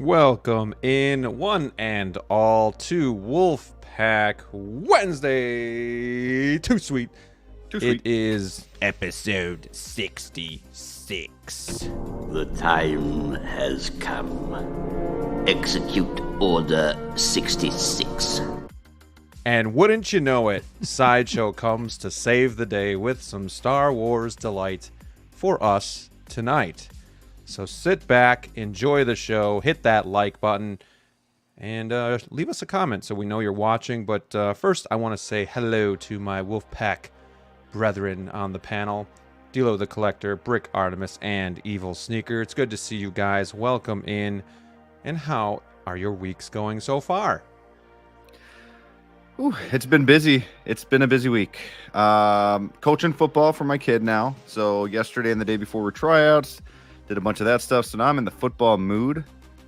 Welcome in one and all to Wolfpack Wednesday. Too sweet. It is episode 66. The time has come. Execute Order 66. And wouldn't you know it, Sideshow comes to save the day with some Star Wars delight for us tonight. So sit back, enjoy the show, hit that like button, and leave us a comment so we know you're watching. But first, I want to say hello to my Wolfpack brethren on the panel. DLO The Collector, Brick Artemis, and EvilSneaker. It's good to see you guys. Welcome in. And how are your weeks going so far? Ooh, it's been busy. It's been a busy week. Coaching football for my kid now. So yesterday and the day before were tryouts. Did a bunch of that stuff. So now I'm in the football mood. I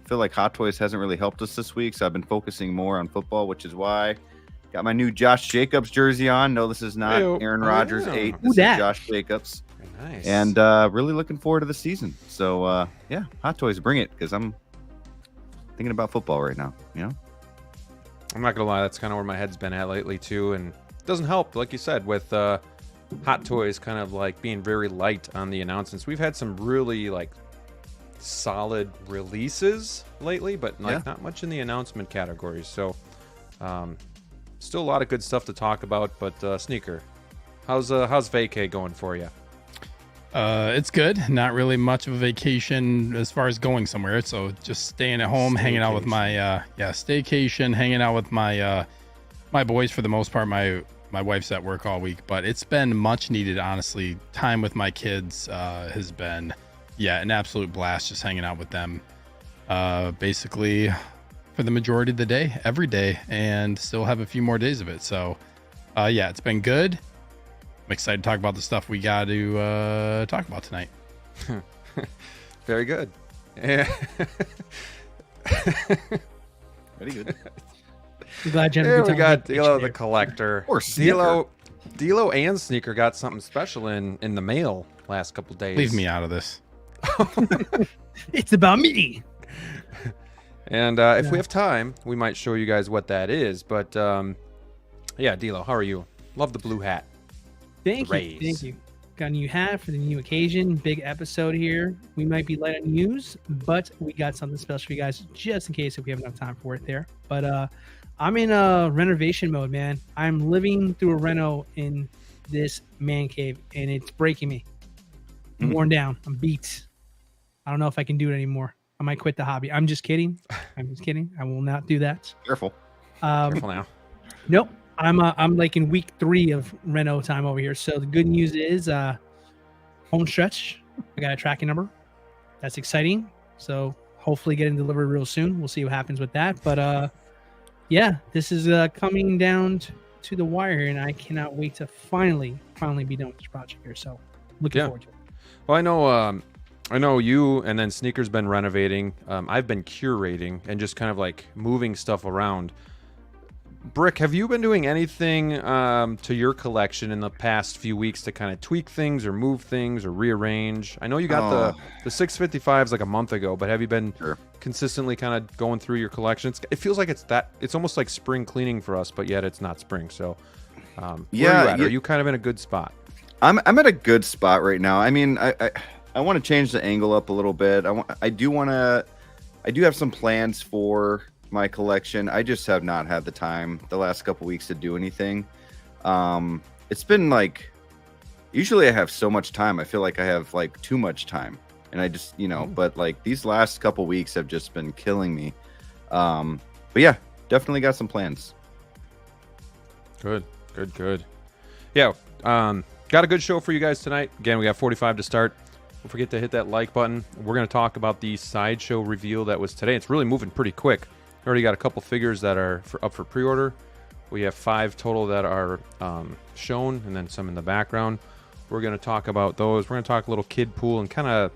feel like Hot Toys hasn't really helped us this week. So I've been focusing more on football, which is why got my new Josh Jacobs jersey on. No, this is not Aaron Rodgers 8. This is Josh Jacobs. Very nice. And really looking forward to the season. So yeah, Hot Toys, bring it, because I'm thinking about football right now. You know, I'm not gonna lie, that's kind of where my head's been at lately too, and it doesn't help, like you said, with Hot Toys kind of like being very light on the announcements. We've had some really like solid releases lately, but like not much in the announcement categories. So still a lot of good stuff to talk about. But Sneaker, how's vacay going for you? It's good. Not really much of a vacation as far as going somewhere. So just staying at home, hanging out with my staycation, hanging out with my my boys for the most part. My wife's at work all week, but it's been much needed, honestly. Time with my kids has been an absolute blast, just hanging out with them basically for the majority of the day, every day, and still have a few more days of it. So it's been good. I'm excited to talk about the stuff we got to talk about tonight. Very good. Yeah. very good. I'm glad Jen. Here we got DLO The Collector. Or DLO and Sneaker got something special in the mail last couple days. Leave me out of this. It's about me. And if we have time, we might show you guys what that is. But DLO, how are you? Love the blue hat. Thank you. Got a new hat for the new occasion. Big episode here. We might be light on news, but we got something special for you guys just in case if we have enough time for it there. But I'm in a renovation mode, man. I'm living through a reno in this man cave, and it's breaking me. I'm worn down. I'm beat. I don't know if I can do it anymore. I might quit the hobby. I'm just kidding. I will not do that. Careful. Careful now. Nope. I'm like in week 3 of reno time over here. So the good news is home stretch. I got a tracking number. That's exciting. So hopefully getting delivered real soon. We'll see what happens with that. But this is coming down to the wire here, and I cannot wait to finally be done with this project here. So looking forward to it. Well, I know you and then Sneaker's been renovating. I've been curating and just kind of like moving stuff around. Brick, have you been doing anything to your collection in the past few weeks to kind of tweak things or move things or rearrange? I know you got the 655s like a month ago, but have you been consistently kind of going through your collection? It feels like it's almost like spring cleaning for us, but yet it's not spring. So where are you at? Are you kind of in a good spot? I'm at a good spot right now. I mean, I want to change the angle up a little bit. I do have some plans for my collection. I just have not had the time the last couple weeks to do anything. It's been like, usually I have so much time. I feel like I have like too much time, and I just, but like these last couple weeks have just been killing me. But yeah, definitely got some plans. Good. Yeah. Got a good show for you guys tonight. Again, we got 45 to start. Don't forget to hit that like button. We're going to talk about the Sideshow reveal that was today. It's really moving pretty quick. Already got a couple figures that are up for pre-order. We have 5 total that are shown, and then some in the background. We're going to talk about those. We're going to talk a little kid pool and kind of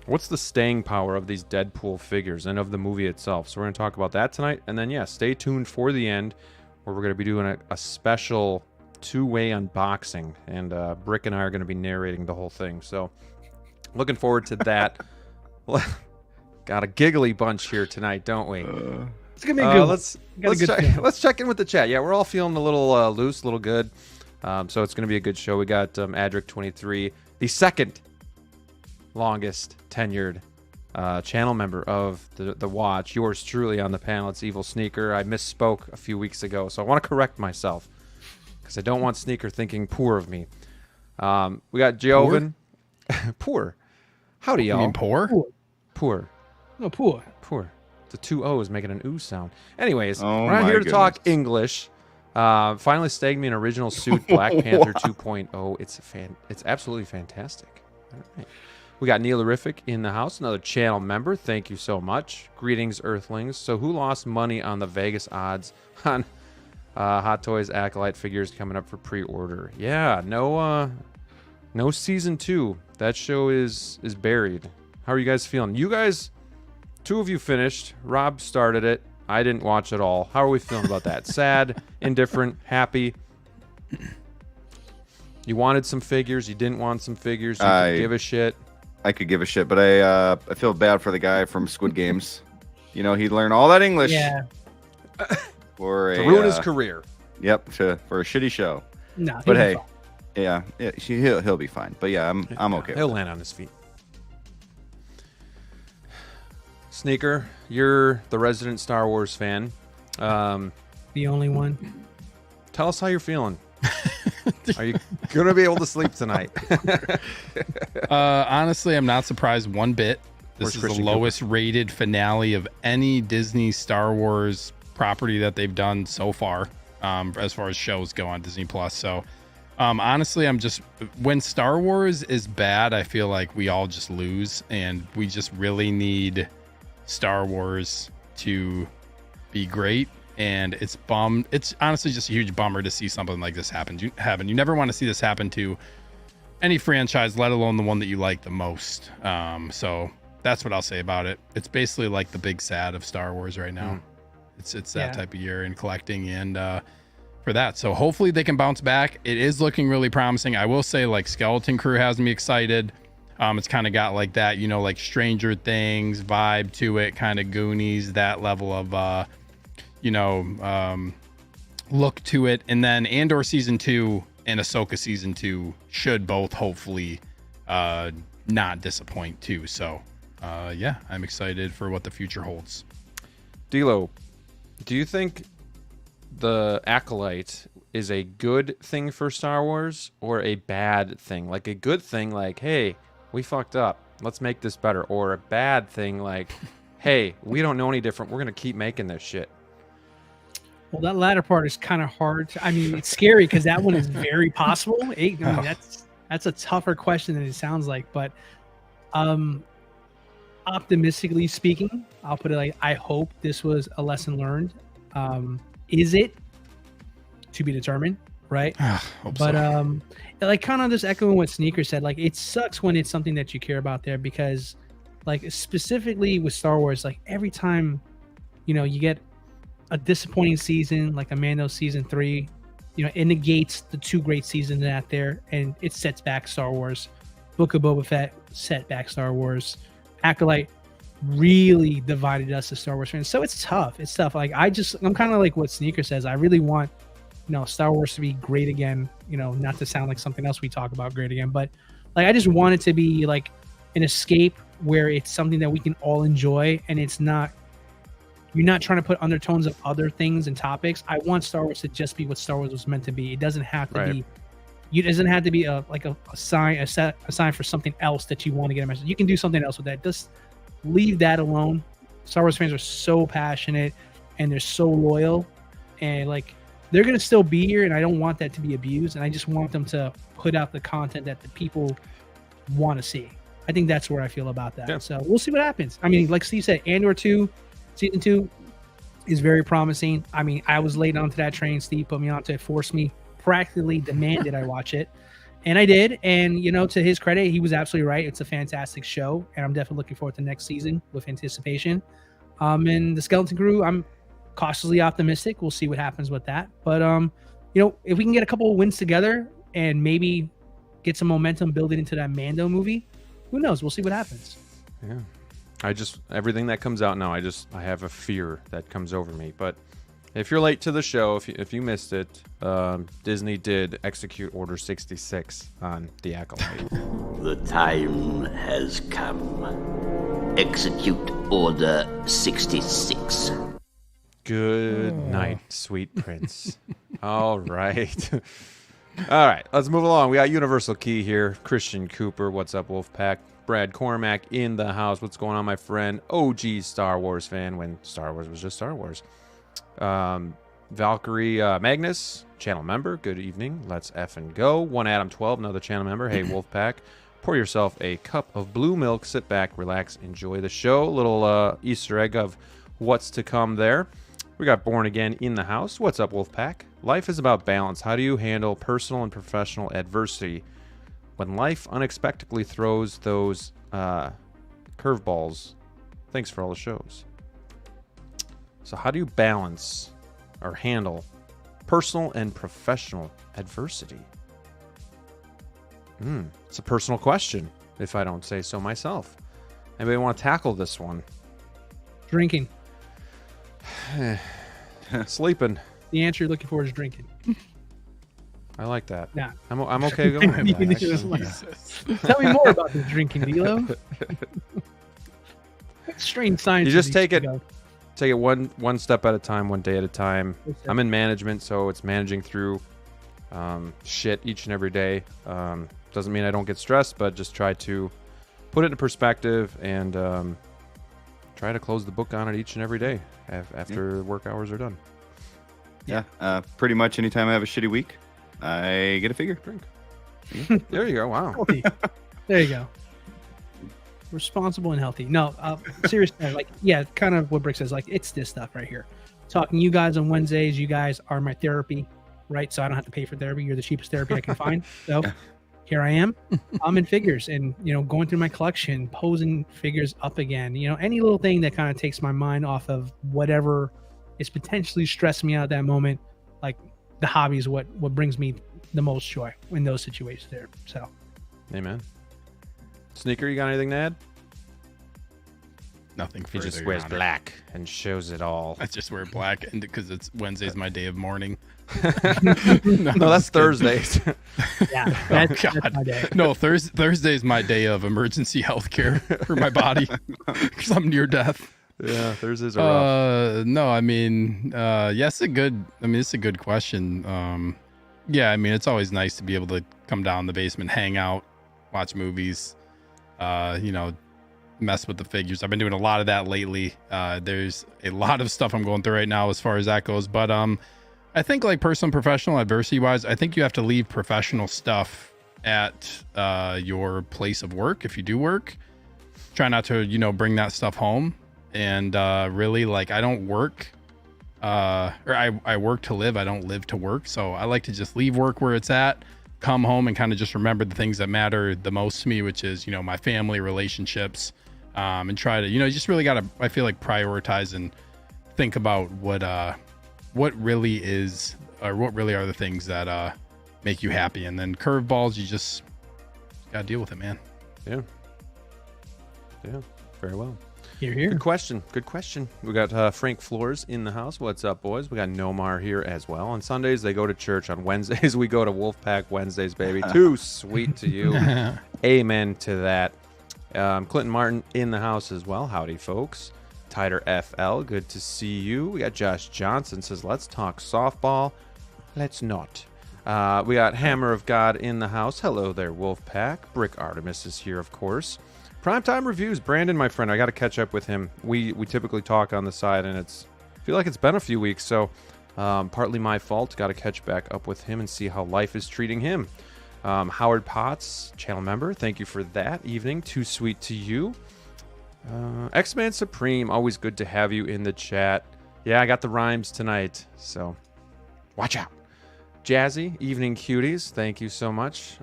what's the staying power of these Deadpool figures and of the movie itself. So we're going to talk about that tonight. And then, stay tuned for the end where we're going to be doing a special 2-way unboxing. And Brick and I are going to be narrating the whole thing. So looking forward to that. Got a giggly bunch here tonight, don't we? It's gonna be a good one. Let's check in with the chat. Yeah, we're all feeling a little loose, a little good. So it's gonna be a good show. We got Adric23, the second longest tenured channel member of the watch. Yours truly on the panel. It's EvilSneaker. I misspoke a few weeks ago, so I want to correct myself because I don't want Sneaker thinking poor of me. We got Joven. Poor. Howdy, y'all. You mean poor? Poor. No, poor. Poor. The two O's making an ooh sound. Anyways, Oh we're not my here to goodness. talk English. Finally stagged me an original suit, Black Panther 2.0. It's absolutely fantastic. All right. We got Neilerific in the house, another channel member. Thank you so much. Greetings, Earthlings. So who lost money on the Vegas odds on Hot Toys Acolyte figures coming up for pre-order? Yeah, no season 2. That show is buried. How are you guys feeling? You guys, 2 of you finished. Rob started it. I didn't watch it all. How are we feeling about that? Sad, indifferent, happy? You wanted some figures. You didn't want some figures. You could give a shit. I could give a shit, but I feel bad for the guy from Squid Games. You know, he learned all that English for to ruin his career. Yep, for a shitty show. No, But hey, yeah, he'll be fine. But yeah, I'm okay. He'll land on his feet. Sneaker, you're the resident Star Wars fan. the only one. Tell us how you're feeling. Are you gonna be able to sleep tonight? Honestly, I'm not surprised one bit. This is the lowest rated finale of any Disney Star Wars property that they've done so far, as far as shows go on Disney Plus. So honestly, when Star Wars is bad, I feel like we all just lose, and we just really need Star Wars to be great. And it's honestly just a huge bummer to see something like this happen. You never want to see this happen to any franchise, let alone the one that you like the most. So that's what I'll say about it. It's basically like the big sad of Star Wars right now. It's that type of year in collecting and for that. So hopefully they can bounce back. It is looking really promising. I will say, like, Skeleton Crew has me excited. It's kind of got like that, like Stranger Things vibe to it, kind of Goonies, that level of look to it. And then Andor season 2 and Ahsoka season 2 should both hopefully not disappoint too. So yeah, I'm excited for what the future holds. DLO, do you think the Acolyte is a good thing for Star Wars or a bad thing? Like a good thing, like, hey, we fucked up, let's make this better, or a bad thing like, hey, we don't know any different, we're gonna keep making this shit? Well, that latter part is kind of hard. It's scary because that one is very possible. That's a tougher question than it sounds like. But optimistically speaking, I'll put it like, I hope this was a lesson learned. Is it? To be determined, right? Hope but so. Like, kind of just echoing what Sneaker said, like, it sucks when it's something that you care about there, because like specifically with Star Wars, like every time you get a disappointing season like a Mando season 3, it negates the 2 great seasons out there, and it sets back Star Wars. Book of Boba Fett set back Star Wars. Acolyte really divided us as Star Wars fans. So it's tough. Like, I'm kind of like what Sneaker says. I really want, Star Wars to be great again. Not to sound like something else we talk about great again, but like, I just want it to be like an escape where it's something that we can all enjoy, and you're not trying to put undertones of other things and topics. I want Star Wars to just be what Star Wars was meant to be. It doesn't have to be. It doesn't have to be a sign for something else that you want to get a message. You can do something else with that. Just leave that alone. Star Wars fans are so passionate and they're so loyal, and like, they're gonna still be here. And I don't want that to be abused. And I just want them to put out the content that the people want to see. I think that's where I feel about that. Yeah. So we'll see what happens. Like Steve said, Andor 2. Season 2 is very promising. I was late onto that train. Steve put me onto it, forced me, practically demanded I watch it. And I did. And, to his credit, he was absolutely right. It's a fantastic show. And I'm definitely looking forward to next season with anticipation. And the Skeleton Crew, I'm cautiously optimistic. We'll see what happens with that. But, if we can get a couple of wins together and maybe get some momentum building into that Mando movie, who knows? We'll see what happens. Yeah. everything that comes out now, I have a fear that comes over me. But if you're late to the show, if you missed it, Disney did execute Order 66 on the Acolyte. The time has come. Execute Order 66. Good night, sweet prince. All right. All right, let's move along. We got Universal Key here. Christian Cooper, what's up, Wolfpack? Brad Cormack in the house. What's going on, my friend? OG Star Wars fan when Star Wars was just Star Wars. Valkyrie Magnus, channel member. Good evening. Let's effing go. One Adam 12, another channel member. Hey, Wolfpack. Pour yourself a cup of blue milk. Sit back, relax, enjoy the show. Little Easter egg of what's to come there. We got Born Again in the house. What's up, Wolfpack? Life is about balance. How do you handle personal and professional adversity when life unexpectedly throws those curveballs? Thanks for all the shows. So how do you balance or handle personal and professional adversity? It's a personal question, if I don't say so myself. Anybody want to tackle this one? Drinking. Sleeping. The answer you're looking for is drinking. I like that. Yeah. I'm okay going with that. Tell me more about this drinking, DLO. Strange science. You just take it one step at a time, one day at a time. I'm in management, so it's managing through shit each and every day. Doesn't mean I don't get stressed, but just try to put it in perspective and try to close the book on it each and every day after work hours are done. Yeah, pretty much anytime I have a shitty week, I get a figure. Drink. There you go. Wow. Healthy. There you go. Responsible and healthy. No, seriously, kind of what Brick says. It's this stuff right here. Talking to you guys on Wednesdays. You guys are my therapy, right? So I don't have to pay for therapy. You're the cheapest therapy I can find. So here I am. I'm in figures and, going through my collection, posing figures up again. Any little thing that kind of takes my mind off of whatever is potentially stressing me out at that moment. Like the hobby is what brings me the most joy in those situations there. So, amen. Sneaker, you got anything to add? Nothing further. He just wears black and shows it all. I just wear black and because it's Wednesday's my day of mourning. No, that's Thursdays. Yeah, that's my day. No, Thursday's my day of emergency health care for my body because I'm near death. Yeah, Thursdays are rough. No, I mean, it's a good question. Yeah, I mean, it's always nice to be able to come down in the basement, hang out, watch movies, mess with the figures. I've been doing a lot of that lately. There's a lot of stuff I'm going through right now as far as that goes. But I think like personal and professional adversity wise, I think you have to leave professional stuff at your place of work. If you do work, try not to, bring that stuff home. And really, I don't work or I work to live. I don't live to work. So I like to just leave work where it's at, come home and kind of just remember the things that matter the most to me, which is, my family, relationships, and try to, you just really got to, I feel like, prioritize and think about what really is, or what really are the things that make you happy. And then curveballs, you just got to deal with it, man. Yeah. Very well. You're here. Good question. We got Frank Floors in the house. What's up, boys? We got Nomar here as well. On Sundays, they go to church. On Wednesdays, we go to Wolfpack Wednesdays, baby. Too sweet to you. Amen to that. Clinton Martin in the house as well. Howdy, folks. Tighter FL, good to see you. We got Josh Johnson says, let's talk softball. Let's not. We got Hammer of God in the house. Hello there, Wolfpack. Brick Artemis is here, of course. Primetime Reviews, Brandon, my friend. I got to catch up with him. We typically talk on the side, and I feel like it's been a few weeks, so partly my fault. Got to catch back up with him and see how life is treating him. Howard Potts, channel member, thank you for that evening. Too sweet to you. X-Man Supreme, always good to have you in the chat. Yeah, I got the rhymes tonight, so watch out. Jazzy, Evening Cuties, thank you so much.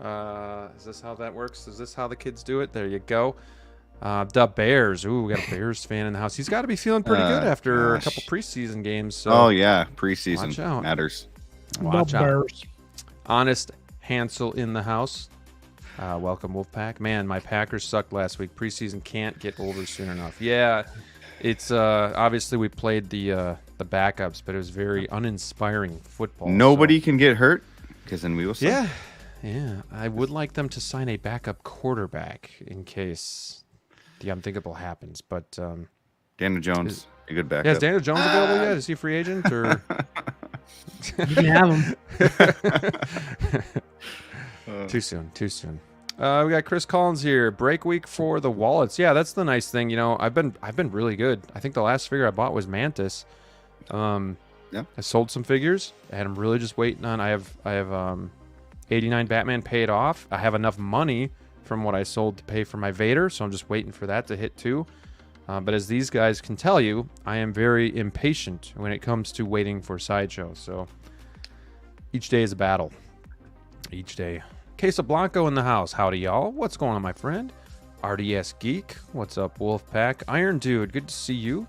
Is this how that works? Is this how the kids do it? There you go. The Bears. Ooh, we got a Bears fan in the house. He's got to be feeling pretty good after a couple preseason games. So oh, yeah, preseason matters. Watch out. Honest Hansel in the house. Welcome, Wolfpack. Man, my Packers sucked last week. Preseason can't get over soon enough. Yeah, it's obviously we played the backups, but it was very uninspiring football. Nobody can get hurt because then we will suck. Yeah. I would like them to sign a backup quarterback in case the unthinkable happens. But Daniel Jones, a good backup. Yeah, is Daniel Jones available yet? Is he a free agent or? You can have him. Too soon. We got Chris Collins here. Break week for the wallets. Yeah, that's the nice thing. You know, I've been really good. I think the last figure I bought was Mantis. I sold some figures, and I'm really just waiting on. I have 89 Batman paid off. I have enough money from what I sold to pay for my Vader, so I'm just waiting for that to hit too. But as these guys can tell you, I am very impatient when it comes to waiting for Sideshow. So each day is a battle. Each day. Queso Blanco in the house. Howdy, y'all. What's going on, my friend? RDS Geek. What's up, Wolfpack? Iron Dude. Good to see you.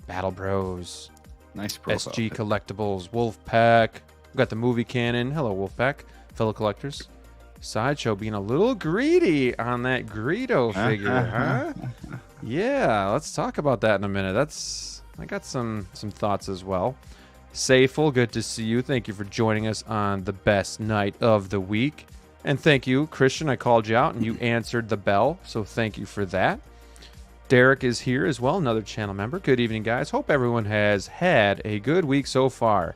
Battle Bros. Nice profile. SG Collectibles. Wolfpack. We got the movie canon. Hello, Wolfpack. Fellow collectors. Sideshow being a little greedy on that Greedo figure, huh? Yeah, let's talk about that in a minute. I got some thoughts as well. Sayful, good to see you. Thank you for joining us on the best night of the week. And thank you, Christian. I called you out and you answered the bell, so thank you for that. Derek is here as well, another channel member. Good evening, guys. Hope everyone has had a good week so far.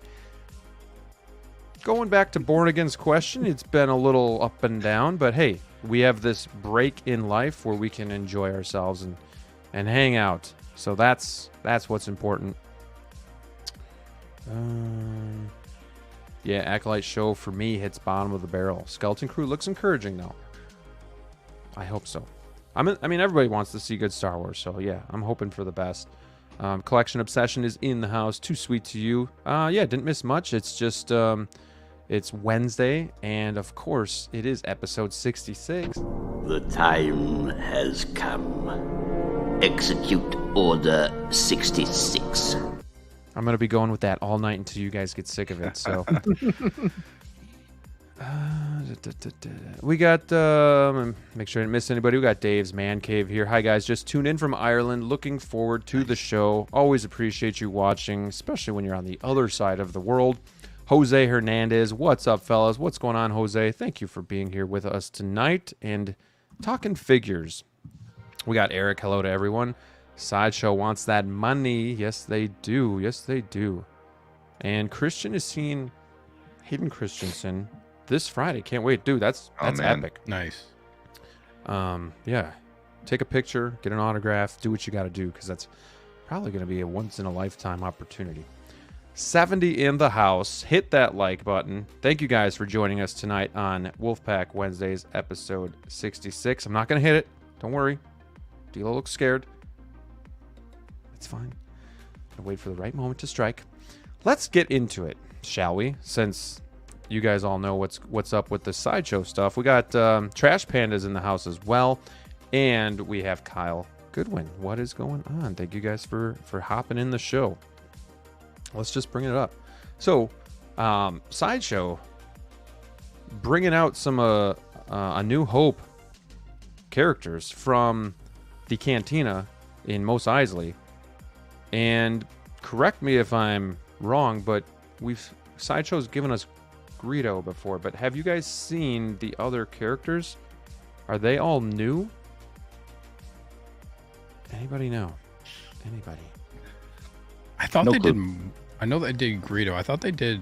Going back to Born Again's question, it's been a little up and down, but hey, we have this break in life where we can enjoy ourselves and hang out. So that's what's important. Yeah, Acolyte show for me hits bottom of the barrel. Skeleton Crew looks encouraging though. I hope so. I mean, everybody wants to see good Star Wars, so yeah, I'm hoping for the best. Collection Obsession is in the house. Too sweet to you. Yeah, didn't miss much. It's just it's Wednesday, and of course, it is episode 66. The time has come. Execute Order 66. I'm going to be going with that all night until you guys get sick of it. So we got, make sure I didn't miss anybody. We got Dave's Man Cave here. Hi, guys. Just tuned in from Ireland. Looking forward to the show. Always appreciate you watching, especially when you're on the other side of the world. Jose Hernandez. What's up, fellas? What's going on, Jose? Thank you for being here with us tonight and talking figures. We got Eric. Hello to everyone. Sideshow wants that money. Yes, they do. Yes, they do. And Christian is seeing Hayden Christensen this Friday. Can't wait. Dude, that's epic. Nice. Yeah. Take a picture, get an autograph, do what you got to do, because that's probably going to be a once-in-a-lifetime opportunity. 70 in the house. Hit that like button. Thank you guys for joining us tonight on Wolfpack Wednesdays, episode 66. I'm not going to hit it. Don't worry. DLO looks scared. It's fine. I'll wait for the right moment to strike. Let's get into it, shall we? Since you guys all know what's up with the Sideshow stuff. We got Trash Pandas in the house as well. And we have Kyle Goodwin. What is going on? Thank you guys for hopping in the show. Let's just bring it up. So, Sideshow bringing out some A New Hope characters from the Cantina in Mos Eisley. And correct me if I'm wrong, but Sideshow's given us Greedo before, but have you guys seen the other characters? Are they all new? Anybody know? Anybody? I thought they did. I know they did Greedo. I thought they did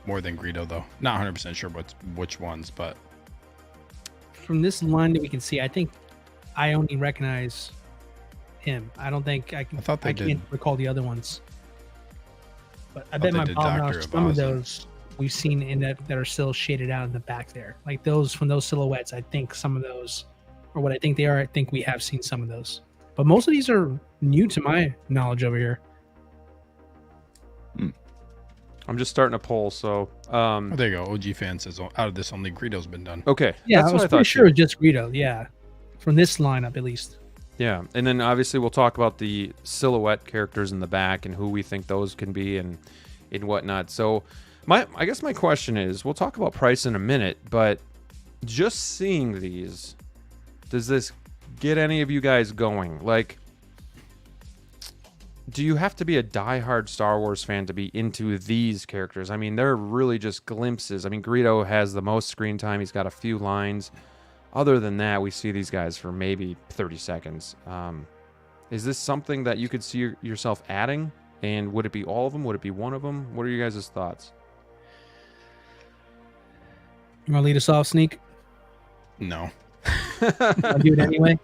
more than Greedo, though. Not 100% sure which ones, but From this line that we can see, I think I only recognize him. I don't think I can. I can't recall the other ones. But I bet my mom knows some of those we've seen in that are still shaded out in the back there. Like those from those silhouettes, I think some of those, or what I think they are, I think we have seen some of those. But most of these are new to my knowledge over here. I'm just starting a poll, so there you go. OG fan says out of this only Greedo's been done. Okay. Yeah, I was pretty sure it's just Greedo, yeah. From this lineup at least. Yeah, and then obviously we'll talk about the silhouette characters in the back and who we think those can be and whatnot. So I guess my question is, we'll talk about price in a minute, but just seeing these, does this get any of you guys going? Like, do you have to be a diehard Star Wars fan to be into these characters? I mean, they're really just glimpses. I mean, Greedo has the most screen time. He's got a few lines. Other than that, we see these guys for maybe 30 seconds. Is this something that you could see yourself adding? And would it be all of them? Would it be one of them? What are you guys' thoughts? You want to lead us off, Sneak? No. I'll do it anyway.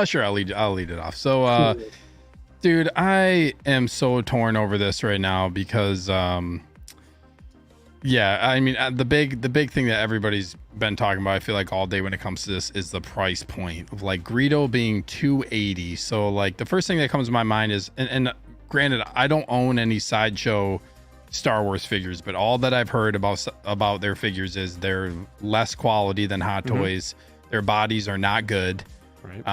Sure, I'll lead it off. So, dude, I am so torn over this right now because, yeah, I mean, the big thing that everybody's been talking about, I feel like all day when it comes to this, is the price point of like Greedo being $280. So like the first thing that comes to my mind is, and granted, I don't own any Sideshow Star Wars figures, but all that I've heard about their figures is they're less quality than Hot Toys. Their bodies are not good. Right.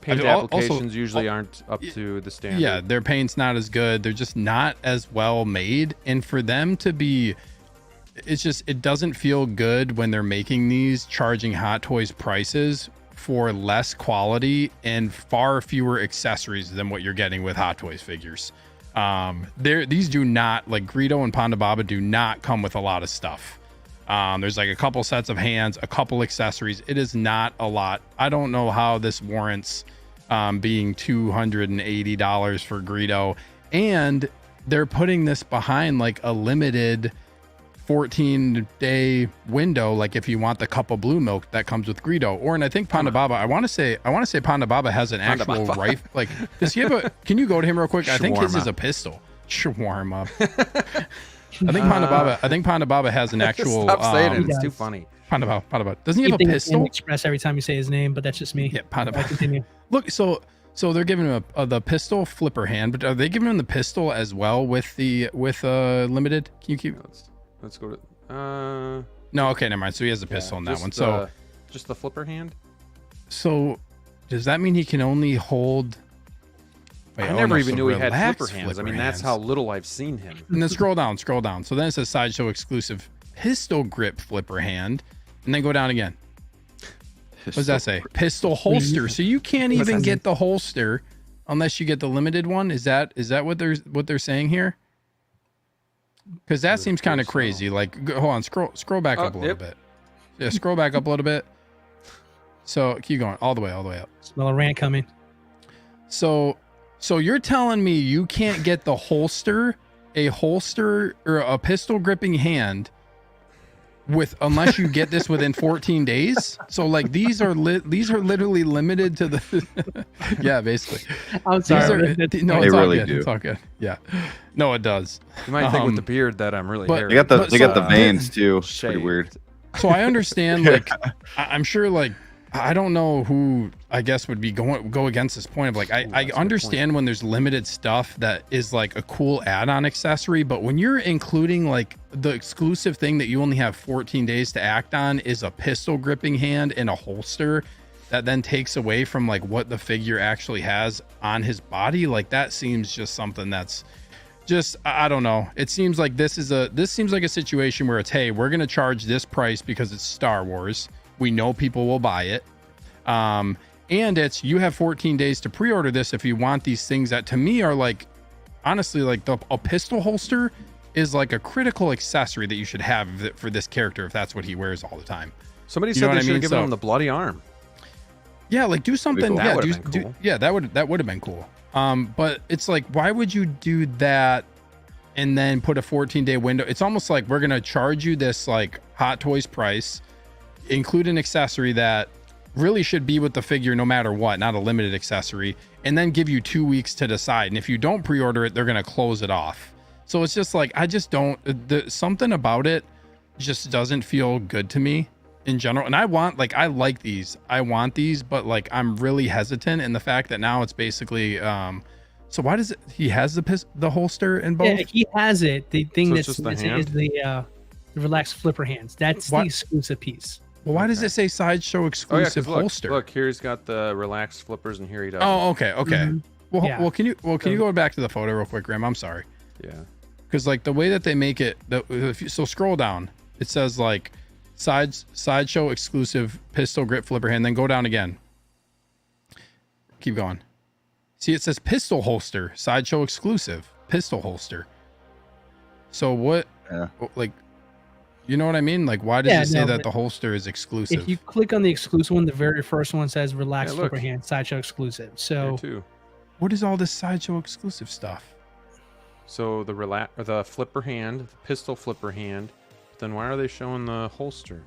Paint applications usually aren't up to the standard. Yeah, their paint's not as good. They're just not as well made. And for them to be, it doesn't feel good when they're making these, charging Hot Toys prices for less quality and far fewer accessories than what you're getting with Hot Toys figures. These do not, like Greedo and Ponda Baba, do not come with a lot of stuff. There's like a couple sets of hands, a couple accessories. It is not a lot. I don't know how this warrants being $280 for Greedo, and they're putting this behind like a limited 14-day window, like if you want the cup of blue milk that comes with Greedo. Or, and I think Ponda Baba, I want to say Ponda Baba has an actual rifle. Like, does he have a, can you go to him real quick? I think his is a pistol. Shawarma. I think Ponda Baba has an actual. Stop saying it. It's too funny. Ponda Baba. Doesn't he have a pistol? Express every time you say his name, but that's just me. Yeah, Ponda Baba. Continue. Look, so they're giving him the pistol flipper hand, but are they giving him the pistol as well with limited? Can you keep? Let's go to. No, okay, never mind. So he has a pistol in that one. So just the flipper hand. So does that mean he can only hold? Wait, I never even knew he had flipper hands. I mean, that's how little I've seen him. And then scroll down. So then it says Sideshow exclusive pistol grip flipper hand, and then go down again. What does that say? Pistol holster. So you can't even get the holster unless you get the limited one. Is that what they're saying here? Because that seems kind of crazy. Like, hold on, scroll back up a little bit. Yeah, scroll back up a little bit. So keep going all the way up. Smell a rant coming. So you're telling me you can't get the holster or a pistol gripping hand unless you get this within 14 days? So like these are literally limited to the yeah, basically. I'm sorry. No, it's all good. It's all good. Yeah. No, it does. You might think with the beard that I'm really hairy. They got the veins too. Pretty weird. So I understand, like, I'm sure, like, I don't know who I guess would be go against this point of like, I understand when there's limited stuff that is like a cool add-on accessory, but when you're including like the exclusive thing that you only have 14 days to act on is a pistol gripping hand and a holster that then takes away from like what the figure actually has on his body, like that seems just something that's just, I don't know. It seems like this seems like a situation where it's, hey, we're gonna charge this price because it's Star Wars. We know people will buy it. And it's, you have 14 days to pre-order this if you want these things that to me are like, honestly, like a pistol holster is like a critical accessory that you should have for this character if that's what he wears all the time. Somebody said they should have given him the bloody arm. Yeah, like do something. Cool. Yeah, that would have been cool. But it's like, why would you do that and then put a 14-day window? It's almost like we're gonna charge you this like Hot Toys price, include an accessory that really should be with the figure no matter what, not a limited accessory, and then give you 2 weeks to decide. And if you don't pre-order it, they're going to close it off. So it's just like, I just don't, something about it just doesn't feel good to me in general. And I like these, I want these, but like, I'm really hesitant in the fact that now it's basically, so why does he has the holster in both? Yeah, he has it. The thing So that's it's just the missing hand? is the relaxed flipper hands. That's the exclusive piece. Well, why does it say Sideshow exclusive holster? Look, here he's got the relaxed flippers, and here he does. Oh, okay. Mm-hmm. Well, can you go back to the photo real quick, Graham? I'm sorry. Yeah. Because like the way that they make it, so scroll down. It says like Sideshow exclusive pistol grip flipper hand. Then go down again. Keep going. See, it says pistol holster. Sideshow exclusive pistol holster. So what? Yeah. Like, you know what I mean? Like, why does it say that the holster is exclusive? If you click on the exclusive one, the very first one says relaxed flipper hand, Sideshow exclusive. So what is all this Sideshow exclusive stuff? So the flipper hand, the pistol flipper hand. Then why are they showing the holster?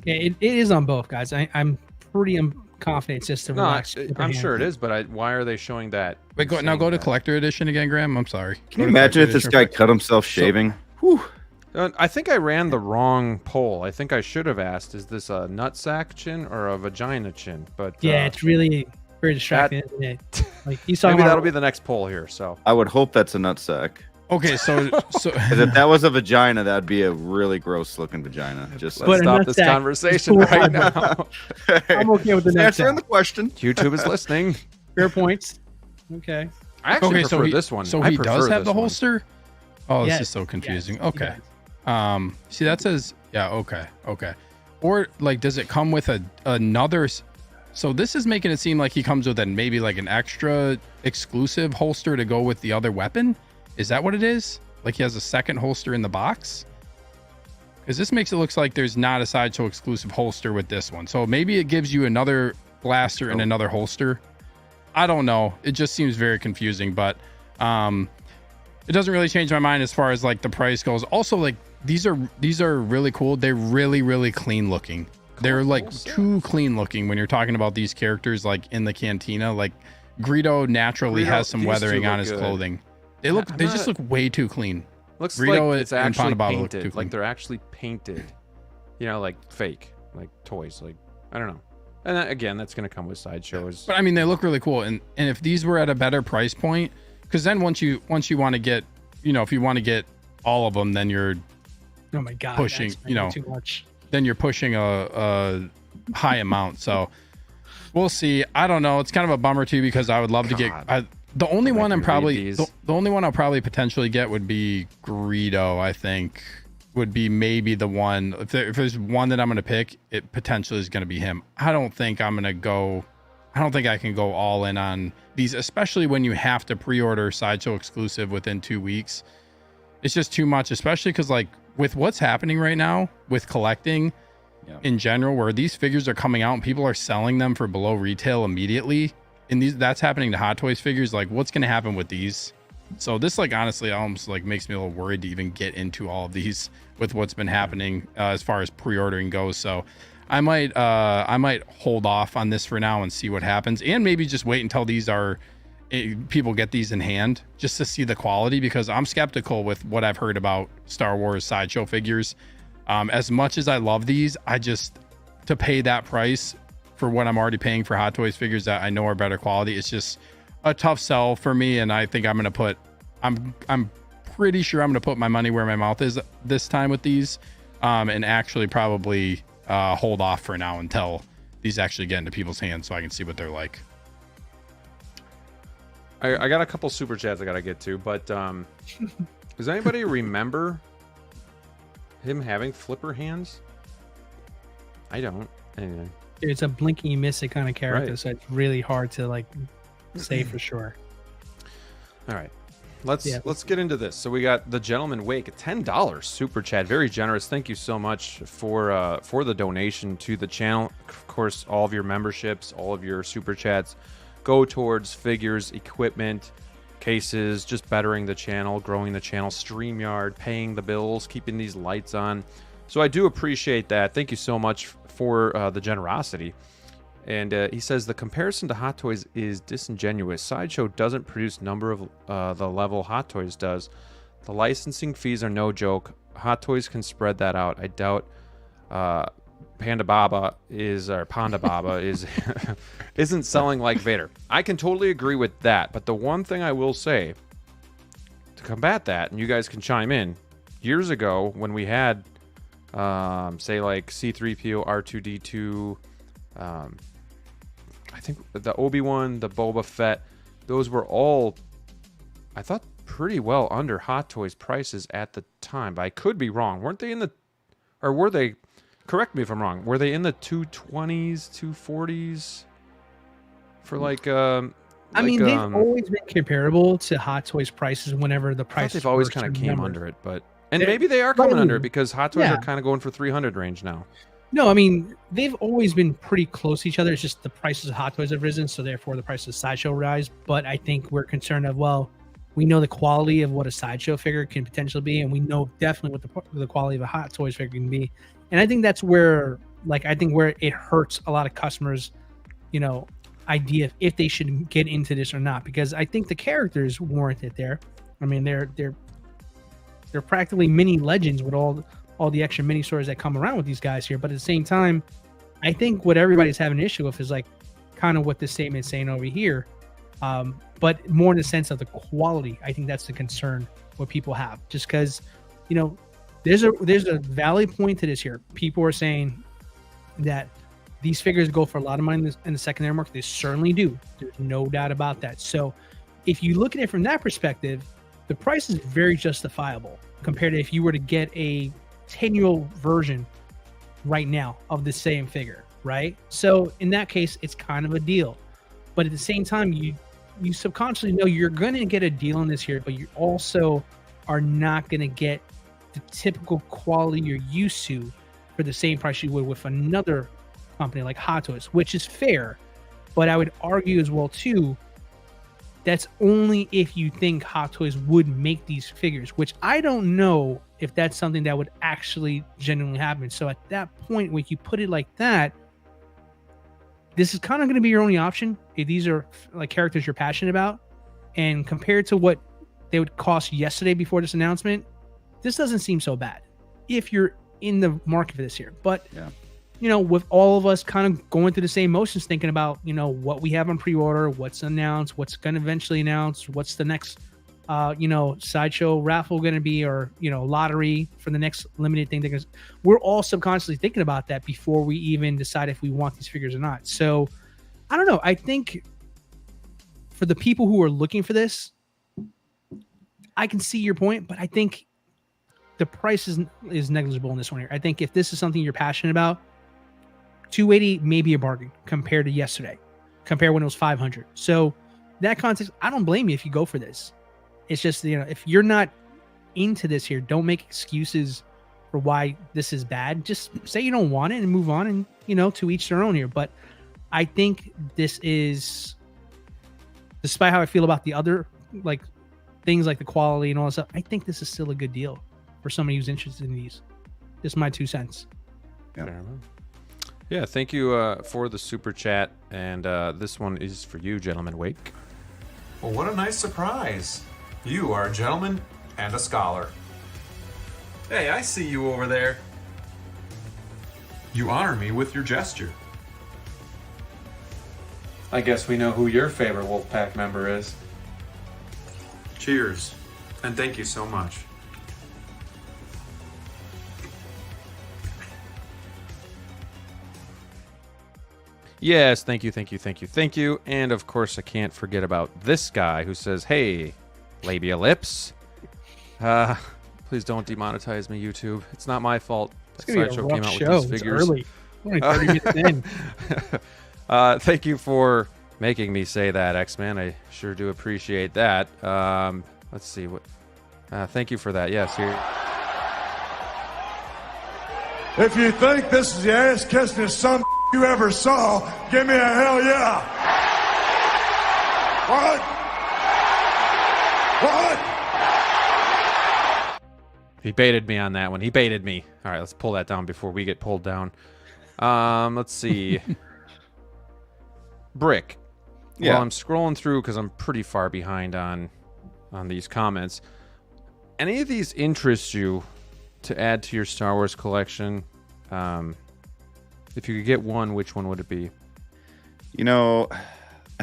Yeah, it is on both, guys. I'm pretty confident it's just a relaxed. I'm sure it is, but why are they showing that? Wait, go to collector edition again, Graham. I'm sorry. Can you imagine if this guy cut himself shaving? I think I ran the wrong poll. I think I should have asked, is this a nutsack chin or a vagina chin? But yeah, it's really very distracting, isn't it? Like, maybe that'll be the next poll here. So I would hope that's a nutsack. Okay, so if that was a vagina, that'd be a really gross looking vagina. Just let's stop this conversation right now. I'm okay with the next answering the question. YouTube is listening. Fair points. Okay. I actually prefer this one. So he does have the holster? Oh, this is so confusing. Yes, okay. See, that says, yeah, okay. Or like, does it come with another? So this is making it seem like he comes with maybe like an extra exclusive holster to go with the other weapon. Is that what it is? Like he has a second holster in the box? Because this makes it look like there's not a Sideshow exclusive holster with this one. So maybe it gives you another blaster and another holster. I don't know. It just seems very confusing, but it doesn't really change my mind as far as like the price goes. Also, like these are really cool. They're really, really clean looking. They're like too clean looking when you're talking about these characters like in the Cantina. Like Greedo naturally has some weathering on his clothing. They just look way too clean. Looks Greedo like it's actually painted. Like they're actually painted. You know, like fake, like toys. Like I don't know. And that, again, that's going to come with Sideshows. But I mean, they look really cool. And if these were at a better price point, because then once you want to get, if you want to get all of them, then you're pushing, too much. Then you're pushing a high amount. So we'll see. I don't know. It's kind of a bummer too, because I would love to get. The only one I'll probably potentially get would be Greedo. I think would be maybe the one. If there's one that I'm going to pick, it potentially is going to be him. I don't think I can go all in on these, especially when you have to pre-order Sideshow exclusive within 2 weeks. It's just too much, especially because like with what's happening right now with collecting in general, where these figures are coming out and people are selling them for below retail immediately. And that's happening to Hot Toys figures. Like, what's going to happen with these? So this, like, honestly, almost like makes me a little worried to even get into all of these with what's been happening as far as pre-ordering goes. So I might hold off on this for now and see what happens, and maybe just wait until these people get these in hand just to see the quality, because I'm skeptical with what I've heard about Star Wars Sideshow figures. As much as I love these, to pay that price for what I'm already paying for Hot Toys figures that I know are better quality, it's just a tough sell for me. And I think I'm pretty sure I'm gonna put my money where my mouth is this time with these, and actually probably hold off for now until these actually get into people's hands so I can see what they're like. I got a couple super chats I gotta get to, but does anybody remember him having flipper hands? I don't. Anyway. It's a blink and you miss it kind of character, so it's really hard to like say for sure. All right, let's get into this. So we got the Gentleman Wake, $10 super chat, very generous. Thank you so much for the donation to the channel. Of course, all of your memberships, all of your super chats go towards figures, equipment, cases, just bettering the channel, growing the channel, StreamYard, paying the bills, keeping these lights on. So I do appreciate that. Thank you so much for the generosity. And he says the comparison to Hot Toys is disingenuous. Sideshow doesn't produce number of the level Hot Toys does. The licensing fees are no joke. Hot Toys can spread that out. I doubt Panda Baba isn't selling like Vader. I can totally agree with that. But the one thing I will say to combat that, and you guys can chime in, years ago when we had say like C-3PO, R2-D2, I think the Obi-Wan, the Boba Fett, those were all, I thought, pretty well under Hot Toys prices at the time, but I could be wrong. Weren't they in the or were they? Correct me if I'm wrong. Were they in the 220s, 240s for like? I mean, they've always been comparable to Hot Toys prices whenever the prices. They've always kind of came under it, but maybe they are coming under it because Hot Toys are kind of going for 300 range now. No, I mean they've always been pretty close to each other. It's just the prices of Hot Toys have risen, so therefore the prices of Sideshow rise. But I think we're concerned of we know the quality of what a Sideshow figure can potentially be, and we know definitely what the quality of a Hot Toys figure can be. And I think that's where, where it hurts a lot of customers, idea if they should get into this or not, because I think the characters warrant it there. I mean, they're practically mini legends with all the extra mini stories that come around with these guys here. But at the same time, I think what everybody's having an issue with is kind of what this statement's saying over here. But more in the sense of the quality. I think that's the concern what people have, just because, there's a valid point to this here. People are saying that these figures go for a lot of money in the secondary market. They certainly do. There's no doubt about that. So if you look at it from that perspective, the price is very justifiable compared to if you were to get a 10-year-old version right now of the same figure, right? So in that case, it's kind of a deal. But at the same time, you subconsciously know you're going to get a deal on this here, but you also are not going to get the typical quality you're used to for the same price you would with another company like Hot Toys, which is fair. But I would argue as well too, that's only if you think Hot Toys would make these figures, which I don't know if that's something that would actually genuinely happen. So at that point, when you put it like that, this is kind of going to be your only option if these are characters you're passionate about. And compared to what they would cost yesterday before this announcement, this doesn't seem so bad if you're in the market for this here. But with all of us kind of going through the same motions, thinking about, what we have on pre-order, what's announced, what's going to eventually announce, what's the next, Sideshow raffle going to be, or, lottery for the next limited thing. Because we're all subconsciously thinking about that before we even decide if we want these figures or not. So I don't know. I think for the people who are looking for this, I can see your point, but I think the price is negligible in this one here. I think if this is something you're passionate about, $280 may be a bargain compared to yesterday, compared when it was $500. So that context, I don't blame you if you go for this. It's just, if you're not into this here, don't make excuses for why this is bad. Just say you don't want it and move on, and, to each their own here. But I think this is, despite how I feel about the other, things like the quality and all that stuff, I think this is still a good deal for somebody who's interested in these. Just my 2 cents. Yeah, thank you for the super chat, and this one is for you, Gentleman Wake. Well, what a nice surprise. You are a gentleman and a scholar. Hey, I see you over there. You honor me with your gesture. I guess we know who your favorite Wolfpack member is. Cheers, and thank you so much. Yes, thank you. And of course, I can't forget about this guy who says, hey, labia lips. Please don't demonetize me, YouTube. It's not my fault. It's going to be a rough show. It's early. We're only 30 minutes in. Thank you for making me say that, X-Man. I sure do appreciate that. Let's see. Thank you for that. Yes, here. If you think this is the ass-kissingest son you ever saw, give me a hell yeah. What? He baited me on that one. He baited me. All right, let's pull that down before we get pulled down. Let's see. Brick. Yeah. Well, I'm scrolling through because I'm pretty far behind on these comments. Any of these interest you to add to your Star Wars collection? If you could get one, which one would it be? I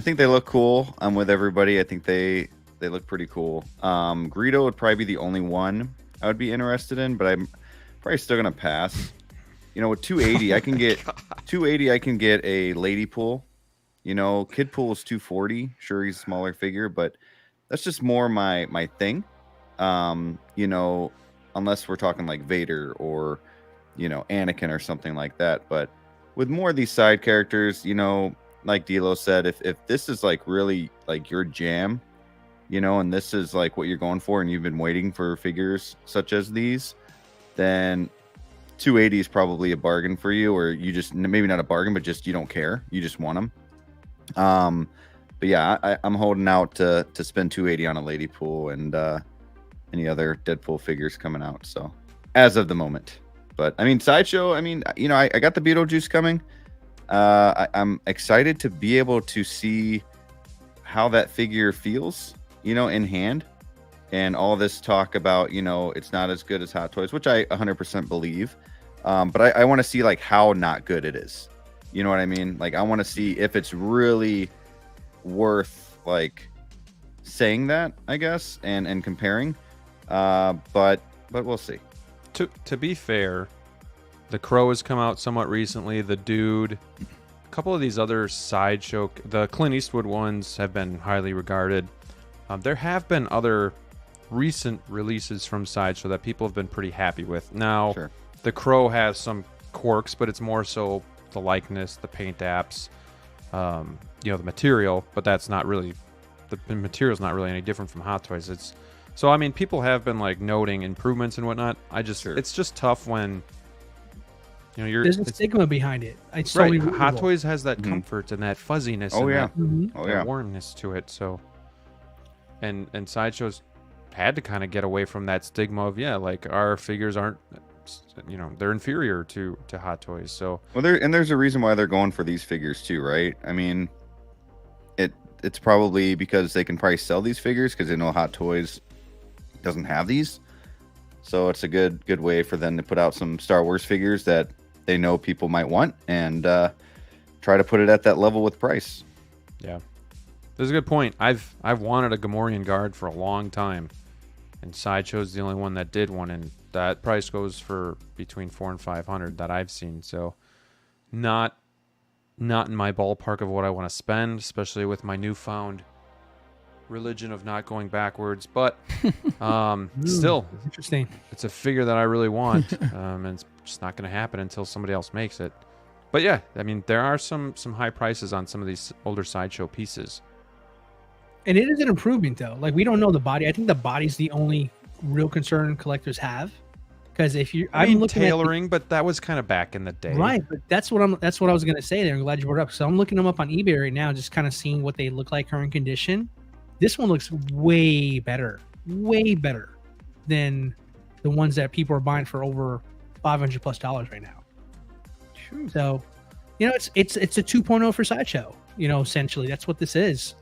think they look cool. I'm with everybody. I think they look pretty cool. Greedo would probably be the only one I would be interested in, but I'm probably still gonna pass. With 280, I can get 280. I can get a Lady Pool. Kid Pool is 240. Sure, he's a smaller figure, but that's just more my thing. Unless we're talking like Vader or Anakin or something like that. But with more of these side characters, like DLO said, if this is like really like your jam, and this is like what you're going for, and you've been waiting for figures such as these, then 280 is probably a bargain for you, or you just, maybe not a bargain, but just you don't care, you just want them. But yeah, I'm holding out to spend 280 on a Lady Pool and any other Deadpool figures coming out. So as of the moment, but I mean, Sideshow, I mean, I got the Beetlejuice coming. I'm excited to be able to see how that figure feels, in hand, and all this talk about, it's not as good as Hot Toys, which I 100% believe. But I want to see like how not good it is. You know what I mean? Like, I want to see if it's really worth like saying that, I guess, and comparing. But we'll see. To be fair, the Crow has come out somewhat recently. The Dude, a couple of these other Sideshow, the Clint Eastwood ones have been highly regarded. There have been other recent releases from Sideshow that people have been pretty happy with. Now, Sure. the Crow has some quirks, but it's more so the likeness, the paint apps, the material. But that's not really, the material's not really any different from Hot Toys. So I mean, people have been like noting improvements and whatnot. It's just tough when there's a stigma behind it. It's right. totally Hot Toys has that comfort and that fuzziness. Oh, and yeah. that warmness to it. So, and Sideshow's had to kind of get away from that stigma of like our figures aren't, they're inferior to Hot Toys. So there's a reason why they're going for these figures too, right? I mean, it's probably because they can probably sell these figures because they know Hot Toys doesn't have these. So it's a good way for them to put out some Star Wars figures that they know people might want, and try to put it at that level with price. Yeah, there's a good point. I've wanted a Gamorrean guard for a long time, and Sideshow's the only one that did one, and that price goes for between $400 and $500 that I've seen. So not in my ballpark of what I want to spend, especially with my newfound religion of not going backwards. But still, interesting. It's a figure that I really want, and it's just not going to happen until somebody else makes it. But yeah, I mean, there are some high prices on some of these older Sideshow pieces. And it is an improvement, though. Like, we don't know the body. I think the body's the only real concern collectors have. Because I'm looking tailoring, but that was kind of back in the day, right? But that's what I was gonna say there. I'm glad you brought it up. So I'm looking them up on eBay right now, just kind of seeing what they look like current condition. This one looks way better than the ones that people are buying for over $500+ right now. True. So, it's a 2.0 for Sideshow. Essentially, that's what this is.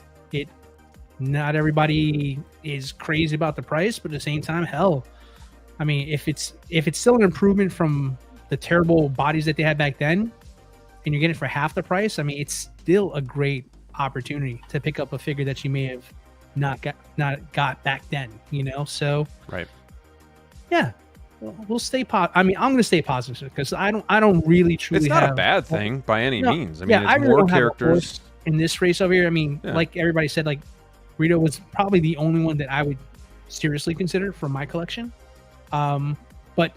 Not everybody is crazy about the price, but at the same time, hell, I mean, if it's still an improvement from the terrible bodies that they had back then, and you're getting it for half the price, I mean, it's still a great opportunity to pick up a figure that you may have not got back then. So right, yeah, we'll stay I mean, I'm going to stay positive because I don't really truly. It's not a bad thing by any means. I mean, I it's really more don't have a characters horse in this race over here. I mean, like everybody said, like Greedo was probably the only one that I would seriously consider for my collection. But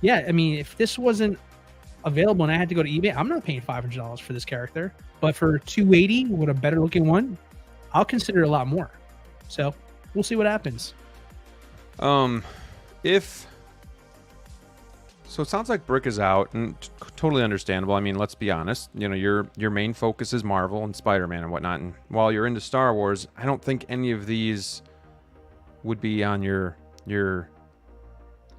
yeah, I mean, if this wasn't available and I had to go to eBay, I'm not paying $500 for this character. But for $280 with a better looking one, I'll consider it a lot more. So we'll see what happens. So it sounds like Brick is out, and totally understandable. I mean, let's be honest. Your main focus is Marvel and Spider-Man and whatnot. And while you're into Star Wars, I don't think any of these would be on your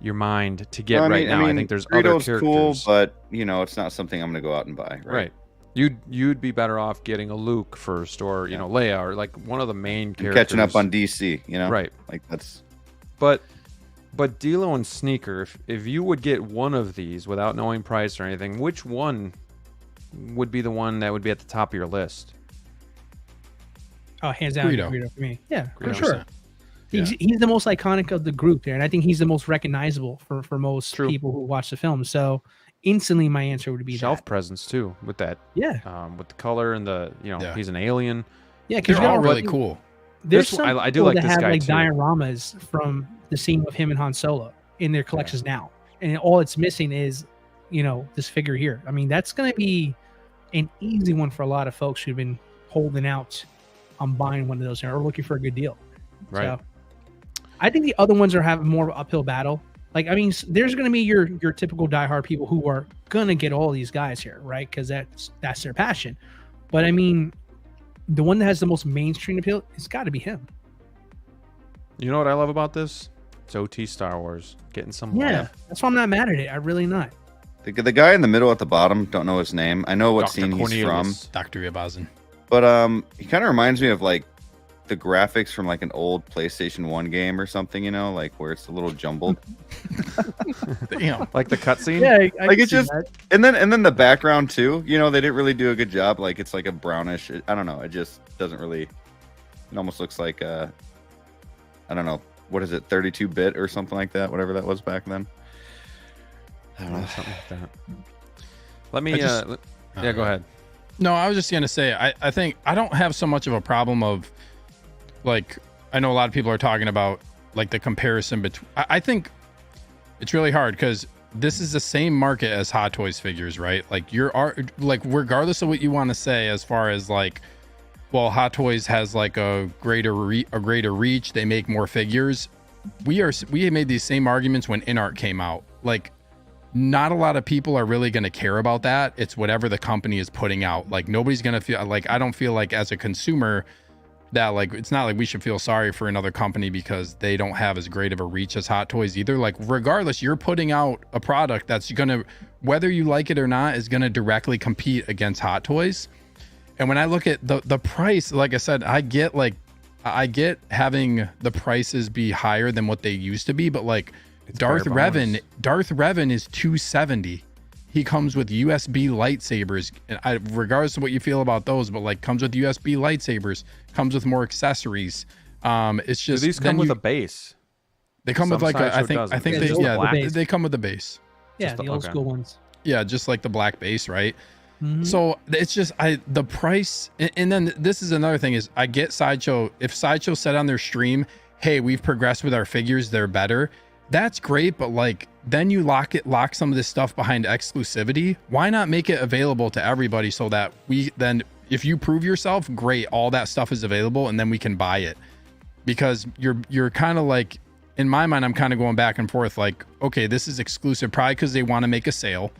mind to get now. I think there's other characters. Cool, but it's not something I'm going to go out and buy. Right. You'd be better off getting a Luke first, or Leia, or like one of the main characters. Catching up on DC, right? Like that's. But DLO and Sneaker, if you would get one of these without knowing price or anything, which one would be the one that would be at the top of your list? Oh, hands down, Greedo for me. Yeah, Greedo. for sure. He's the most iconic of the group there, and I think he's the most recognizable for most people who watch the film. So instantly, my answer would be shelf presence too, with that. Yeah. With the color and the he's an alien. Yeah, because they're all really cool. There's some I do like that this have guy like too. dioramas from the scene of him and Han Solo in their collections now. and all it's missing is, this figure here. I mean, that's going to be an easy one for a lot of folks who've been holding out on buying one of those or looking for a good deal. Right. So, I think the other ones are having more of an uphill battle. Like, I mean, there's going to be your typical diehard people who are going to get all these guys here, right? Because that's their passion. But I mean, the one that has the most mainstream appeal, it's got to be him. You know what I love about this? It's OT Star Wars. Getting some Yeah, that's why I'm not mad at it. I'm really not. The guy in the middle at the bottom, don't know his name. I know what Dr. scene he's from. Dr. Yabazin. But he kind of reminds me of like the graphics from like an old PlayStation 1 game or something, like where it's a little jumbled. Damn. Like the cutscene? Yeah, Like it's just that. and then the background too, they didn't really do a good job. Like it's like a brownish, I don't know, it just doesn't really, it almost looks like I don't know, what is it, 32-bit or something like that, whatever that was back then. I don't know, something like that. Let me go ahead. No, I was just gonna say I think I don't have so much of a problem of, like, I know a lot of people are talking about like the comparison between. I think it's really hard because this is the same market as Hot Toys figures, right? Like like regardless of what you want to say as far as like, well, Hot Toys has like a greater reach. They make more figures. We made these same arguments when InArt came out. Like, not a lot of people are really going to care about that. It's whatever the company is putting out. Like, nobody's going to feel like, I don't feel like as a consumer that like, it's not like we should feel sorry for another company because they don't have as great of a reach as Hot Toys either. Like, regardless, you're putting out a product that's going to, whether you like it or not, is going to directly compete against Hot Toys. And when I look at the price, like I said, I get having the prices be higher than what they used to be, but like, Darth Revan is $270. He comes with USB lightsabers. And regardless of what you feel about those, but like comes with USB lightsabers, comes with more accessories. It's just, do these come with a base? They come with like I think they come with a base. Yeah, the old school ones. Yeah, just like the black base, right? Mm-hmm. So it's just the price, and then this is another thing is I get Sideshow. If Sideshow said on their stream, "Hey, we've progressed with our figures; they're better." That's great, but like then you lock some of this stuff behind exclusivity. Why not make it available to everybody so that if you prove yourself, great, all that stuff is available and then we can buy it. Because you're kind of like, in my mind, I'm kind of going back and forth like, okay, this is exclusive probably because they want to make a sale,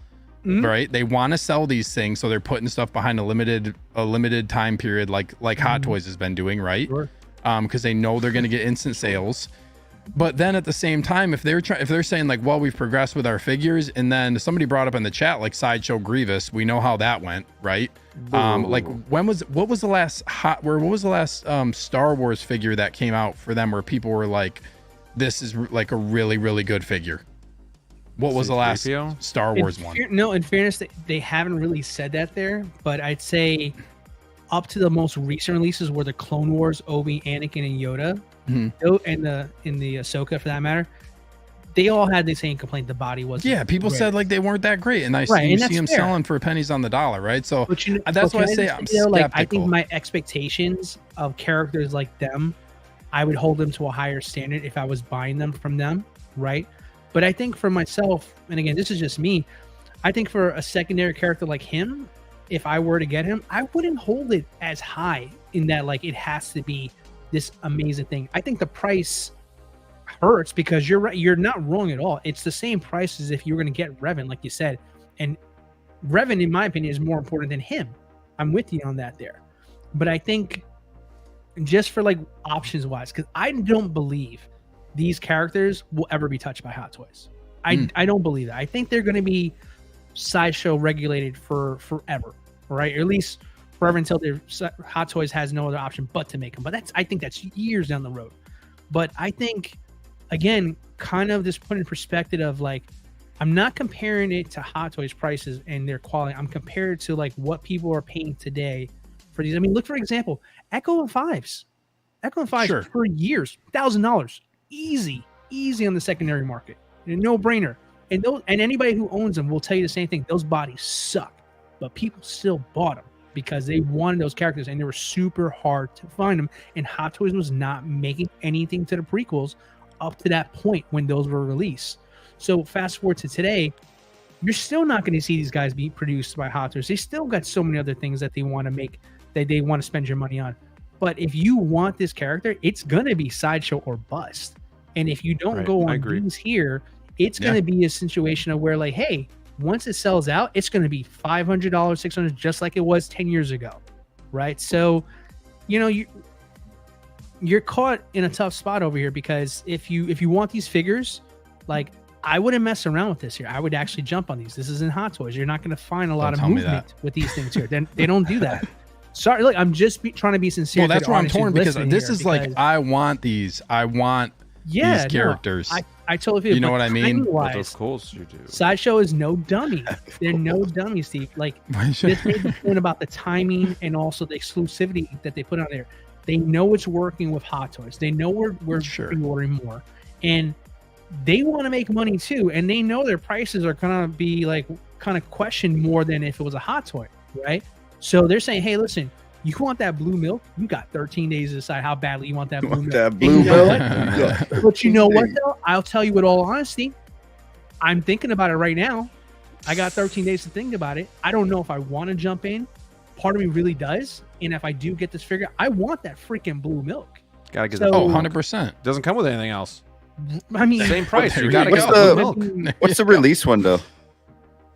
right? They want to sell these things, so they're putting stuff behind a limited time period like Hot Toys has been doing, right? Sure. Because they know they're going to get instant sales. But then at the same time, if they're saying like, well, we've progressed with our figures, and then somebody brought up in the chat like Sideshow Grievous, we know how that went, right? Like what was the last Star Wars figure that came out for them where people were like, this is like a really, really good figure? What was the last Star Wars one? No, in fairness, they haven't really said that there, but I'd say up to the most recent releases were the Clone Wars, Obi, Anakin, and Yoda. Mm-hmm. And in the Ahsoka, for that matter, they all had the same complaint. The body wasn't. Yeah, people said like they weren't that great, and you see them selling for pennies on the dollar, right? So that's why I say I'm skeptical. Like, I think my expectations of characters like them, I would hold them to a higher standard if I was buying them from them, right? But I think for myself, and again, this is just me, I think for a secondary character like him, if I were to get him, I wouldn't hold it as high in that like it has to be this amazing thing. I think the price hurts because you're right. You're not wrong at all. It's the same price as if you were going to get Revan, like you said. And Revan, in my opinion, is more important than him. I'm with you on that there. But I think just for like options wise, because I don't believe these characters will ever be touched by Hot Toys. I don't believe that. I think they're going to be Sideshow regulated for forever, right? Or at least forever until their Hot Toys has no other option but to make them. But I think that's years down the road. But I think, again, kind of this put in perspective of like, I'm not comparing it to Hot Toys prices and their quality. I'm comparing it to like what people are paying today for these. I mean, look, for example, Echo and Fives. Echo and Fives for years, $1,000. Easy on the secondary market. No brainer. And anybody who owns them will tell you the same thing. Those bodies suck. But people still bought them because they wanted those characters and they were super hard to find them. And Hot Toys was not making anything to the prequels up to that point when those were released. So fast forward to today, you're still not going to see these guys be produced by Hot Toys. They still got so many other things that they want to make, that they want to spend your money on. But if you want this character, it's going to be Sideshow or bust. And if you don't go on these here, it's going to be a situation of where, like, hey, once it sells out, it's going to be $500, $600, just like it was 10 years ago, right? So, you know, you're caught in a tough spot over here, because if you want these figures, like, I wouldn't mess around with this here. I would actually jump on these. This is in Hot Toys. You're not going to find a lot of movement with these things here. Then they don't do that. Sorry, look, I'm just trying to be sincere. Well, that's where I'm torn, because this is like, I want these. I want these characters. I totally feel. You know what I mean? Of course you do. Sideshow is no dummy. They're no dummy, Steve. Like, this made the point about the timing and also the exclusivity that they put on there. They know it's working with Hot Toys. They know we're ordering more, and they want to make money too. And they know their prices are gonna be like kind of questioned more than if it was a Hot Toy, right? So they're saying, hey, listen, you want that blue milk? You got 13 days to decide how badly you want that blue milk. That blue milk. But you know what, though? I'll tell you with all honesty, I'm thinking about it right now. I got 13 days to think about it. I don't know if I want to jump in. Part of me really does. And if I do get this figure, I want that freaking blue milk. Gotta get So- 100%. Doesn't come with anything else. I mean, Same price. There You you gotta go. get the milk. What's the release window?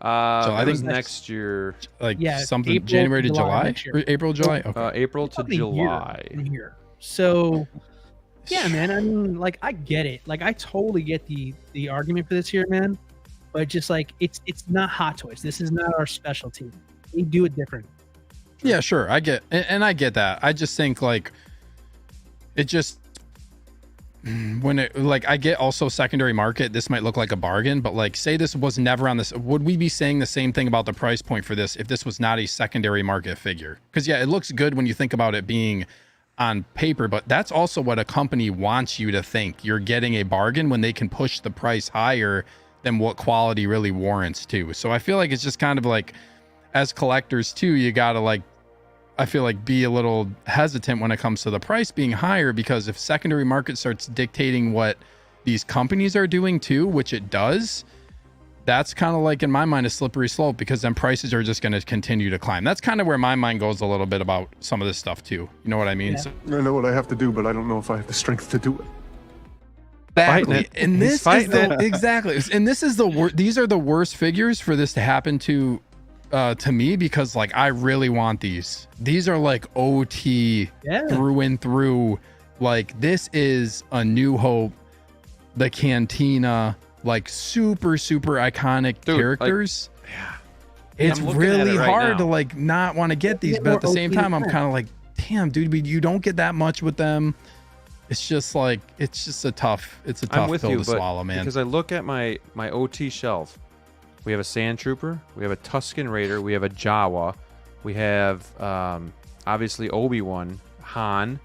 I think was next year, Like something April, January to July? next year. Or April, July? Okay. April to Probably a year July. in here. So, yeah, man. I mean, like, I get it. Like, I totally get the argument for this here, man. But just like, it's not Hot Toys. This is not our specialty. We do it different. Yeah, sure. I get, and I get that. I just think like it just, when it, like, I get also secondary market, this might look like a bargain, but like, say this was never on this, would we be saying the same thing about the price point for this if this was not a secondary market figure? Because yeah, it looks good when you think about it being on paper, but that's also what a company wants you to think. You're getting a bargain when they can push the price higher than what quality really warrants too. So I feel like it's just kind of like, as collectors too, you gotta like, I feel like be a little hesitant when it comes to the price being higher, because if secondary market starts dictating what these companies are doing too, which it does, that's kind of like, in my mind, a slippery slope, because then prices are just going to continue to climb. That's kind of where my mind goes a little bit about some of this stuff too. You know what I mean? Yeah. So, I know what I have to do, but I don't know if I have the strength to do it. exactly. And this is the, exactly. And this is the worst. These are the worst figures for this to happen to me, because like, I really want these. These are like OT through and through. Like, this is A New Hope, the Cantina, like super iconic characters. Like, yeah, it's really hard to like not want to get these, but at the same time, I'm kind of like, damn, dude, you don't get that much with them. It's just like, it's a tough pill to swallow, man. Because I look at my OT shelf. We have a Sand Trooper, we have a Tusken Raider, we have a Jawa, we have obviously Obi-Wan, Han.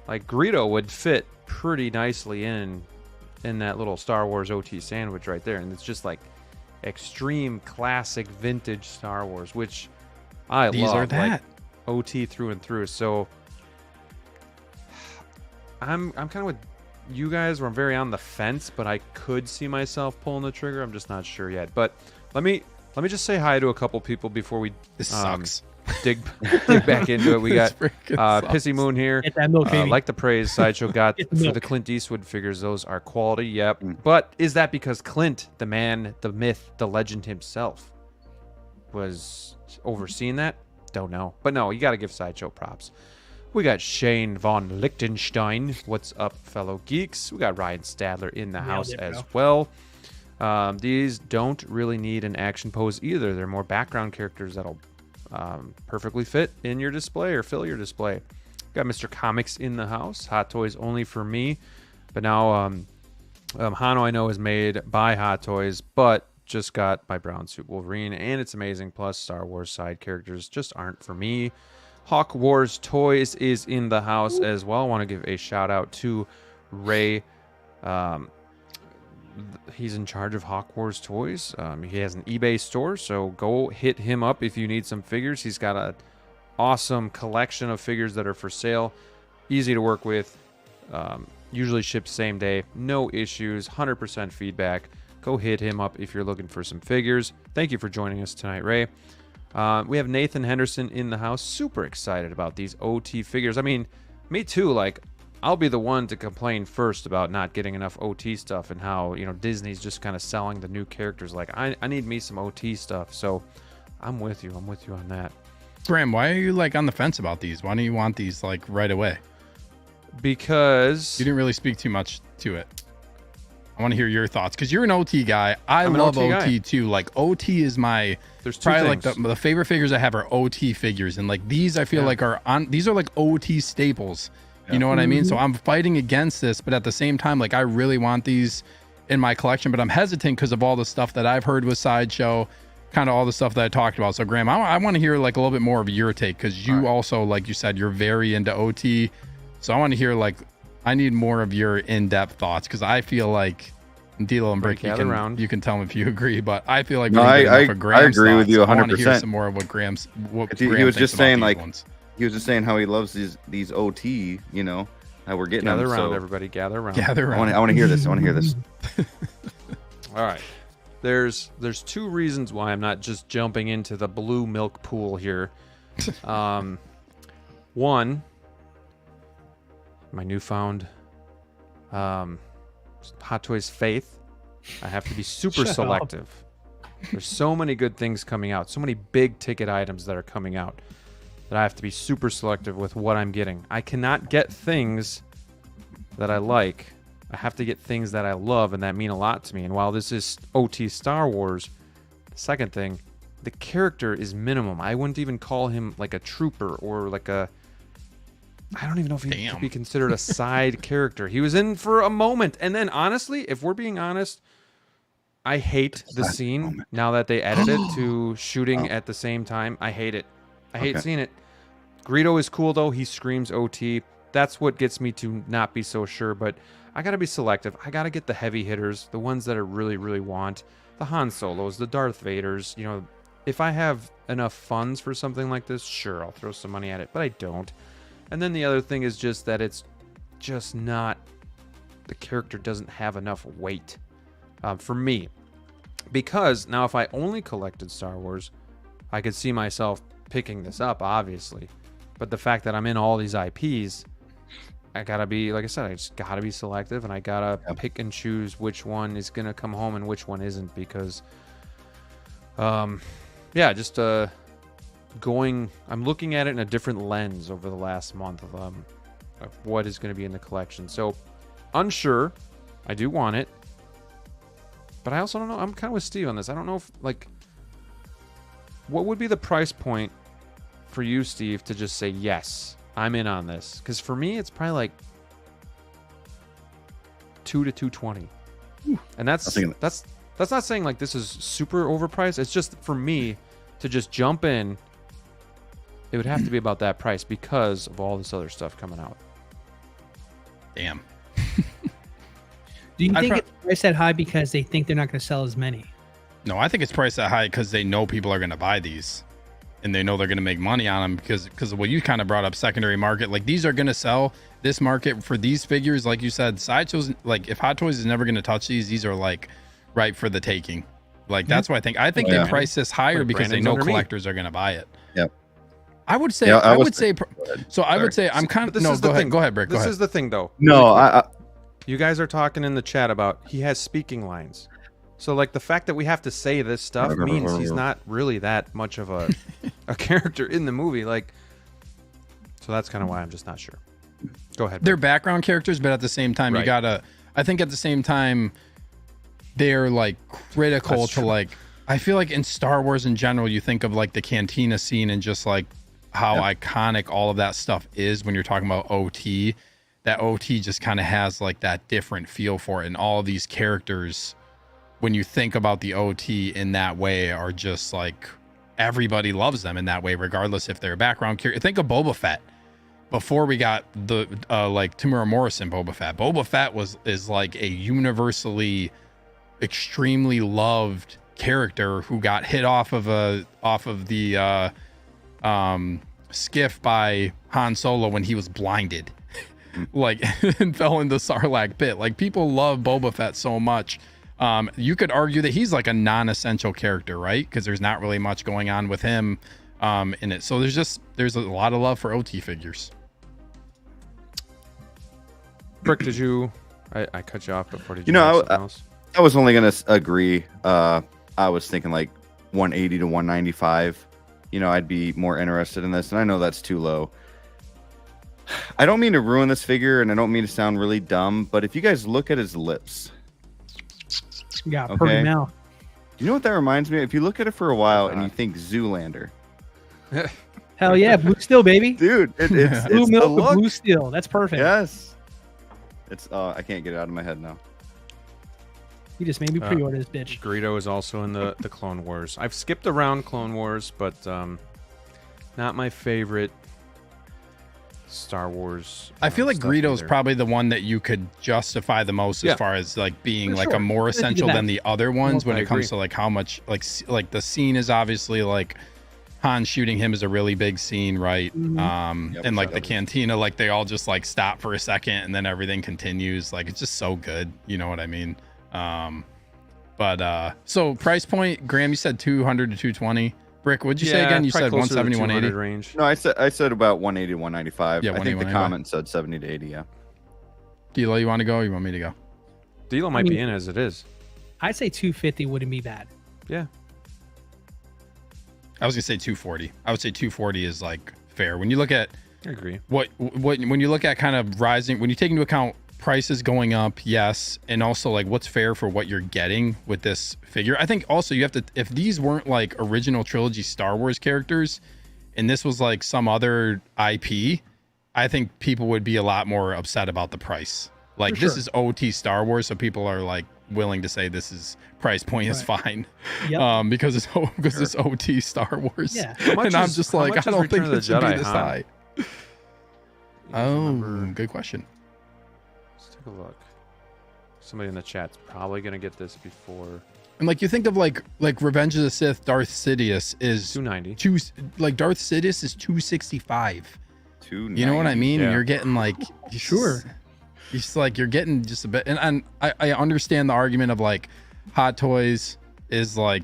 Like, Greedo would fit pretty nicely in that little Star Wars OT sandwich right there, and it's just like extreme classic vintage Star Wars, which I love. These are that like, OT through and through. So I'm kind of with you guys, where I'm very on the fence, but I could see myself pulling the trigger. I'm just not sure yet. But let me just say hi to a couple people before we dig back into it. We got Pissy Moon here. Get that milk, baby. Like the praise Sideshow got Get the for milk. the Clint Eastwood figures. Those are quality. Yep. But is that because Clint, the man, the myth, the legend himself, was overseeing that? Don't know. But no, you got to give Sideshow props. We got Shane von Lichtenstein. What's up, fellow geeks? We got Ryan Stadler in the house as well. These don't really need an action pose either. They're more background characters that'll perfectly fit in your display or fill your display. Got Mr. Comics in the house. Hot Toys only for me. But now Hano, I know, is made by Hot Toys, but just got my brown suit Wolverine, and it's amazing. Plus, Star Wars side characters just aren't for me. Hawk Wars Toys is in the house as well. I want to give a shout out to Ray. He's in charge of Hawk Wars Toys. He has an eBay store, so go hit him up if you need some figures. He's got an awesome collection of figures that are for sale. Easy to work with. Usually ships same day. No issues. 100% feedback. Go hit him up if you're looking for some figures. Thank you for joining us tonight, Ray. We have Nathan Henderson in the house. Super excited about these OT figures. I mean, me too. Like, I'll be the one to complain first about not getting enough OT stuff and how, Disney's just kind of selling the new characters. Like, I need me some OT stuff. So I'm with you. I'm with you on that. Graham, why are you like on the fence about these? Why don't you want these like right away? Because you didn't really speak too much to it. I want to hear your thoughts because you're an OT guy. I love OT too. Like OT is my probably like the favorite figures I have are OT figures, and like these I feel like these are like OT staples. You know what I mean? So I'm fighting against this, but at the same time, like I really want these in my collection, but I'm hesitant because of all the stuff that I've heard with Sideshow, kind of all the stuff that I talked about. So Graham, I want to hear like a little bit more of your take because you also, like you said, you're very into OT. So I want to hear like I need more of your in-depth thoughts because I feel like DLO and Brick, you can tell me if you agree, but I feel like I agree with you 100%. I want to hear some more of what Graham's. He was just saying like he was just saying how he loves these OT. How we're getting gather them. Around, everybody, gather around. I want to hear this. I want to hear this. All right. There's two reasons why I'm not just jumping into the blue milk pool here. One, my newfound Hot Toys faith. I have to be super selective. There's so many good things coming out, so many big ticket items that are coming out that I have to be super selective with what I'm getting. I cannot get things that I like. I have to get things that I love and that mean a lot to me. And while this is OT Star Wars, the second thing, the character is minimum. I wouldn't even call him like a trooper or like a... I don't even know if he could be considered a side character. He was in for a moment. And then, honestly, if we're being honest, I hate the scene now that they edited to shooting at the same time. I hate it. I hate seeing it. Greedo is cool, though. He screams OT. That's what gets me to not be so sure. But I got to be selective. I got to get the heavy hitters, the ones that I really, really want. The Han Solos, the Darth Vaders. If I have enough funds for something like this, sure, I'll throw some money at it. But I don't. And then the other thing is just that it's just not, the character doesn't have enough weight for me. Because now if I only collected Star Wars, I could see myself picking this up, obviously. But the fact that I'm in all these IPs, I gotta be, like I said, I just gotta be selective and I gotta pick and choose which one is gonna come home and which one isn't because, I'm looking at it in a different lens over the last month of what is going to be in the collection. So, unsure. I do want it. But I also don't know. I'm kind of with Steve on this. I don't know if, what would be the price point for you, Steve, to just say, yes, I'm in on this? Because for me, it's probably like $200 to $220. And that's not saying like this is super overpriced. It's just for me to just jump in. It would have to be about that price because of all this other stuff coming out. Damn. Do you think it's priced that high because they think they're not going to sell as many? No, I think it's priced that high because they know people are going to buy these. And they know they're going to make money on them because of what you kind of brought up, secondary market. Like, these are going to sell this market for these figures. Like you said, Sideshow's, like, if Hot Toys is never going to touch these are, like, ripe for the taking. Like, that's what I think. I think they price this higher because they know collectors are going to buy it. Yep. I would say, I would say, I'm kind of, no, go ahead, Brick. This is the thing, though. No, you guys are talking in the chat about he has speaking lines. So, like, the fact that we have to say this stuff means he's not really that much of a character in the movie. Like, so that's kind of why I'm just not sure. Go ahead. They're background characters, but at the same time, you gotta, I think at the same time, they're, like, critical to, like, I feel like in Star Wars in general, you think of, like, the Cantina scene and just, like, how iconic all of that stuff is when you're talking about OT. That OT just kind of has, like, that different feel for it. And all of these characters, when you think about the OT in that way, are just, like, everybody loves them in that way, regardless if they're a background character. Think of Boba Fett. Before we got the, like, Tamura Morrison Boba Fett. Boba Fett is, like, a universally extremely loved character who got hit off of the skiff by Han Solo when he was blinded, like, and fell in the Sarlacc pit. Like, people love Boba Fett so much. You could argue that he's like a non-essential character, right? Because there's not really much going on with him in it. So there's a lot of love for OT figures. Brick, did you? I cut you off before. Did You know, have something else? I was only gonna agree. I was thinking like 180 to 195. You know, I'd be more interested in this, and I know that's too low. I don't mean to ruin this figure, and I don't mean to sound really dumb, but if you guys look at his lips, Yeah, Okay. perfect mouth. you know what that reminds me of? If you look at it for a while and you think Zoolander, Hell yeah, blue steel, baby. dude, it's Blue the milk with look. blue steel. That's perfect. Yes, it's. I can't get it out of my head now. You just made me pre-order this bitch. Greedo is also in the Clone Wars. I've skipped around Clone Wars, but not my favorite Star Wars. I feel like stuff Greedo's either. probably the one that you could justify the most Yeah. as far as like being For like sure. a more I think essential that- than the other ones when I it comes agree. to like how much like the scene is obviously like Han shooting him is a really big scene, right? Yep, And like the totally. cantina, like they all just like stop for a second and then everything continues. Like it's just so good. You know what I mean? So price point, Graham, you said 200 to 220. Brick, what'd you say Yeah, again? You probably said closer to 170, 200 180. range. No, I said about 180 to 195. Yeah, I think the 180, comment said 70 to 80. Yeah. DLO, you want to go? Or you want me to go? Deal might be in as it is. I'd say 250 wouldn't be bad. Yeah. I was gonna say 240. I would say 240 is like fair. When you look at I agree. what when you look at kind of rising, when you take into account prices going up, yes, and also like what's fair for what you're getting with this figure. I think also you have to, if these weren't like original trilogy Star Wars characters and this was like some other IP, I think people would be a lot more upset about the price. Like For this sure. is OT Star Wars, so people are like willing to say this is price point is fine. Yep. Because it's OT Star Wars. Yeah. much And I'm is- just how like, much I is don't think Return of it the should be Jedi, this Han? high. Oh, good question. Let's take a look. Somebody in the chat's probably gonna get this before And like you think of like Revenge of the Sith, Darth Sidious is 290. like Darth Sidious is 265. 290. You know what I mean? Yeah. You're getting like Sure. It's like you're getting just a bit, and I understand the argument of like Hot Toys is like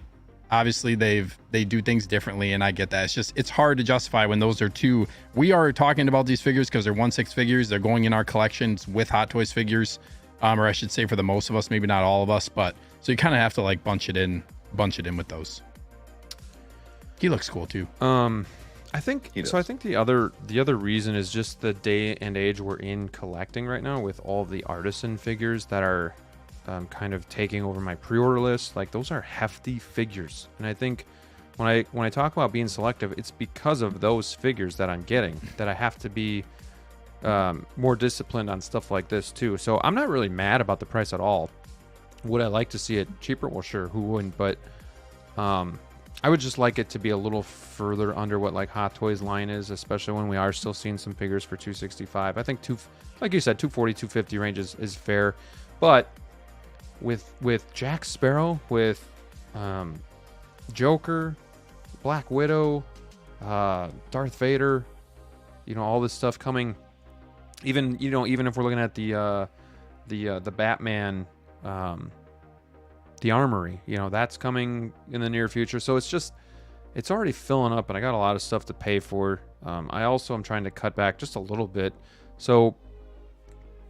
obviously they do things differently, and I get that. It's hard to justify when those are two. We are talking about these figures because they're 1/6 figures. They're going in our collections with Hot Toys figures, or I should say for the most of us, maybe not all of us, but so you kind of have to like bunch it in with those. He looks cool too. I think He so. I does. think the other reason is just the day and age we're in collecting right now, with all of the artisan figures that are kind of taking over my pre-order list. Like those are hefty figures, and I think when I talk about being selective, it's because of those figures that I'm getting that I have to be more disciplined on stuff like this too. So I'm not really mad about the price at all. Would I like to see it cheaper? Well, sure, who wouldn't? But I would just like it to be a little further under what like Hot Toys line is, especially when we are still seeing some figures for 265. I think like you said, 240, 250 range is fair. But with Jack Sparrow, with Joker, Black Widow, Darth Vader, all this stuff coming. Even if we're looking at the Batman, the Armory, that's coming in the near future. So it's already filling up, and I got a lot of stuff to pay for. I also am trying to cut back just a little bit. So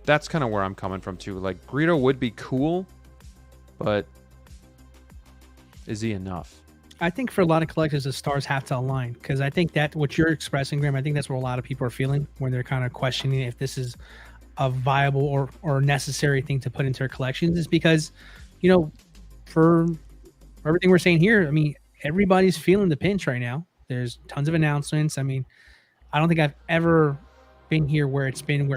that's kind of where I'm coming from too. Like Greedo would be cool, but is he enough? I think for a lot of collectors, the stars have to align, because I think that what you're expressing, Graham, I think that's what a lot of people are feeling when they're kind of questioning if this is a viable or necessary thing to put into their collections, is because, for everything we're saying here, I mean, everybody's feeling the pinch right now. There's tons of announcements. I mean, I don't think I've ever been here where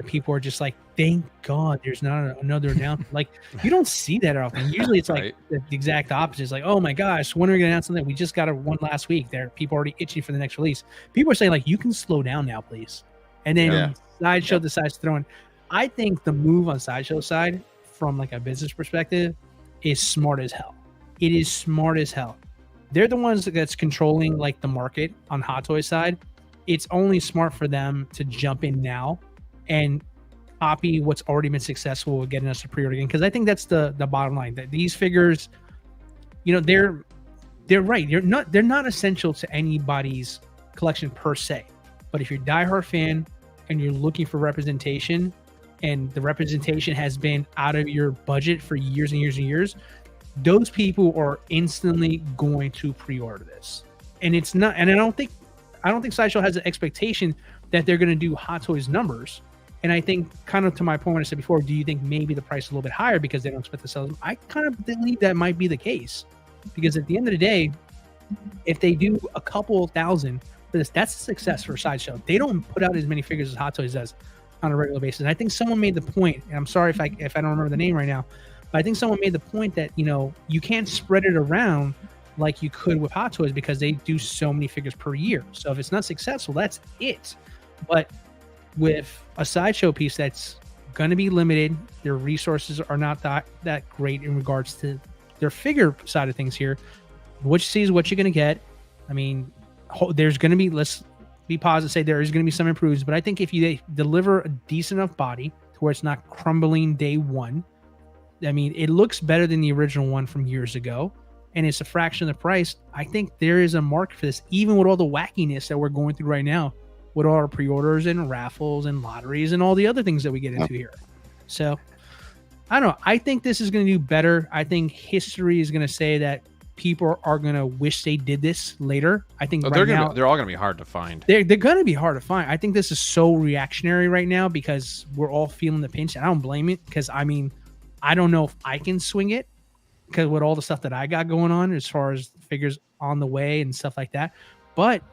people are just like, thank God there's not another announcement. Like, you don't see that often. Usually it's like Right. the exact opposite. It's like, oh my gosh, when are we going to announce something? We just got one last week. There, people are already itching for the next release. People are saying like, you can slow down now, please. And then Yeah. Sideshow decides to throw in. I think the move on Sideshow's side, from like a business perspective, is smart as hell. It is smart as hell. They're the ones that's controlling like the market on Hot Toys side. It's only smart for them to jump in now and copy what's already been successful with getting us to pre-order again, because I think that's the bottom line. That these figures, you know, they're right. They're not essential to anybody's collection per se. But if you're a diehard fan and you're looking for representation, and the representation has been out of your budget for years and years and years, those people are instantly going to pre-order this. And it's not, and I don't think Sideshow has an expectation that they're going to do Hot Toys numbers. And I think, kind of to my point when I said before, do you think maybe the price is a little bit higher because they don't expect to sell them? I kind of believe that might be the case, because at the end of the day, if they do a couple thousand for this, that's a success for Sideshow. They don't put out as many figures as Hot Toys does on a regular basis. And I think someone made the point, and I'm sorry if I don't remember the name right now, but I think someone made the point that, you know, you can't spread it around like you could with Hot Toys because they do so many figures per year. So if it's not successful, that's it. But with a Sideshow piece that's going to be limited, their resources are not that great in regards to their figure side of things here. What you see is what you're going to get. I mean, there's going to be, let's be positive, say there is going to be some improvements, but I think if you deliver a decent enough body to where it's not crumbling day one, I mean, it looks better than the original one from years ago, and it's a fraction of the price. I think there is a market for this, even with all the wackiness that we're going through right now, with all our pre-orders and raffles and lotteries and all the other things that we get into here. So, I don't know. I think this is going to do better. I think history is going to say that people are going to wish they did this later. I think they're all going to be hard to find. They're going to be hard to find. I think this is so reactionary right now because we're all feeling the pinch. I don't blame it, because, I mean, I don't know if I can swing it, because with all the stuff that I got going on as far as figures on the way and stuff like that. But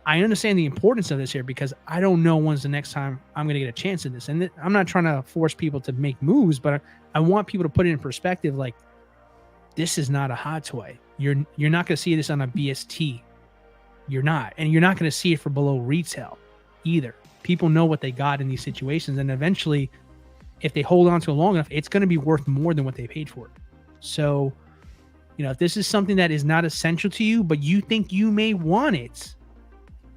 I understand the importance of this here, because I don't know when's the next time I'm going to get a chance at this. And I'm not trying to force people to make moves, but I want people to put it in perspective. Like, this is not a Hot Toy. You're not going to see this on a BST. You're not. And you're not going to see it for below retail either. People know what they got in these situations. And eventually, if they hold on to it long enough, it's going to be worth more than what they paid for it. So, you know, if this is something that is not essential to you, but you think you may want it,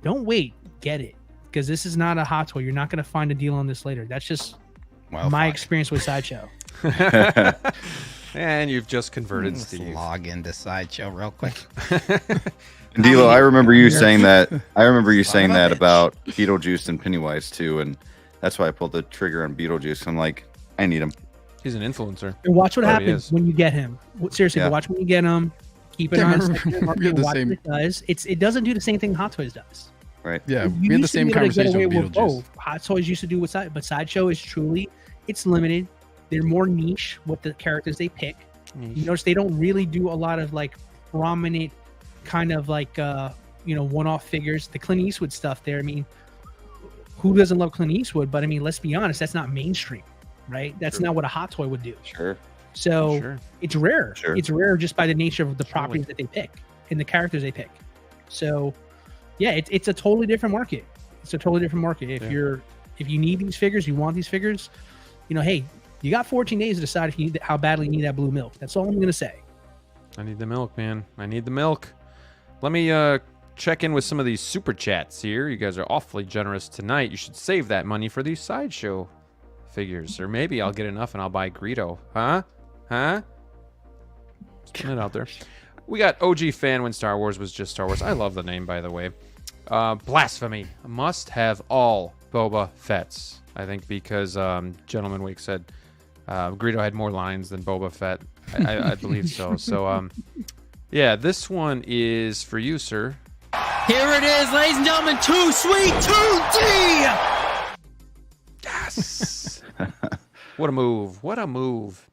don't wait, get it, because this is not a Hot Toy. You're not going to find a deal on this later. That's just my experience with Sideshow. And you've just converted Steve. Log into Sideshow real quick. DLO, I remember you saying that. I remember you saying that about Beetlejuice and Pennywise too, and that's why I pulled the trigger on Beetlejuice. I'm like, I need him. He's an influencer. And watch what happens when you get him. Seriously, but watch when you get him. Keep it on. Watch what it does. It doesn't do the same thing Hot Toys does. Right. Yeah, we had the same conversation with Beetlejuice. Hot Toys used to do with but Sideshow is truly, it's limited. They're more niche with the characters they pick. You notice they don't really do a lot of like prominent kind of like one-off figures. The Clint Eastwood stuff there. I mean, who doesn't love Clint Eastwood? But I mean, let's be honest, that's not mainstream, right? That's not what a Hot Toy would do. Sure. So it's rare. Sure. It's rare just by the nature of the properties that they pick and the characters they pick. So yeah, it's a totally different market. It's a totally different market. If you need these figures, you want these figures, hey, you got 14 days to decide if you need how badly you need that blue milk. That's all I'm going to say. I need the milk, man. I need the milk. Let me check in with some of these super chats here. You guys are awfully generous tonight. You should save that money for these Sideshow figures. Or maybe I'll get enough and I'll buy Greedo. Huh? Just putting it out there. We got OG fan when Star Wars was just Star Wars. I love the name, by the way. Blasphemy. Must have all Boba Fett's. I think because Gentleman Wake said Greedo had more lines than Boba Fett. I believe so. So, yeah, this one is for you, sir. Here it is, ladies and gentlemen. Too Sweet 2D! Yes! What a move. What a move.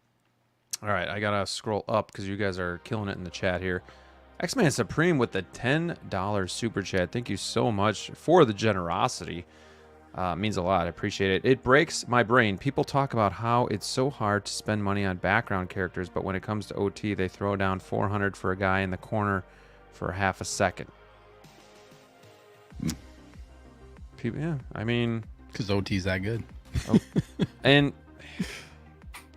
All right, I got to scroll up because you guys are killing it in the chat here. X-Man Supreme with the $10 super chat. Thank you so much for the generosity. Means a lot. I appreciate it. It breaks my brain. People talk about how it's so hard to spend money on background characters, but when it comes to OT, they throw down $400 for a guy in the corner for half a second. People, yeah, I mean, because OT's that good. And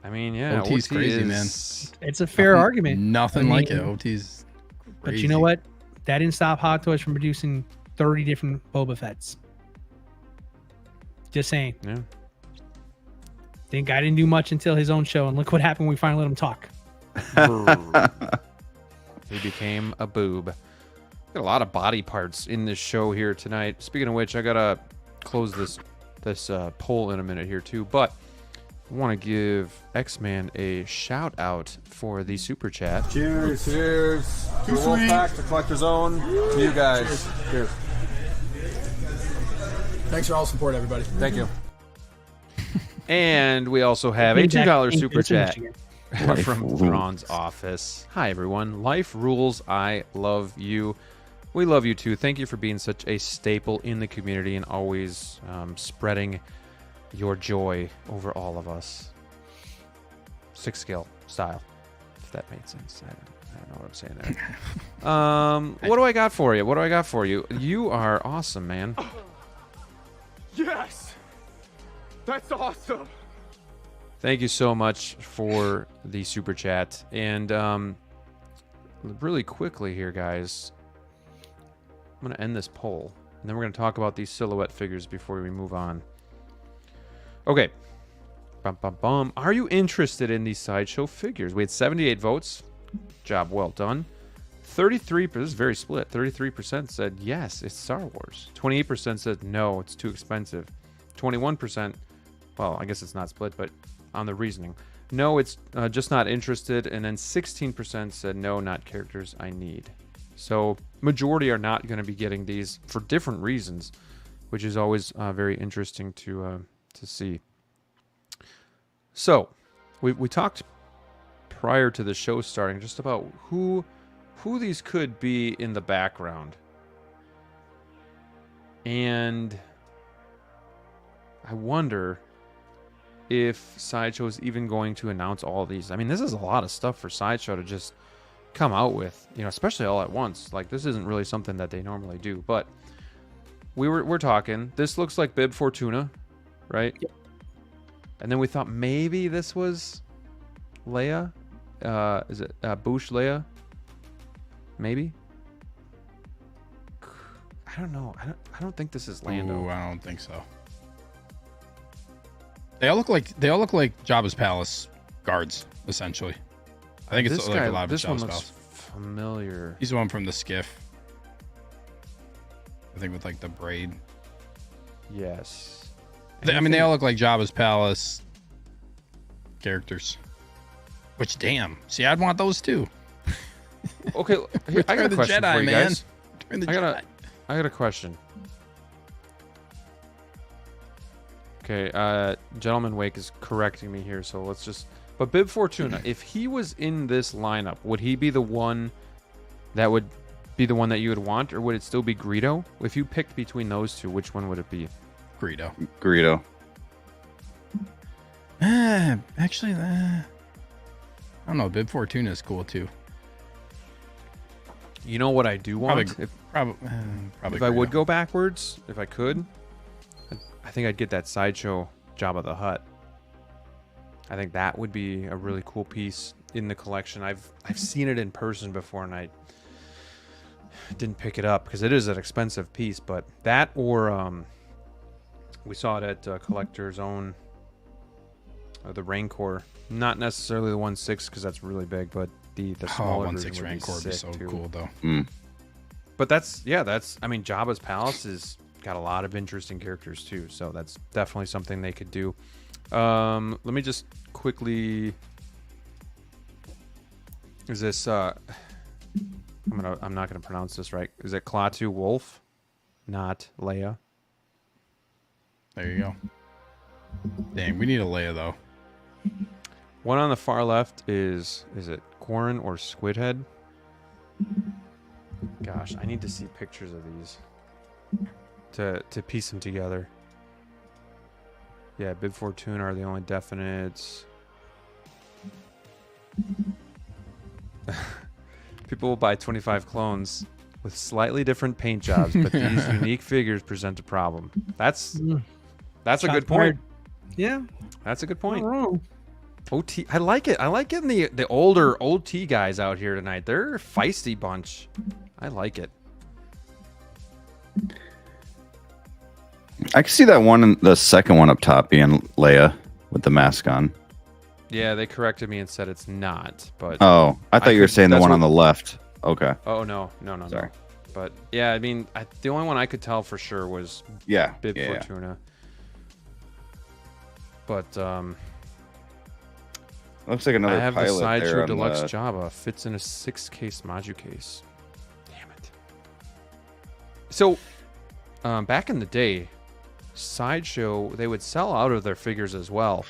I mean, yeah, OT's crazy, man. It's a fair argument. Nothing like it. OT's crazy. But you know what? That didn't stop Hot Toys from producing 30 different Boba Fetts. Just saying. Yeah. Think guy didn't do much until his own show, and look what happened when we finally let him talk. He became a boob. Got a lot of body parts in this show here tonight. Speaking of which, I gotta close this poll in a minute here too, but I want to give X-Man a shout out for the super chat. Cheers. Cheers. To Wolfpack, to Collector's Own, to you guys. Cheers. Thanks for all the support, everybody. Thank you. And we also have a $2 super chat from Thrawn's office. Hi, everyone. Life rules. I love you. We love you, too. Thank you for being such a staple in the community and always spreading your joy over all of us. Six skill style, if that made sense. I don't know what I'm saying there. What do I got for you? What do I got for you? You are awesome, man. Yes! That's awesome! Thank you so much for the super chat. And really quickly here, guys, I'm going to end this poll. And then we're going to talk about these silhouette figures before we move on. Okay. Bum, bum, bum. Are you interested in these Sideshow figures? We had 78 votes. Job well done. 33%, this is very split. 33% said yes, it's Star Wars. 28% said no, it's too expensive. 21%, well, I guess it's not split, but on the reasoning. No, it's just not interested. And then 16% said no, not characters I need. So majority are not going to be getting these for different reasons, which is always very interesting to see. So we talked prior to the show starting just about who these could be in the background. And I wonder if Sideshow is even going to announce all of these. I mean, this is a lot of stuff for Sideshow to just come out with, you know, especially all at once. Like, this isn't really something that they normally do. But we're talking. This looks like Bib Fortuna, right? Yep. And then we thought maybe this was Leia. Is it Bouche Leia? Maybe. I don't know. I don't think this is Lando. Ooh, I don't think so. They all look like Jabba's palace guards, essentially. I think it's like a lot of Jabba's palace. Familiar. He's the one from the skiff. I think with like the braid. Yes. I mean, they all look like Jabba's palace characters. Which, damn. See, I'd want those too. Okay, here, I got a question Jedi, for you man. guys. I got a question. Okay, Gentleman Wake is correcting me here, so let's just... But Bib Fortuna, if he was in this lineup, would he be the one that would be the one that you would want, or would it still be Greedo? If you picked between those two, which one would it be? Greedo. Greedo. Actually, I don't know. Bib Fortuna is cool too. You know what I do want? Probably if I would go backwards, if I could, I think I'd get that Sideshow Jabba the Hutt. I think that would be a really cool piece in the collection. I've seen it in person before, and I didn't pick it up because it is an expensive piece. But that, or we saw it at Collector's Own, the Rancor. Not necessarily the 1.6 because that's really big, but the smaller 1.6 Rancor would be so cool though. But that's I mean, Jabba's palace is got a lot of interesting characters too, so that's definitely something they could do. Let me just quickly. Is this I'm not gonna pronounce this right. Is it Klaatu Wolf, not Leia? There you go. Dang, we need a Leia though. One on the far left is it Quarren or Squidhead? Gosh, I need to see pictures of these to piece them together. Yeah, Bib Fortuna are the only definites. People will buy 25 clones with slightly different paint jobs, but these unique figures present a problem. That's a good point. Yeah, that's a good point. Not wrong. OT, I like it. I like getting the older OT guys out here tonight. They're a feisty bunch. I like it. I can see that one, the second one up top being Leia with the mask on. Yeah, they corrected me and said it's not. But oh, I thought you were saying the one on the left. Okay. Oh no. Sorry. But yeah, I mean, the only one I could tell for sure was Bib Fortuna. But looks like another I have the pilot Sideshow there Deluxe Jabba. Fits in a 6-case Maju case. Damn it. So, back in the day, Sideshow, they would sell out of their figures as well.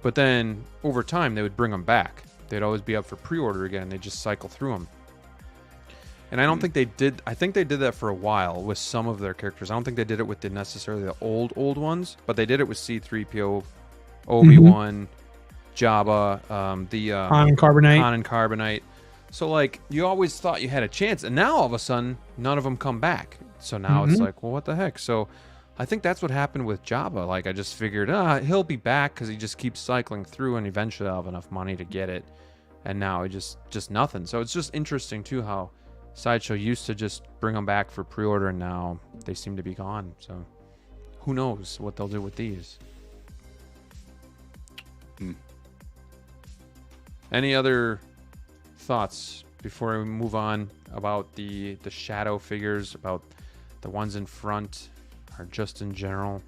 But then, over time, they would bring them back. They'd always be up for pre-order again. They'd just cycle through them. And I don't think they did... I think they did that for a while with some of their characters. I don't think they did it with necessarily the old ones. But they did it with C-3PO, Obi-Wan... Jabba, Han and Carbonite. So like you always thought you had a chance, and now all of a sudden none of them come back. So now it's like, well, what the heck? So I think that's what happened with Jabba. Like I just figured, he'll be back because he just keeps cycling through, and eventually I'll have enough money to get it. And now it just nothing. So it's just interesting too how Sideshow used to just bring them back for pre-order, and now they seem to be gone. So who knows what they'll do with these? Any other thoughts before we move on about the shadow figures, about the ones in front, or just in general?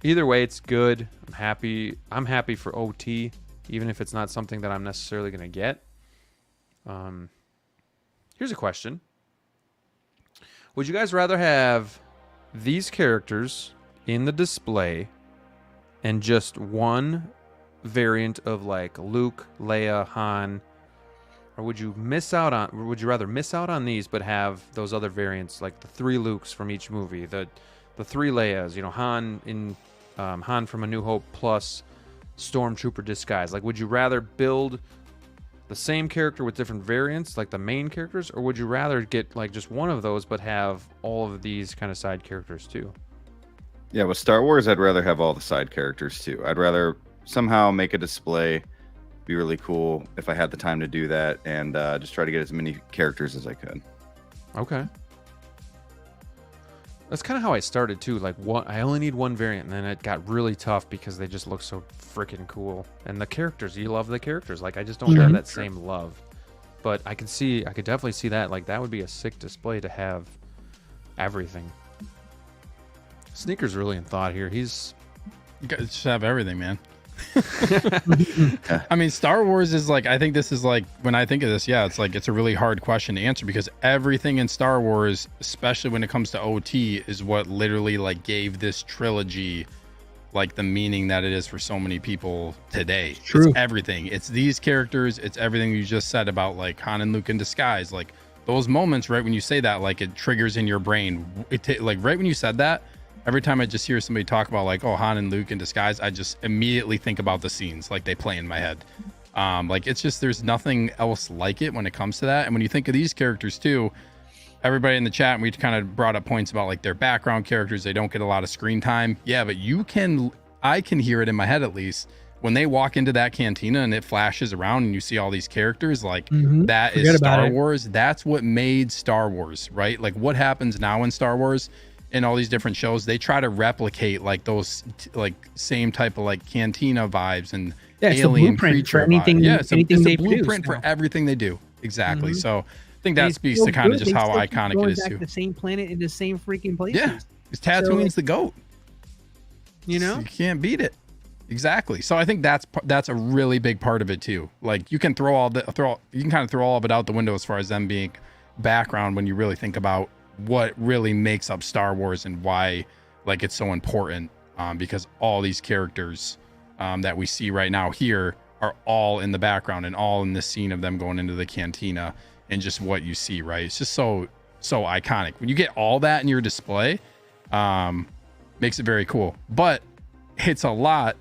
Either way, it's good. I'm happy for OT, even if it's not something that I'm necessarily going to get. Here's a question. Would you guys rather have these characters in the display and just one variant of like Luke, Leia, Han, or would you rather miss out on these but have those other variants, like the 3 Lukes from each movie, the 3 Leias, Han in Han from A New Hope plus Stormtrooper disguise? Like, would you rather build the same character with different variants, like the main characters, or would you rather get like just one of those but have all of these kind of side characters too? Yeah, with Star Wars, I'd rather have all the side characters too. I'd rather somehow make a display, be really cool if I had the time to do that, and just try to get as many characters as I could. Okay. That's kind of how I started too. Like, I only need one variant, and then it got really tough because they just look so freaking cool. And the characters, you love the characters. Like, I just don't have that same love. But I could definitely see that. Like, that would be a sick display to have everything. Sneaker's really in thought here. You guys just have everything, man. I mean, Star Wars is like, I think this is like, when I think of this, it's like, it's a really hard question to answer because everything in Star Wars, especially when it comes to OT, is what literally like gave this trilogy like the meaning that it is for so many people today. True. It's everything. It's these characters. It's everything you just said about like Han and Luke in disguise. Like those moments, right when you say that, like it triggers in your brain. Like right when you said that, every time I just hear somebody talk about like, oh, Han and Luke in disguise, I just immediately think about the scenes, like they play in my head. Like it's just, there's nothing else like it when it comes to that. And when you think of these characters too, everybody in the chat, we kind of brought up points about like their background characters. They don't get a lot of screen time. Yeah, but I can hear it in my head at least. When they walk into that cantina and it flashes around and you see all these characters, like that is Star Wars. That's what made Star Wars, right? Like what happens now in Star Wars and all these different shows, they try to replicate like those like same type of like cantina vibes and alien creature vibes. Yeah, it's a blueprint for everything they do. Exactly. So I think that speaks to kind of just how iconic it is too. The same planet in the same freaking places. Yeah, because Tatooine's the GOAT. You know, you can't beat it. Exactly. So I think that's a really big part of it too. Like you can throw all of it out the window as far as them being background when you really think about what really makes up Star Wars and why like it's so important, because all these characters that we see right now here are all in the background and all in the scene of them going into the cantina and just what you see, right? It's just so iconic. When you get all that in your display, makes it very cool. But it's a lot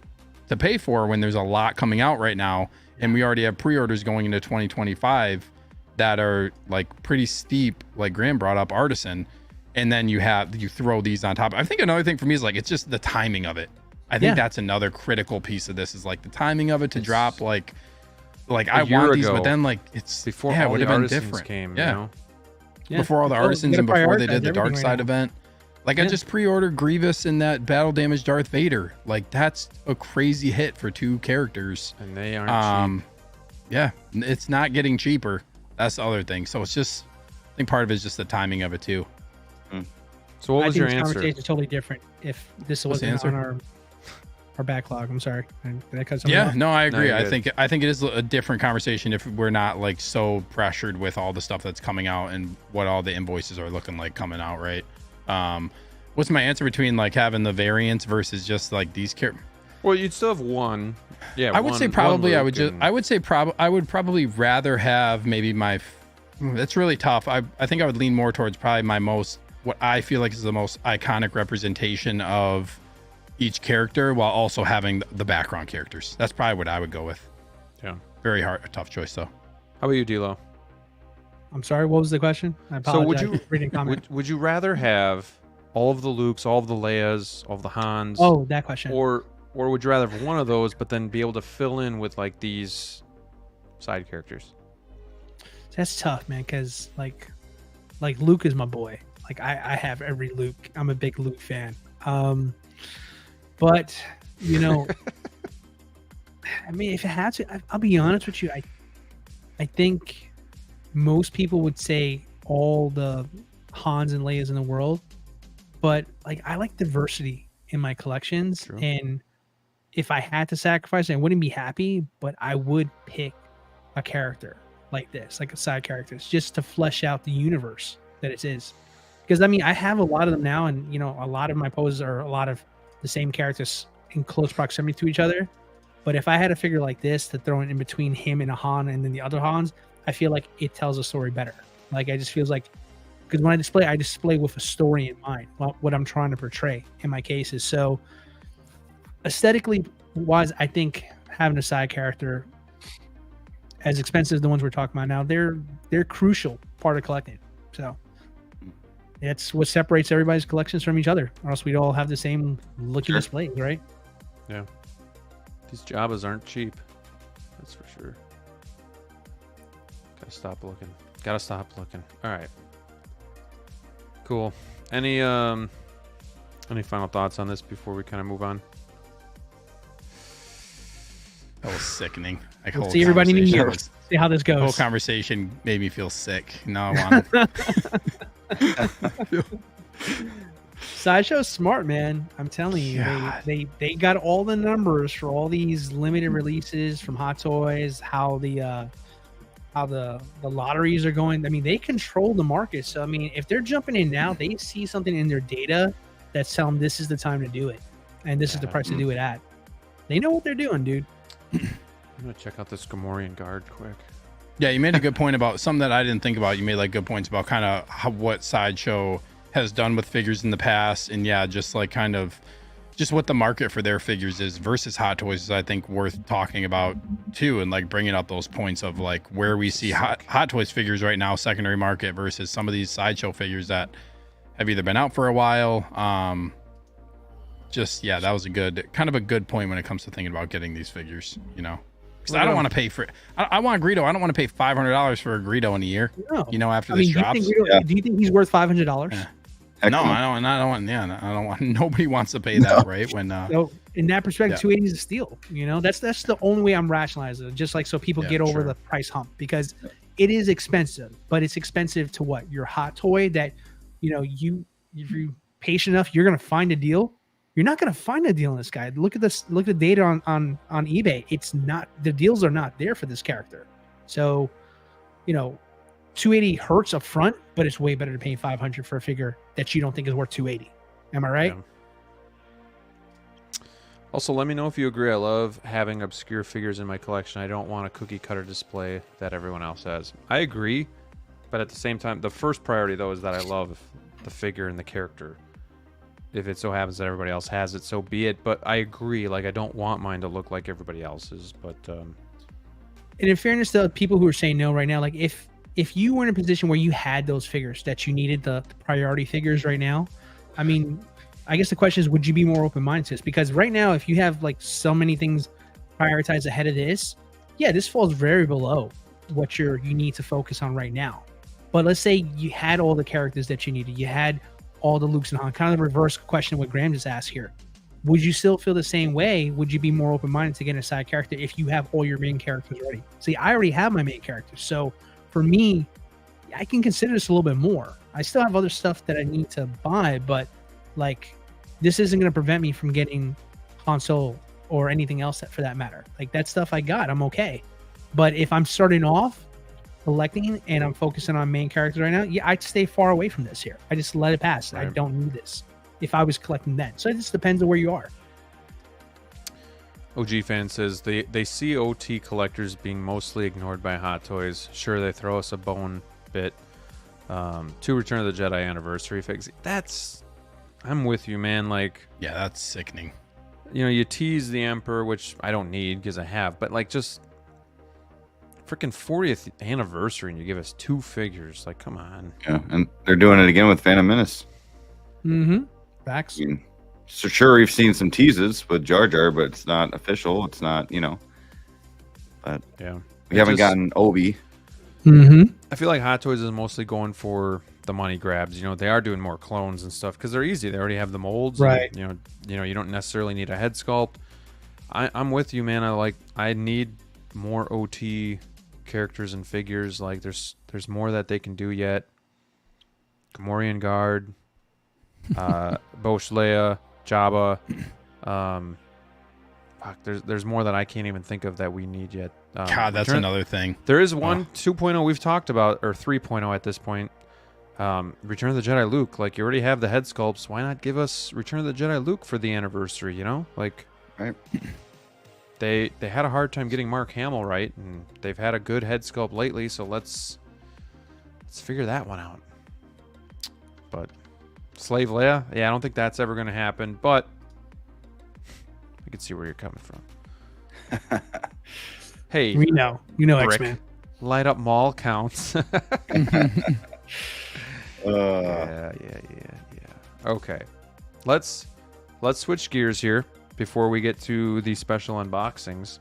to pay for when there's a lot coming out right now, and we already have pre-orders going into 2025 that are like pretty steep, like Graham brought up Artisan, and then you throw these on top. I think another thing for me is like it's just the timing of it. I think that's another critical piece of this is like the timing of it to drop like I want these, but then like it's before it all would the have been artisans different. came, Before all the artisans and before they did the Dark Side event. Like I just pre-ordered Grievous and that battle damage Darth Vader. Like that's a crazy hit for 2 characters. And they aren't cheap. Yeah, it's not getting cheaper. That's the other thing. So it's just, I think part of it is just the timing of it too. So what was your this answer? conversation is totally different if this wasn't on our backlog. I'm sorry. Did I cut something off? No, I agree. No, I think it is a different conversation if we're not like so pressured with all the stuff that's coming out and what all the invoices are looking like coming out, right? What's my answer between like having the variants versus just like these characters? Well, you'd still have one. Yeah, I would say probably I would probably rather have maybe that's really tough. I think I would lean more towards probably what I feel like is the most iconic representation of each character while also having the background characters. That's probably what I would go with. Yeah. Very hard, a tough choice though. How about you, DLO? I'm sorry, what was the question? I apologize. So would you rather have all of the Lukes, all of the Leias, all of the Hans? Oh, that question. Or would you rather have one of those, but then be able to fill in with like these side characters? That's tough, man, because like Luke is my boy. Like I have every Luke. I'm a big Luke fan. But you know, I mean, if it had to, I'll be honest with you. I think most people would say all the Hans and Leias in the world, but like I like diversity in my collections. True. And if I had to sacrifice, I wouldn't be happy, but I would pick a character like this, like a side character, just to flesh out the universe that it is. Because I mean, I have a lot of them now, and you know, a lot of my poses are a lot of the same characters in close proximity to each other. But if I had a figure like this to throw in between him and a Han and then the other Hans, I feel like it tells a story better. Like it just feels like, because when I display with a story in mind, what I'm trying to portray in my cases. So aesthetically wise, I think having a side character, as expensive as the ones we're talking about now, they're crucial part of collecting. So that's what separates everybody's collections from each other, or else we'd all have the same looking displays, right? Yeah. These Jabbas aren't cheap. That's for sure. Gotta stop looking. All right. Cool. Any final thoughts on this before we kind of move on? That was sickening. Let's see everybody in a year. See how this goes. The whole conversation made me feel sick. Now I want Sideshow's smart, man. I'm telling you, they got all the numbers for all these limited releases from Hot Toys, how the lotteries are going. I mean, they control the market. So I mean, if they're jumping in now, they see something in their data that's telling them this is the time to do it, and this is the price to do it at. They know what they're doing, dude. I'm gonna check out this Gamorrean guard quick. Yeah, you made a good point about something that I didn't think about. You made like good points about kind of what Sideshow has done with figures in the past, and yeah, just like kind of just what the market for their figures is versus Hot Toys is I think worth talking about too, and like bringing up those points of like where we see Hot Toys figures right now, secondary market versus some of these Sideshow figures that have either been out for a while. That was a good point when it comes to thinking about getting these figures, you know. Because I don't want to pay for it. I want Greedo. I don't want to pay $500 for a Greedo in a year. No. You know, after this drops. Do you think he's worth $500? Yeah. No, I don't want. Nobody wants to pay that, right? When so in that perspective, 280 is a steal. You know, that's the only way I'm rationalizing it. Just like so people get over the price hump, because it is expensive, but it's expensive to what? Your Hot Toy that, you know, if you're patient enough, you're gonna find a deal. You're not going to find a deal in this guy. Look at this. Look at the data on eBay. It's not, the deals are not there for this character. So, you know, 280 hurts up front, but it's way better to pay 500 for a figure that you don't think is worth 280. Am I right? Yeah. Also, let me know if you agree. I love having obscure figures in my collection. I don't want a cookie cutter display that everyone else has. I agree, but at the same time, the first priority though is that I love the figure and the character. If it so happens that everybody else has it, so be it. But I agree. Like, I don't want mine to look like everybody else's. But and in fairness to people who are saying no right now, like if you were in a position where you had those figures that you needed, the priority figures right now, I mean, I guess the question is, would you be more open-minded to this? Because right now, if you have like so many things prioritized ahead of this, yeah, this falls very below what you need to focus on right now. But let's say you had all the characters that you needed. You had all the Lukes and Han. Kind of the reverse question what Graham just asked here. Would you still feel the same way? Would you be more open-minded to get a side character if you have all your main characters already? See, I already have my main characters. So for me, I can consider this a little bit more. I still have other stuff that I need to buy, but like this isn't going to prevent me from getting Han Solo or anything else for that matter. Like that stuff I got, I'm okay. But if I'm starting off collecting and I'm focusing on main characters right now, yeah, I'd stay far away from this here. I just let it pass. Right. I don't need this if I was collecting then. So it just depends on where you are. OG fan says they see OT collectors being mostly ignored by Hot Toys. Sure, they throw us a bone bit. 2 Return of the Jedi anniversary figs. I'm with you, man. Like, yeah, that's sickening. You know, you tease the Emperor, which I don't need because I have, but like just freaking 40th anniversary and you give us 2 figures. Like, come on. Yeah, and they're doing it again with Phantom Menace. Mm-hmm. Facts. I mean, so sure, we've seen some teases with Jar Jar, but it's not official. It's not, you know. But yeah, we haven't gotten Obi. Mm-hmm. I feel like Hot Toys is mostly going for the money grabs. You know, they are doing more clones and stuff because they're easy. They already have the molds. Right. And, you don't necessarily need a head sculpt. I'm with you, man. I need more OT characters and figures. Like there's more that they can do yet. Gamorrean Guard, Bosch Leia, Jabba. There's more that I can't even think of that we need yet. God, that's another thing. There is one 2.0 we've talked about, or 3.0 at this point. Return of the Jedi Luke. Like, you already have the head sculpts. Why not give us Return of the Jedi Luke for the anniversary, you know? Like, right. They had a hard time getting Mark Hamill right, and they've had a good head sculpt lately, so let's figure that one out. But Slave Leia, yeah, I don't think that's ever going to happen, but I can see where you're coming from. Hey, we know. You know X-Men. Light up mall counts. Yeah. Okay. Let's switch gears here before we get to the special unboxings.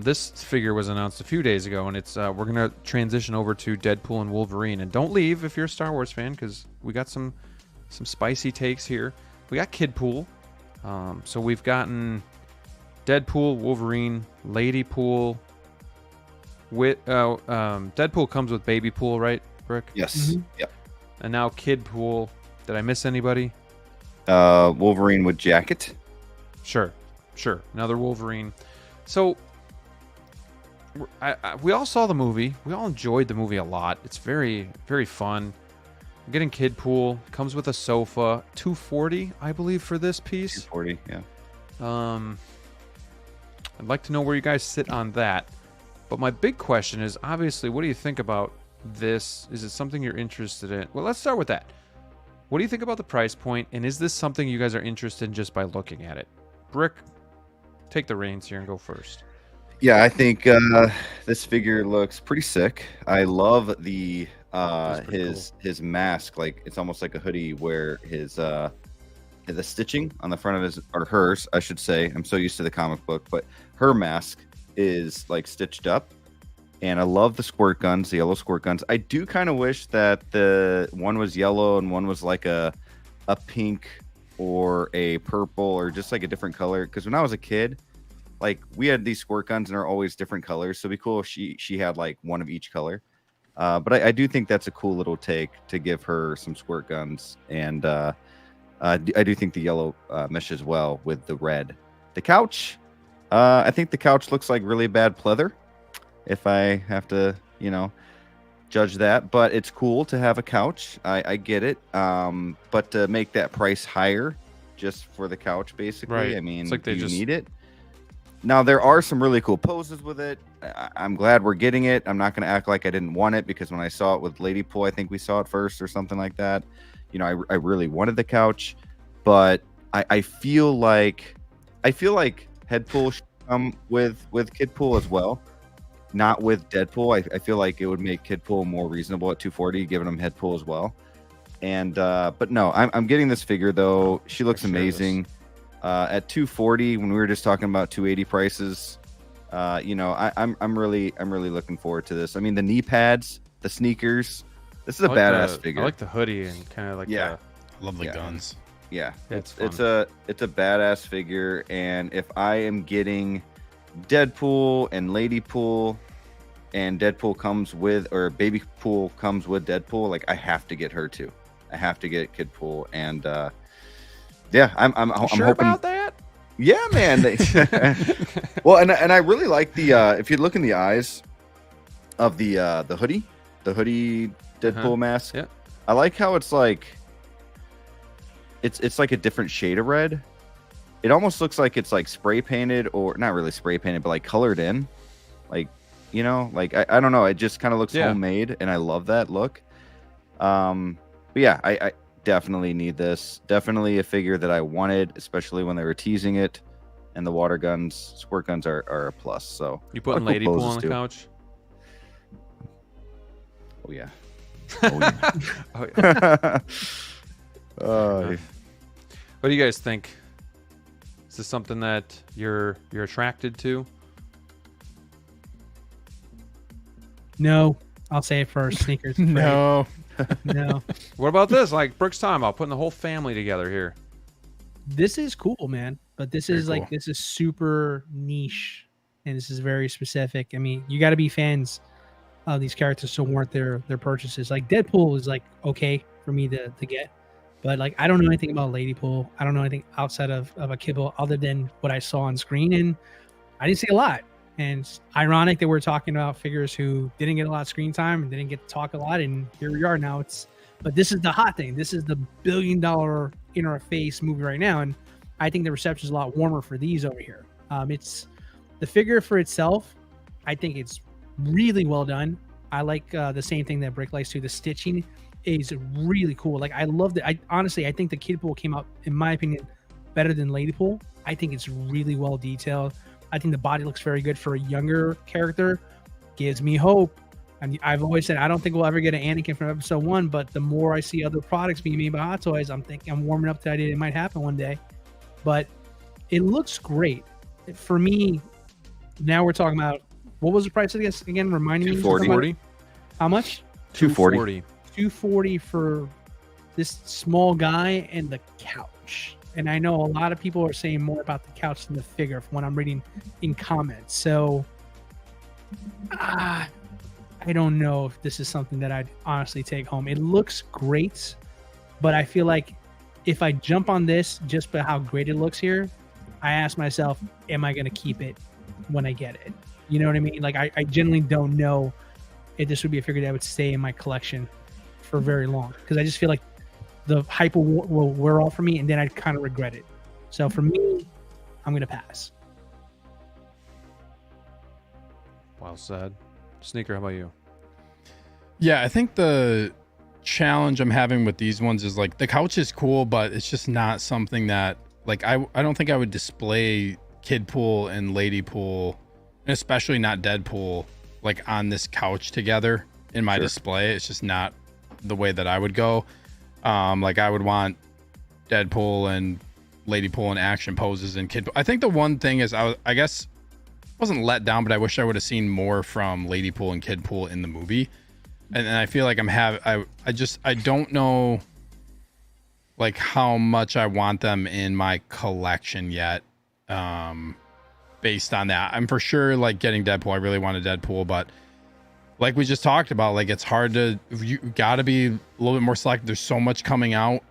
This figure was announced a few days ago, and it's we're gonna transition over to Deadpool and Wolverine. And don't leave if you're a Star Wars fan, because we got some spicy takes here. We got Kidpool, so we've gotten Deadpool, Wolverine, Ladypool. With Deadpool comes with Babypool, right, Rick? Yes. Mm-hmm. Yep. And now Kidpool. Did I miss anybody? Wolverine with jacket. Sure. Another Wolverine. So we all saw the movie. We all enjoyed the movie a lot. It's very, very fun. I'm getting Kidpool. Comes with a sofa. $240, I believe, for this piece. $240, yeah. I'd like to know where you guys sit on that. But my big question is, obviously, what do you think about this? Is it something you're interested in? Well, let's start with that. What do you think about the price point? And is this something you guys are interested in just by looking at it? Brick, take the reins here and go first. Yeah, I think this figure looks pretty sick. I love the his mask. Like, it's almost like a hoodie where his the stitching on the front of his, or hers, I should say. I'm so used to the comic book, but her mask is like stitched up, and I love the squirt guns, the yellow squirt guns. I do kind of wish that the one was yellow and one was like a pink or a purple or just like a different color, because when I was a kid, like, we had these squirt guns and they're always different colors, so it'd be cool if she had like one of each color. But I do think that's a cool little take to give her some squirt guns, and I do think the yellow meshes well with the red. The couch, I think the couch looks like really bad pleather, if I have to, judge that. But it's cool to have a couch. I get it. But to make that price higher just for the couch, basically, right. I mean, it's like do you need it? Now, there are some really cool poses with it. I'm glad we're getting it. I'm not going to act like I didn't want it, because when I saw it with Ladypool, I think we saw it first or something like that. I really wanted the couch, but I feel like Headpool should come with Kidpool as well, not with Deadpool. I feel like it would make Kidpool more reasonable at $240, giving him Headpool as well. And but no, I'm getting this figure though. She looks amazing. At $240, when we were just talking about $280 prices, I'm really looking forward to this. I mean, the knee pads, the sneakers, This is a badass figure. I like the hoodie and kind of like I love the guns. Yeah, it's a badass figure, and if I am getting Deadpool and Ladypool, and Deadpool comes with, or Baby Pool comes with Deadpool, like I have to get her too. I have to get Kidpool, and I'm sure hoping about that. Yeah, man. Well, and I really like the if you look in the eyes of the hoodie Deadpool mask. Yeah, I like how it's like it's like a different shade of red. It almost looks like it's like spray painted, or not really spray painted, but like colored in, like, you know, like I don't know. It just kind of looks homemade, and I love that look. But yeah, I definitely need this. Definitely a figure that I wanted, especially when they were teasing it. And the water guns, squirt guns are a plus. So you putting Ladypool on the couch? Oh yeah. Oh yeah. What do you guys think? Is this something that you're attracted to? No, I'll say it first. Sneakers. No. No. What about this? Like Brooks talking about putting the whole family together here. This is cool, man. But this Very is cool. like this is super niche, and this is very specific. I mean, you got to be fans of these characters to warrant their purchases. Like Deadpool is like okay for me to get, but like I don't know anything about Ladypool. I don't know anything outside of a kibble other than what I saw on screen, and I didn't see a lot. And it's ironic that we're talking about figures who didn't get a lot of screen time and didn't get to talk a lot, and here we are now. But this is the hot thing. This is the $1 billion in our face movie right now, and I think the reception is a lot warmer for these over here. It's the figure for itself. I think it's really well done. I like the same thing that Brick likes too. The stitching is really cool. Like I loved it. I think the Kidpool came out, in my opinion, better than Ladypool. I think it's really well detailed. I think the body looks very good for a younger character. Gives me hope. I've always said I don't think we'll ever get an Anakin from episode 1, but the more I see other products being made by Hot Toys, I'm warming up to the idea it might happen one day. But it looks great. For me, now we're talking about, what was the price of this again? Remind me. $240. How much? $240. $240 for this small guy and the couch. And I know a lot of people are saying more about the couch than the figure from what I'm reading in comments. So I don't know if this is something that I'd honestly take home. It looks great, but I feel like if I jump on this just by how great it looks here, I ask myself, am I going to keep it when I get it? You know what I mean? Like I genuinely don't know if this would be a figure that would stay in my collection for very long, because I just feel like the hype will wear off for me, and then I'd kind of regret it. So for me, I'm going to pass. Well said. Sneaker, how about you? Yeah, I think the challenge I'm having with these ones is like the couch is cool, but it's just not something that like I don't think I would display Kidpool and Ladypool, and especially not Deadpool, like on this couch together in my display. It's just not the way that I would go. Like I would want Deadpool and Ladypool in action poses and Kidpool. I think the one thing is I guess wasn't let down, but I wish I would have seen more from Ladypool and Kidpool in the movie. And I feel like I don't know like how much I want them in my collection yet. Based on that, I'm for sure like getting Deadpool. I really want a Deadpool, but like we just talked about, like it's hard to, you gotta be a little bit more selective. There's so much coming out.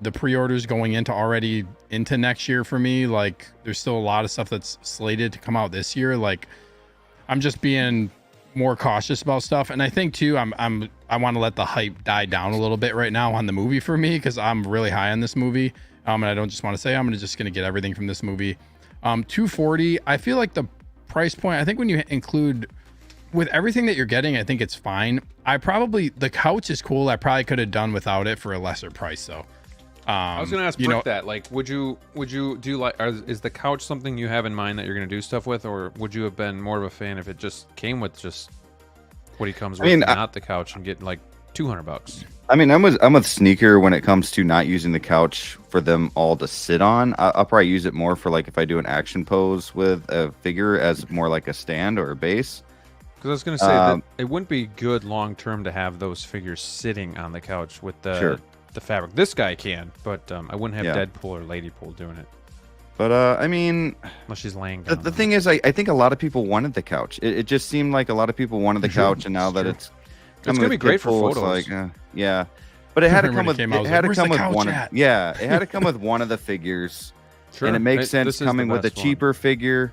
The pre-orders going into next year for me, like there's still a lot of stuff that's slated to come out this year. Like I'm just being more cautious about stuff, and I think too I want to let the hype die down a little bit right now on the movie for me, because I'm really high on this movie, and I don't just want to say I'm just gonna get everything from this movie. $240, I feel like the price point, I think when you include with everything that you're getting, I think it's fine. The couch is cool. I probably could have done without it for a lesser price though. I was gonna ask Brick that. Like, would you do like? Is the couch something you have in mind that you're gonna do stuff with, or would you have been more of a fan if it just came with just what he comes with, not the couch, and get like $200? I mean, I'm with Sneaker when it comes to not using the couch for them all to sit on. I'll probably use it more for like if I do an action pose with a figure as more like a stand or a base. Because I was going to say that it wouldn't be good long term to have those figures sitting on the couch with the fabric. This guy can, but I wouldn't have Deadpool or Ladypool doing it. But I mean, unless she's laying down. The thing is, I think a lot of people wanted the couch. It just seemed like a lot of people wanted the couch, and now that it's going to be great for photos. Like, yeah, but it had to come with one. It had to come with one of the figures, and it makes sense coming with a cheaper figure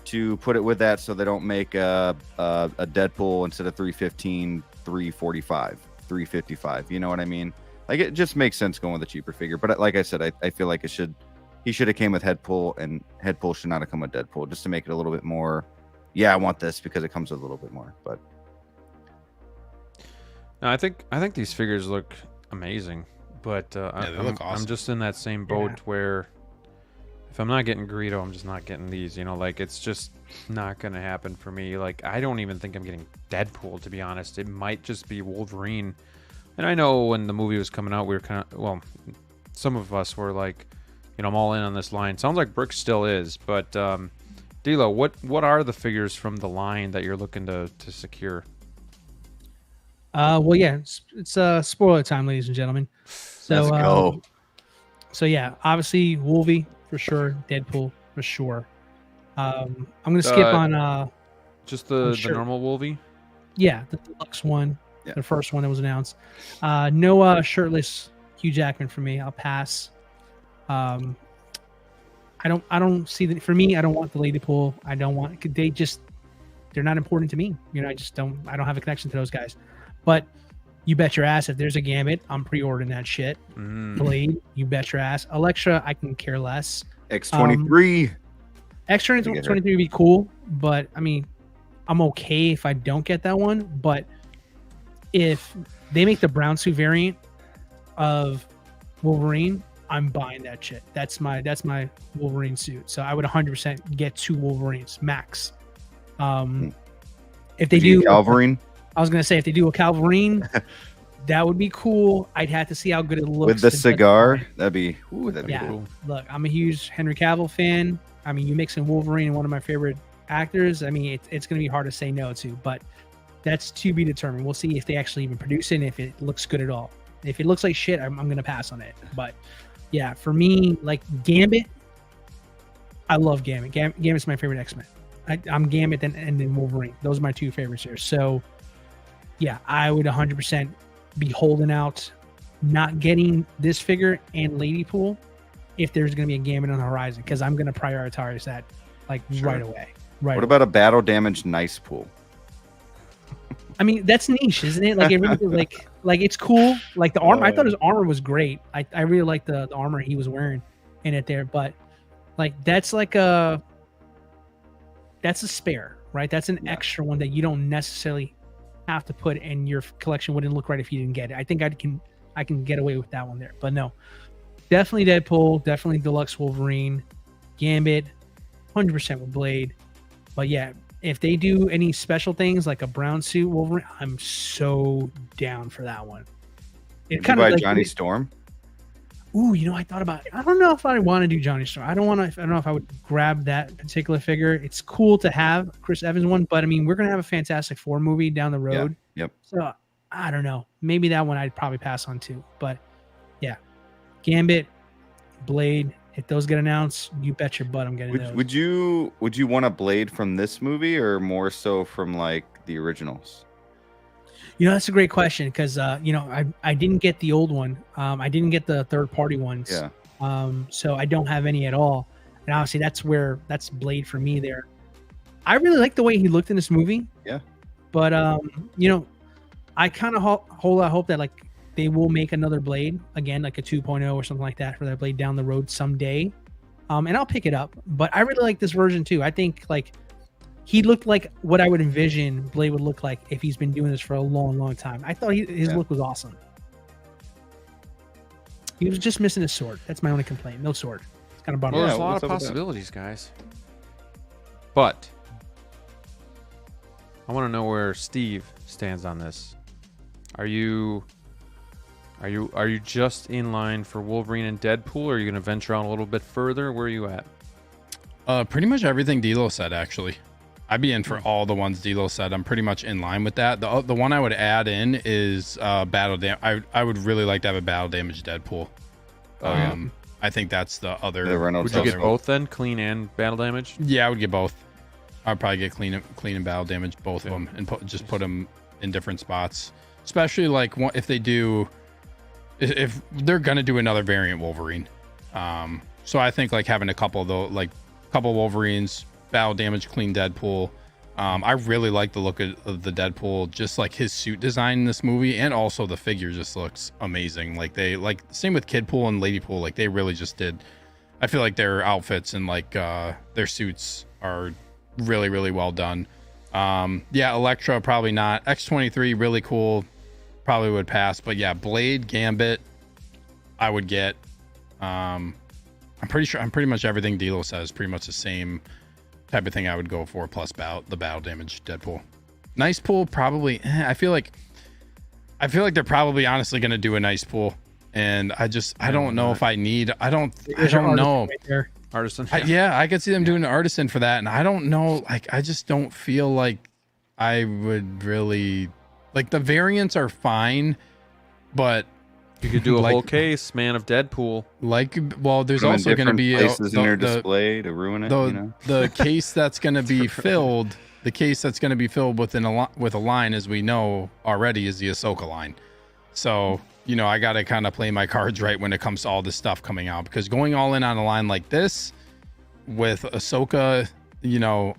to put it with that, so they don't make a Deadpool instead of 315, 345, 355. You know what I mean? Like, it just makes sense going with a cheaper figure. But like I said, I feel like he should have came with Headpool, and Headpool should not have come with Deadpool, just to make it a little bit more. Yeah, I want this because it comes with a little bit more. But no, I think these figures look amazing, but I'm just in that same boat where if I'm not getting Greedo, I'm just not getting these. You know, like, it's just not gonna happen for me. Like, I don't even think I'm getting Deadpool, to be honest. It might just be Wolverine. And I know when the movie was coming out, we were kind of, well, some of us were like, you know, I'm all in on this line. Sounds like Brick still is, but DLO, what are the figures from the line that you're looking to secure? Well, yeah, it's spoiler time, ladies and gentlemen. So, let's go. So yeah, obviously Wolvie for sure, Deadpool for sure. I'm gonna skip on just the normal Wolvie. Yeah, the deluxe one, the first one that was announced. No shirtless Hugh Jackman for me. I'll pass. I don't see that for me. I don't want the Ladypool. I don't want. They're not important to me. You know, I don't have a connection to those guys. But you bet your ass if there's a Gambit, I'm pre-ordering that shit. Blade, you bet your ass. Elektra, I can care less. X-23. X-23 would be cool, but I mean, I'm okay if I don't get that one. But if they make the brown suit variant of Wolverine, I'm buying that shit. That's my Wolverine suit. So I would 100% get 2 Wolverines max. If they do Calverine, I was gonna say if they do a Calverine, that would be cool. I'd have to see how good it looks with the cigar. That'd be cool. Look, I'm a huge Henry Cavill fan. I mean, you mix in Wolverine and one of my favorite actors. I mean, it's gonna be hard to say no to, but that's to be determined. We'll see if they actually even produce it and if it looks good at all. If it looks like shit, I'm gonna pass on it. But yeah, for me, like Gambit, I love Gambit. Gambit's my favorite X-Men. I'm Gambit and then Wolverine. Those are my 2 favorites here. So yeah, I would 100% be holding out, not getting this figure and Ladypool if there's going to be a Gambit on the horizon, because I'm going to prioritize that right away. What about a battle damaged Nice Pool? I mean, that's niche, isn't it? Like, it really, like it's cool. Like the armor, I thought his armor was great. I really liked the armor he was wearing in it there, but like that's a spare, right? That's an extra one that you don't necessarily have to put in your collection. Wouldn't look right if you didn't get it. I think I can get away with that one there, but no, definitely Deadpool, definitely Deluxe Wolverine, Gambit, 100% with Blade. But yeah, if they do any special things like a brown suit Wolverine, I'm so down for that one. It kind of like Johnny Storm. Ooh, you know, I thought about it. I don't know if I want to do Johnny Storm. I don't know if I would grab that particular figure. It's cool to have Chris Evans one, but I mean, we're gonna have a Fantastic Four movie down the road. Yeah. Yep. So I don't know. Maybe that one I'd probably pass on too. But yeah, Gambit, Blade. If those get announced, you bet your butt I'm getting those. Would you want a Blade from this movie or more so from like the originals? You know, that's a great question because you know, I didn't get the old one. I didn't get the third-party ones. Yeah. So I don't have any at all. And obviously that's Blade for me there. I really like the way he looked in this movie. Yeah. But you know, I kind of hope that like they will make another Blade again, like a 2.0 or something like that for that Blade down the road someday. And I'll pick it up. But I really like this version too. I think like he looked like what I would envision Blade would look like if he's been doing this for a long, long time. I thought his look was awesome. He was just missing his sword. That's my only complaint. No sword. It's kind of bummer. Well, there's a lot of possibilities, guys. But I want to know where Steve stands on this. Are you just in line for Wolverine and Deadpool, or are you going to venture out a little bit further? Where are you at? Pretty much everything DLO said, actually. I'd be in for all the ones DLO said. I'm pretty much in line with that. The one I would add in is battle damage. I would really like to have a battle damage Deadpool. I think that's the other. Would you get both then, clean and battle damage? Yeah, I would get both. I'd probably get clean and battle damage, both of them, and put them in different spots. Especially like if they're gonna do another variant Wolverine. So I think like having a couple though, like couple Wolverines, battle damage, clean Deadpool. I really like the look of the Deadpool, just like his suit design in this movie, and also the figure just looks amazing. Like same with Kidpool and Ladypool, like they really just did. I feel like their outfits and like their suits are really, really well done. Yeah, Elektra probably not. X-23 really cool, probably would pass. But yeah, Blade, Gambit, I would get. I'm pretty much everything DLO says pretty much the same type of thing I would go for, plus the battle damage Deadpool. Nice pool, probably. I feel like they're probably honestly gonna do a nice pool, and I don't know if I don't know. Right, Artisan. Yeah, I could see them doing an artisan for that, and I don't know. Like, I just don't feel like I would really like. The variants are fine, but you could do a whole case, man, of Deadpool. Like, well, there's also going to be places in your display to ruin it. The case that's going to be filled. The case that's going to be filled with a line, as we know already, is the Ahsoka line. So, I got to kind of play my cards right when it comes to all this stuff coming out, because going all in on a line like this with Ahsoka,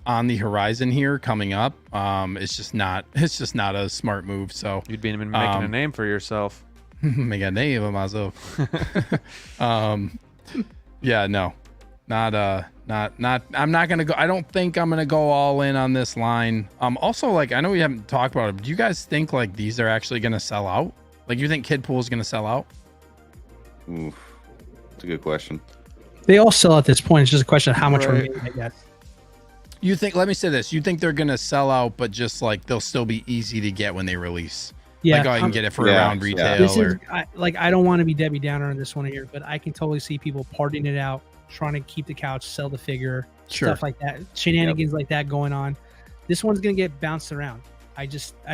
on the horizon here coming up, it's just not a smart move. So you'd be making a name for yourself. Make a name of myself. Yeah, no, not. I'm not gonna go. I don't think I'm gonna go all in on this line. Also, like, I know we haven't talked about it, but do you guys think like these are actually gonna sell out? Like, you think Kidpool is gonna sell out? Oof, that's a good question. They all sell at this point. It's just a question of how much remaining, I guess. You think? Let me say this. You think they're gonna sell out, but just like they'll still be easy to get when they release? Yeah, like, I can get it for around retail. I don't want to be Debbie Downer on this one here, but I can totally see people partying it out, trying to keep the couch, sell the figure, stuff like that, shenanigans like that going on. This one's gonna get bounced around. I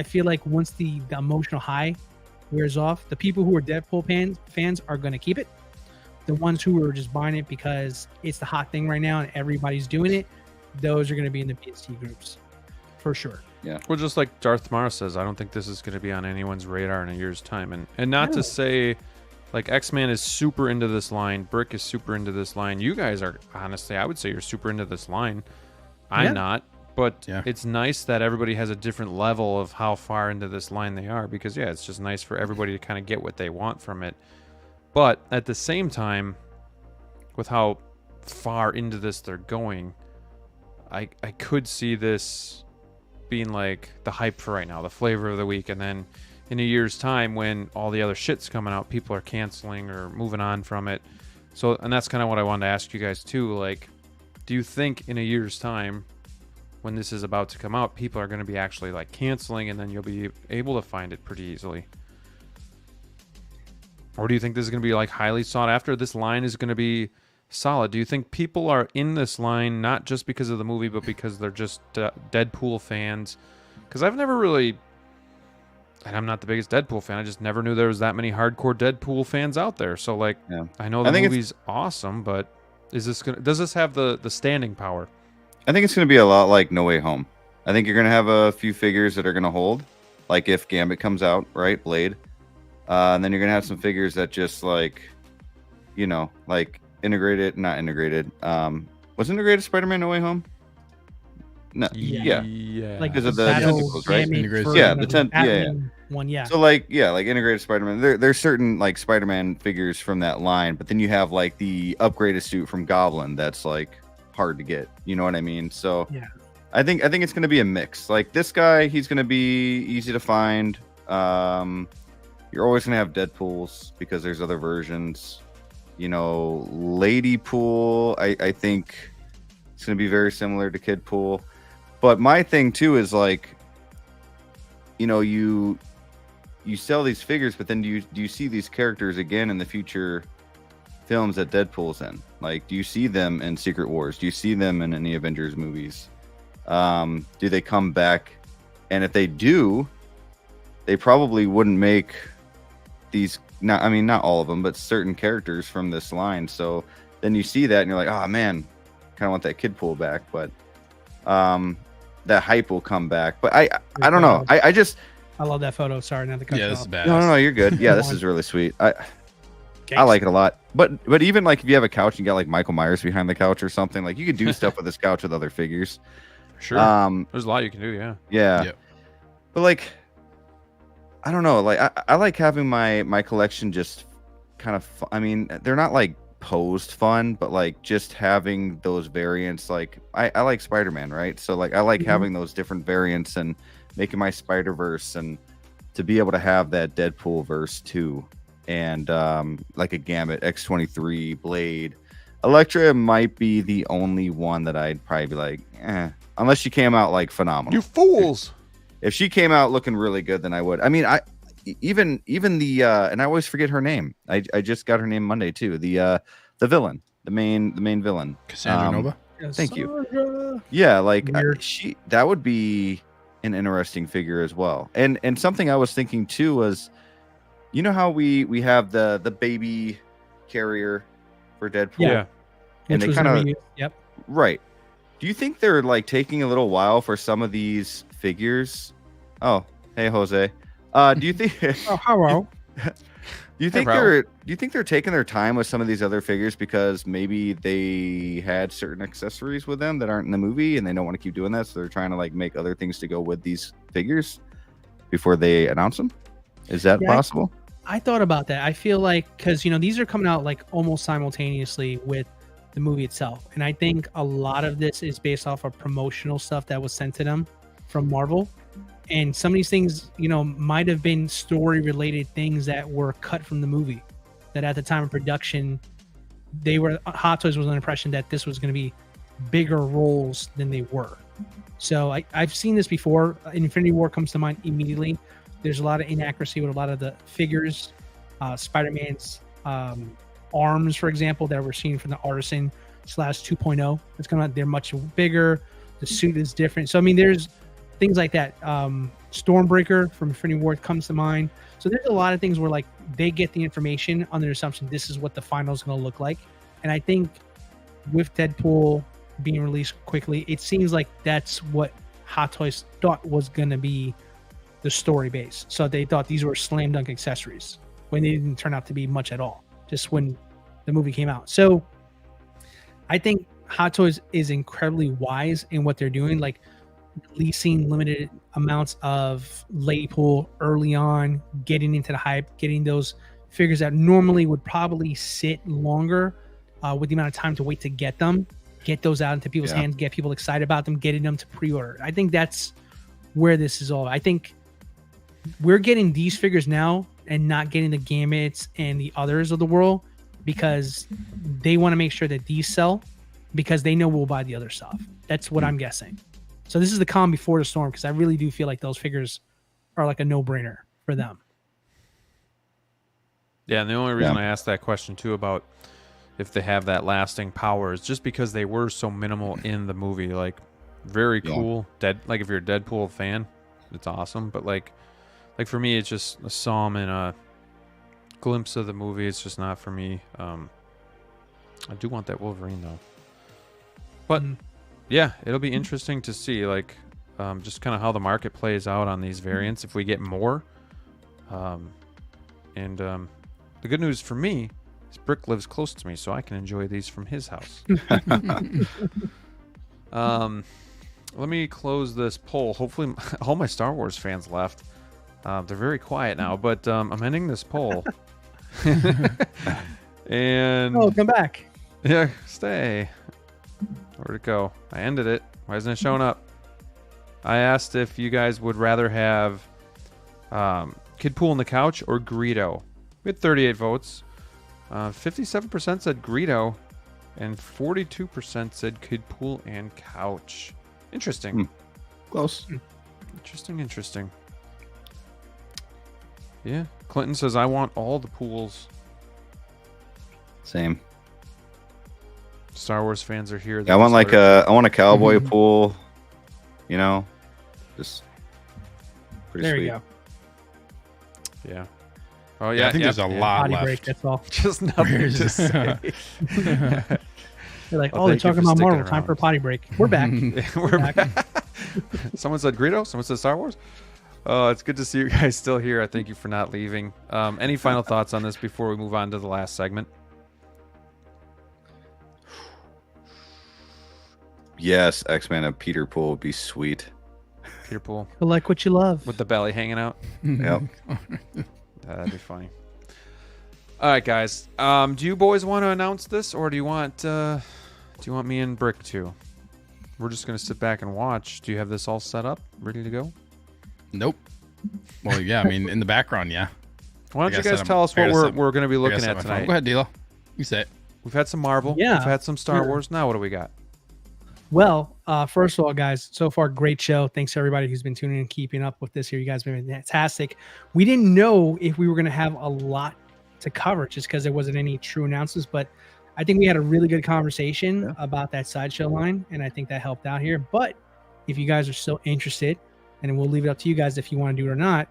feel like once the emotional high wears off, the people who are Deadpool fans are gonna keep it. The ones who are just buying it because it's the hot thing right now and everybody's doing it, those are gonna be in the PST groups for sure. Yeah. Well, just like Darth Mara says, I don't think this is going to be on anyone's radar in a year's time. And not to say, like, X-Man is super into this line. Brick is super into this line. You guys are, honestly, I would say you're super into this line. I'm not. But it's nice that everybody has a different level of how far into this line they are. Because, it's just nice for everybody to kind of get what they want from it. But at the same time, with how far into this they're going, I could see this being like the hype for right now, the flavor of the week, and then in a year's time when all the other shit's coming out, people are canceling or moving on from it. So, and that's kind of what I wanted to ask you guys too, like, do you think in a year's time when this is about to come out, people are going to be actually like canceling and then you'll be able to find it pretty easily? Or do you think this is going to be like highly sought after? This line is going to be solid. Do you think people are in this line not just because of the movie, but because they're just Deadpool fans? Because I've never really, and I'm not the biggest Deadpool fan, I just never knew there was that many hardcore Deadpool fans out there. So, like, I know the movie's awesome, but does this have the standing power? I think it's going to be a lot like No Way Home. I think you're going to have a few figures that are going to hold, like if Gambit comes out, right? Blade. And then you're going to have some figures that just like, like integrated, not integrated. Was integrated Spider-Man No Way Home? No, yeah. Like because of the tentacles, right? Yeah, the one, So like integrated Spider-Man. There's certain like Spider-Man figures from that line, but then you have like the upgraded suit from Goblin that's like hard to get. You know what I mean? So I think it's going to be a mix. Like this guy, he's going to be easy to find. You're always going to have Deadpools because there's other versions. Lady Pool, I think it's going to be very similar to Kid Pool. But my thing too is like, you sell these figures, but then do you see these characters again in the future films that Deadpool's in? Like, do you see them in Secret Wars? Do you see them in any Avengers movies? Do they come back? And if they do, they probably wouldn't make these. Not all of them, but certain characters from this line. So then you see that and you're like, oh man, kind of want that Kidpool back, but that hype will come back. But I don't know. I love that photo. Sorry, not the cut. Yeah, this is bad. No, you're good. Yeah, this is really sweet. I like it a lot. But even like if you have a couch and you got like Michael Myers behind the couch or something, like you could do stuff with this couch with other figures. Sure. There's a lot you can do. Yeah. Yeah. Yep. But like, I don't know. Like I like having my collection just kind of. I mean, they're not like posed fun, but like just having those variants. Like I like Spider-Man, right? So like I like having those different variants and making my Spider-Verse, and to be able to have that Deadpool verse too. And like a Gambit, X-23, Blade, Elektra might be the only one that I'd probably be like, unless she came out like phenomenal. You fools! If she came out looking really good, then I would. I mean, even the and I always forget her name. I just got her name Monday too. The villain, the main villain, Cassandra Nova. Thank you. Yeah, like that would be an interesting figure as well. And something I was thinking too was, you know how we have the baby carrier for Deadpool? Yeah. And they kind of yep. Right. Do you think they're like taking a little while for some of these figures? Oh, hey Jose. Do you think Oh, hello. Do you think they're taking their time with some of these other figures because maybe they had certain accessories with them that aren't in the movie and they don't want to keep doing that, so they're trying to like make other things to go with these figures before they announce them? Is that possible? I thought about that. I feel like because these are coming out like almost simultaneously with the movie itself, and I think a lot of this is based off of promotional stuff that was sent to them from Marvel, and some of these things might have been story related things that were cut from the movie, that at the time of production Hot Toys was under the impression that this was going to be bigger roles than they were. So I've seen this before. Infinity War comes to mind immediately. There's a lot of inaccuracy with a lot of the figures. Spider-Man's arms, for example, that we're seeing from the Artisan / 2.0. It's coming out. They're much bigger. The suit is different. So, I mean, there's things like that. Stormbreaker from Infinity War comes to mind. So there's a lot of things where, like, they get the information on their assumption this is what the final is going to look like. And I think with Deadpool being released quickly, it seems like that's what Hot Toys thought was going to be the story base. So they thought these were slam dunk accessories when they didn't turn out to be much at all, just when the movie came out. So I think Hot Toys is incredibly wise in what they're doing, like releasing limited amounts of Ladypool early on, getting into the hype, getting those figures that normally would probably sit longer with the amount of time to wait to get them, get those out into people's hands, get people excited about them, getting them to pre-order. I think that's where this is all. I think we're getting these figures now and not getting the Gambits and the others of the world because they want to make sure that these sell because they know we'll buy the other stuff. That's what I'm guessing. So this is the calm before the storm because I really do feel like those figures are like a no-brainer for them. Yeah, and the only reason I asked that question too about if they have that lasting power is just because they were so minimal in the movie. Like, very cool. Like if you're a Deadpool fan, it's awesome. But like for me, it's just I saw them in a glimpse of the movie. It's just not for me. I do want that Wolverine though. But yeah, it'll be interesting to see like just kind of how the market plays out on these variants if we get more. And the good news for me is Brick lives close to me, so I can enjoy these from his house. Let me close this poll. Hopefully all my Star Wars fans left. They're very quiet now, but I'm ending this poll. And come back. Yeah, stay. Where'd it go? I ended it. Why isn't it showing up? I asked if you guys would rather have Kidpool on the couch or Greedo. We had 38 votes. 57% said Greedo, and 42% said Kidpool and couch. Interesting. Close. Interesting. Yeah. Clinton says, I want all the pools. Same. Star Wars fans are here. Yeah, I want a cowboy pool. You know, just pretty There sweet. you go. Yeah. Oh yeah, I think there's a lot Potty left. break. That's all. Just nothing to say. They're like, Well, oh, they're thank you talking for about sticking Marvel. Time for a potty break. We're back. We're back. Someone said Greedo. Someone said Star Wars. It's good to see you guys still here. I thank you for not leaving. Any final thoughts on this before we move on to the last segment? Yes, X-Men and Peter Pool would be sweet. Peter Pool Like what you love. with the belly hanging out. Yep. That'd be funny. All right, guys. Do you boys want to announce this, or do you want me and Brick to? We're just gonna sit back and watch. Do you have this all set up, ready to go? Nope. Well, yeah. I mean, in the background, yeah. Why don't you guys tell us what we're going to be looking at tonight? Go ahead, Dilo. You say it. We've had some Marvel. Yeah, We've had some Star sure. Wars. Now what do we got? Well, first of all, guys, so far, great show. Thanks to everybody who's been tuning in and keeping up with this here. You guys have been fantastic. We didn't know if we were going to have a lot to cover just because there wasn't any true announcements, but I think we had a really good conversation about that Sideshow line, and I think that helped out here. But if you guys are still interested, and we'll leave it up to you guys if you want to do it or not,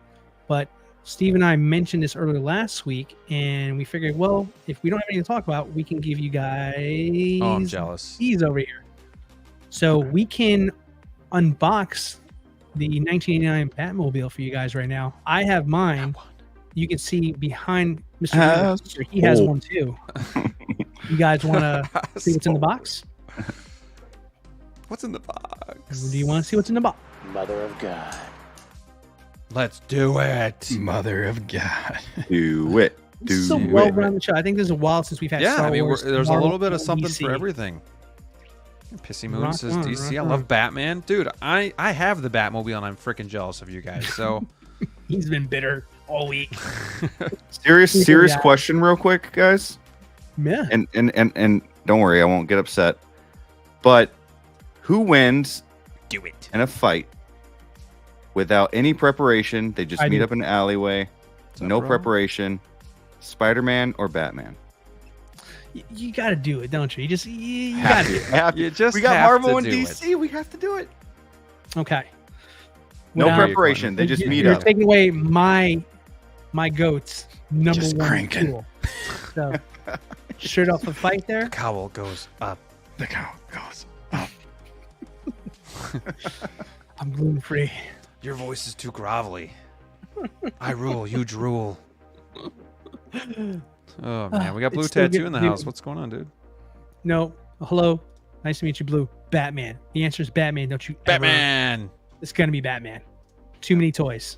but Steve and I mentioned this earlier last week, and we figured, well, if we don't have anything to talk about, we can give you guys Oh, I'm jealous. these over here. So we can unbox the 1989 Batmobile for you guys right now. I have mine. You can see behind Mr. Greedo. He has one too. You guys want to see what's in the box? What's in the box? Do you want to see what's in the box? Mother of God. Let's do it. Mother of God. Do it. This is Do a it. well-rounded show. I think there's a while since we've had Yeah, Star I mean, Wars. there's a Marvel, little bit of something DC. for everything. Pissy Moon Rock says on, DC. I rock love on. Batman. Dude, I have the Batmobile, and I'm freaking jealous of you guys. So He's been bitter all week. Serious Yeah. question, real quick, guys. Yeah. And don't worry, I won't get upset. But who wins do it in a fight without any preparation? They just I meet do. up in an alleyway, no bro? preparation. Spider-Man or Batman? You got to do it, don't you? You got to do it. You just we got have Marvel to and do DC. We have to do it. Okay. No Without- preparation. They just meet You're up. taking away my goat's number Just one cranking. tool. So, straight off the fight there. The cowl goes up. The cow goes up. I'm gluten free. Your voice is too grovelly. I rule, you drool. Oh man, we got Blue It's still Tattoo in the good- house. What's going on, dude? No. Hello. Nice to meet you, Blue. Batman. The answer is Batman. Don't you ever- Batman. It's gonna be Batman. Too many toys.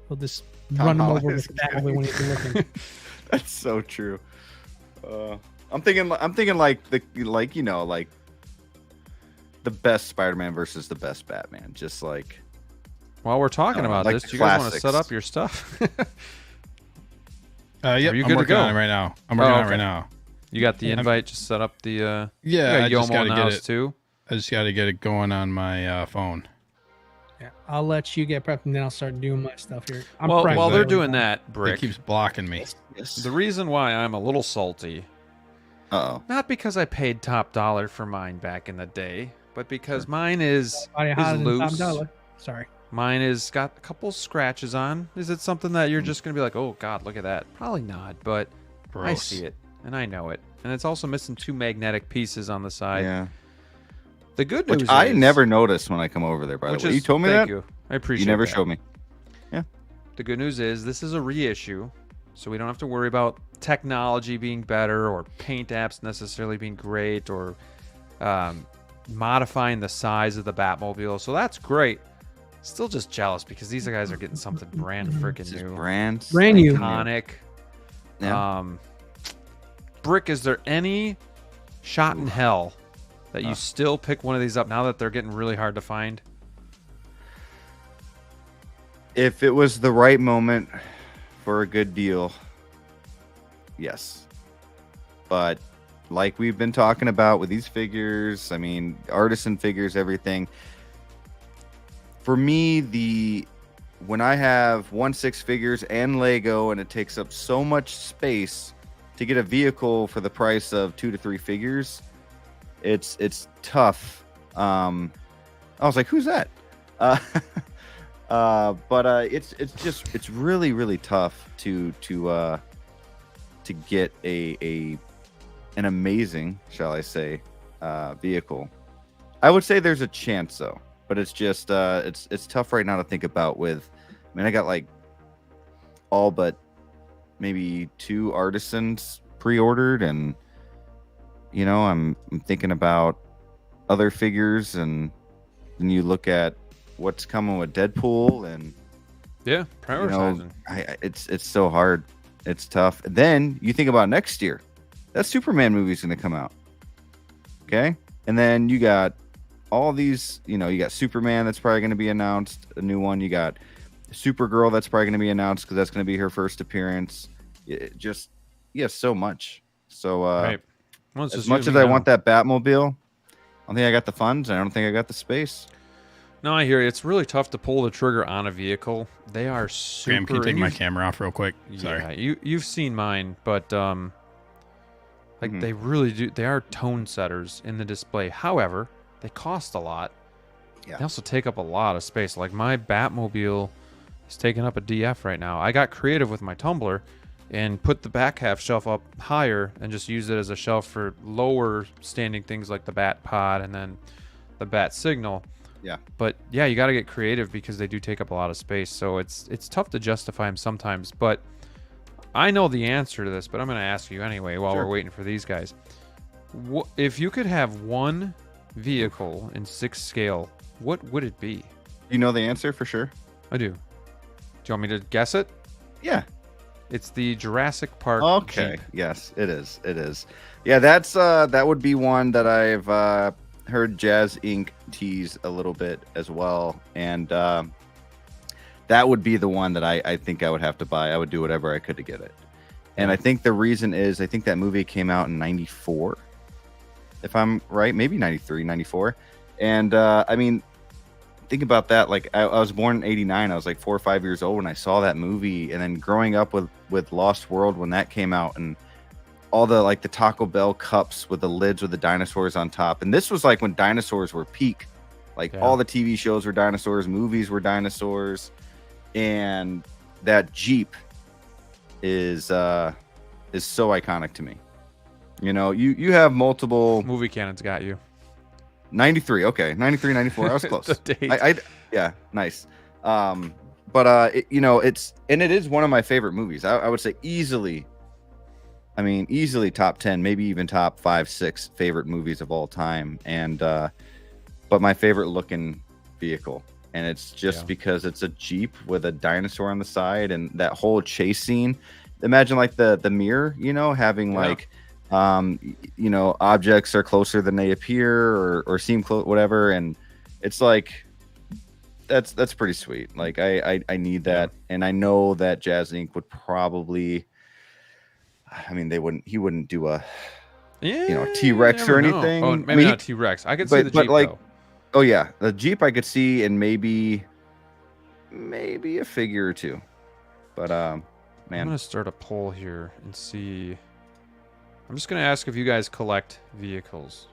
We'll just Tom run them Holland over is with the Batmobile when he's looking. That's so true. I'm thinking like the best Spider-Man versus the best Batman. Just like While we're talking about like this, the do you guys want to classics. set up your stuff? Yep, Are you I'm good to working go? on it right now. I'm working on it okay. right now. You got the Yeah, I'm- invite. Just set up the. Yeah, you got I just Yomo gotta in the get house it. too. I just got to get it going on my phone. Yeah, I'll let you get prepped and then I'll start doing my stuff here. I'm Well, prepped. while they're Everything. doing that, It Brick, keeps blocking me. the reason why I'm a little salty, Uh-oh. not because I paid top dollar for mine back in the day, but because mine is Body hotter than loose. $5. Sorry. Mine is got a couple scratches on. Is it something that you're just gonna be like, oh God, look at that? Probably not, but I Gross. see it and I know it, and it's also missing 2 magnetic pieces on the side. Yeah. The good Which news I is, never noticed when I come over there, by which the way. is- You told me thank that? you. I appreciate You never that. showed me. The good news is this is a reissue, so we don't have to worry about technology being better or paint apps necessarily being great or modifying the size of the Batmobile. So that's great. Still just jealous because these guys are getting something brand freaking new. Brand new. Iconic. Yeah. Brick, is there any shot in hell that you still pick one of these up now that they're getting really hard to find? If it was the right moment for a good deal, yes. But like we've been talking about with these figures, I mean, artisan figures, everything. For me, when I have 1/6 figures and Lego and it takes up so much space to get a vehicle for the price of 2 to 3 figures, it's tough. I was like, who's that? It's really tough to get an amazing, shall I say, vehicle. I would say there's a chance though, but it's just it's tough right now to think about. I got like all but maybe 2 artisans pre-ordered, and I'm thinking about other figures, and then you look at what's coming with Deadpool, and prioritizing. It's so hard. It's tough. And then you think about next year, that Superman movie's going to come out. Okay, and then you got all these. You got Superman that's probably going to be announced, a new one. You got Supergirl that's probably going to be announced because that's going to be her first appearance. So much. So Well, as much as I want that Batmobile, I don't think I got the funds, and I don't think I got the space. No, I hear you. It's really tough to pull the trigger on a vehicle. They are super. Graham, can you take my camera off real quick? Sorry. Yeah, you've seen mine, but they really do. They are tone setters in the display. However, they cost a lot. Yeah. They also take up a lot of space. Like my Batmobile is taking up a DF right now. I got creative with my tumbler and put the back half shelf up higher and just used it as a shelf for lower standing things like the Bat Pod and then the Bat Signal. Yeah. But yeah, you got to get creative because they do take up a lot of space. So it's tough to justify them sometimes. But I know the answer to this, but I'm going to ask you anyway while we're waiting for these guys. If you could have one vehicle in 6 scale, what would it be? You know the answer for sure? I do. Do you want me to guess it? Yeah. It's the Jurassic Park Okay. Jeep. Yes, it is. It is. Yeah, that would be one that I've heard Jazz Inc. tease a little bit as well, and that would be the one that I think I would have to buy. I would do whatever I could to get it. And I think the reason is I think that movie came out in 94, if I'm right, maybe 93, 94. And think about that. Like I was born in 89. I was like 4 or 5 years old when I saw that movie, and then growing up with Lost World when that came out, and all the Taco Bell cups with the lids with the dinosaurs on top. And this was like when dinosaurs were peak. All the TV shows were dinosaurs, movies were dinosaurs, and that Jeep is so iconic to me. You have multiple movie canon's got you. 93, okay, 93, 94. I was close. The date. Yeah, nice. It is one of my favorite movies. I would say easily top 10, maybe even top 5, 6 favorite movies of all time. And but my favorite looking vehicle, and it's just because it's a Jeep with a dinosaur on the side, and that whole chase scene. Imagine the mirror, having objects are closer than they appear or seem close, whatever, and it's like that's pretty sweet. I need that, and I know that Jazz Inc. would probably. He wouldn't do a T-Rex or anything. Oh, maybe not T-Rex. I could see the Jeep though. Oh yeah, the Jeep I could see, and maybe a figure or two. But man, I'm gonna start a poll here and see. I'm just gonna ask if you guys collect vehicles.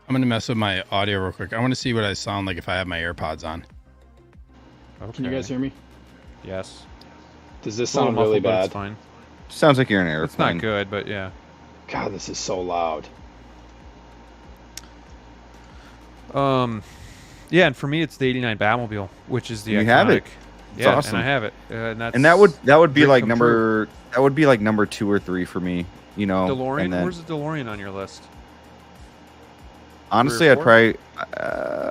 I'm gonna mess with my audio real quick. I want to see what I sound like if I have my AirPods on. Okay. Can you guys hear me? Yes. Does this sound really bad? It's fine. Sounds like you're in an airplane. It's not good, but yeah. God, this is so loud. Yeah, and for me, it's the '89 Batmobile, which is the iconic. You have it. It's and awesome. I have it. And that would be like number 2 or 3 for me. DeLorean. Then, where's the DeLorean on your list? Honestly, I'd probably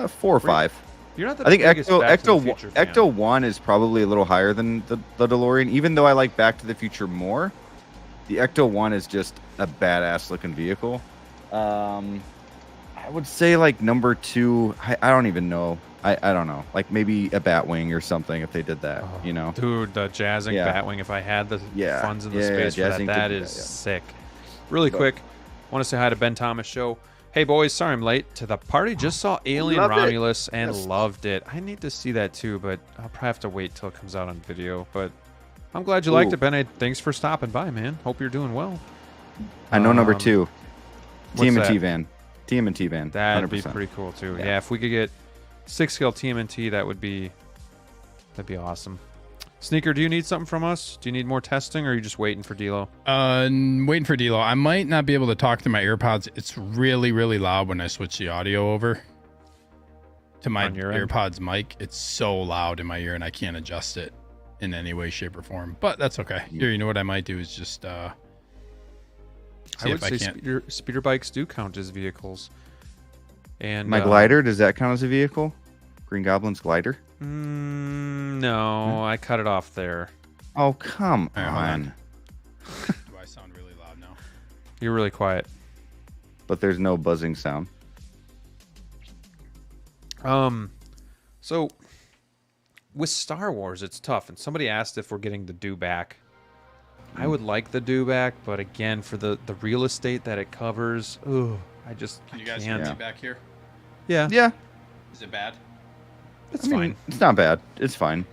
4 or 5. You're not the I think biggest Back to the Future fan. Ecto 1 is probably a little higher than the DeLorean. Even though I like Back to the Future more, the Ecto 1 is just a badass looking vehicle. I would say number 2. I don't even know. I don't know. Maybe a Batwing or something if they did that. Dude, the Jazz Inc. Batwing. If I had the funds in the space for Jazz Inc. that is sick. Really quick, want to say hi to Ben Thomas Show. Hey boys, sorry I'm late to the party. Just saw Alien Romulus and loved it. I need to see that too, but I'll probably have to wait till it comes out on video. But I'm glad you liked it, Ben. Hey, thanks for stopping by, man. Hope you're doing well. I know number 2. TMNT van. TMNT van. That'd be pretty cool too. Yeah, if we could get 6 scale TMNT, that'd be awesome. Sneaker, do you need something from us? Do you need more testing, or are you just waiting for DLO? Waiting for DLO. I might not be able to talk through my AirPods. It's really, really loud when I switch the audio over to my AirPods mic. It's so loud in my ear, and I can't adjust it in any way, shape, or form. But that's okay. Here, you know what I might do is just I would say speeder bikes do count as vehicles. And my glider, does that count as a vehicle? Green Goblin's glider? No, I cut it off there. Oh, come on. Do I sound really loud now? You're really quiet. But there's no buzzing sound. So with Star Wars, it's tough. And somebody asked if we're getting the dewback. I would like the dewback, but again, for the real estate that it covers, I just Can you guys hear me back here? Yeah. Yeah. Is it bad? It's fine. It's not bad. It's fine.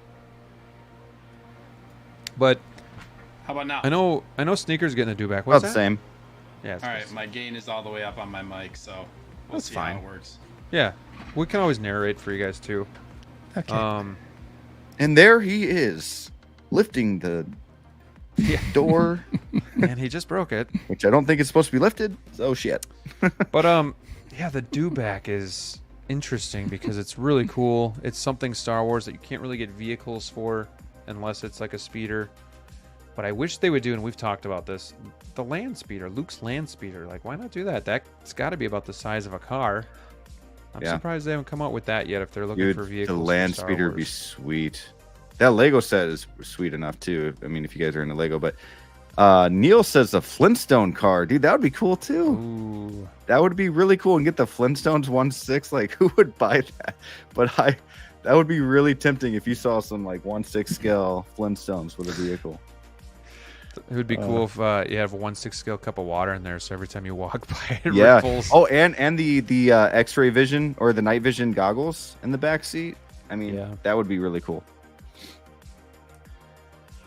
But how about now? I know Sneaker's getting a dewback. What's the same? Yeah. All right, my gain is all the way up on my mic, so we'll see how it works. Yeah, we can always narrate for you guys too. Okay. And there he is, lifting the door, and he just broke it, which I don't think is supposed to be lifted. So shit. But yeah, the dewback is interesting because it's really cool. It's something Star Wars that you can't really get vehicles for unless it's like a speeder. But I wish they would do, and we've talked about this, the land speeder, Luke's land speeder. Like, why not do that? That's got to be about the size of a car. I'm surprised they haven't come out with that yet if they're looking for vehicles. The land speeder would be sweet. That Lego set is sweet enough too. I mean, if you guys are into Lego, but Neil says the Flintstone car, dude, that would be cool too. Ooh. That would be really cool, and get the Flintstones 1/6. Like, who would buy that? But that would be really tempting if you saw some like 1/6 scale Flintstones with a vehicle. It would be cool if you have a 1/6 scale cup of water in there, so every time you walk by it yeah. ripples. Oh, and the X-ray vision or the night vision goggles in the back seat. I mean, that would be really cool.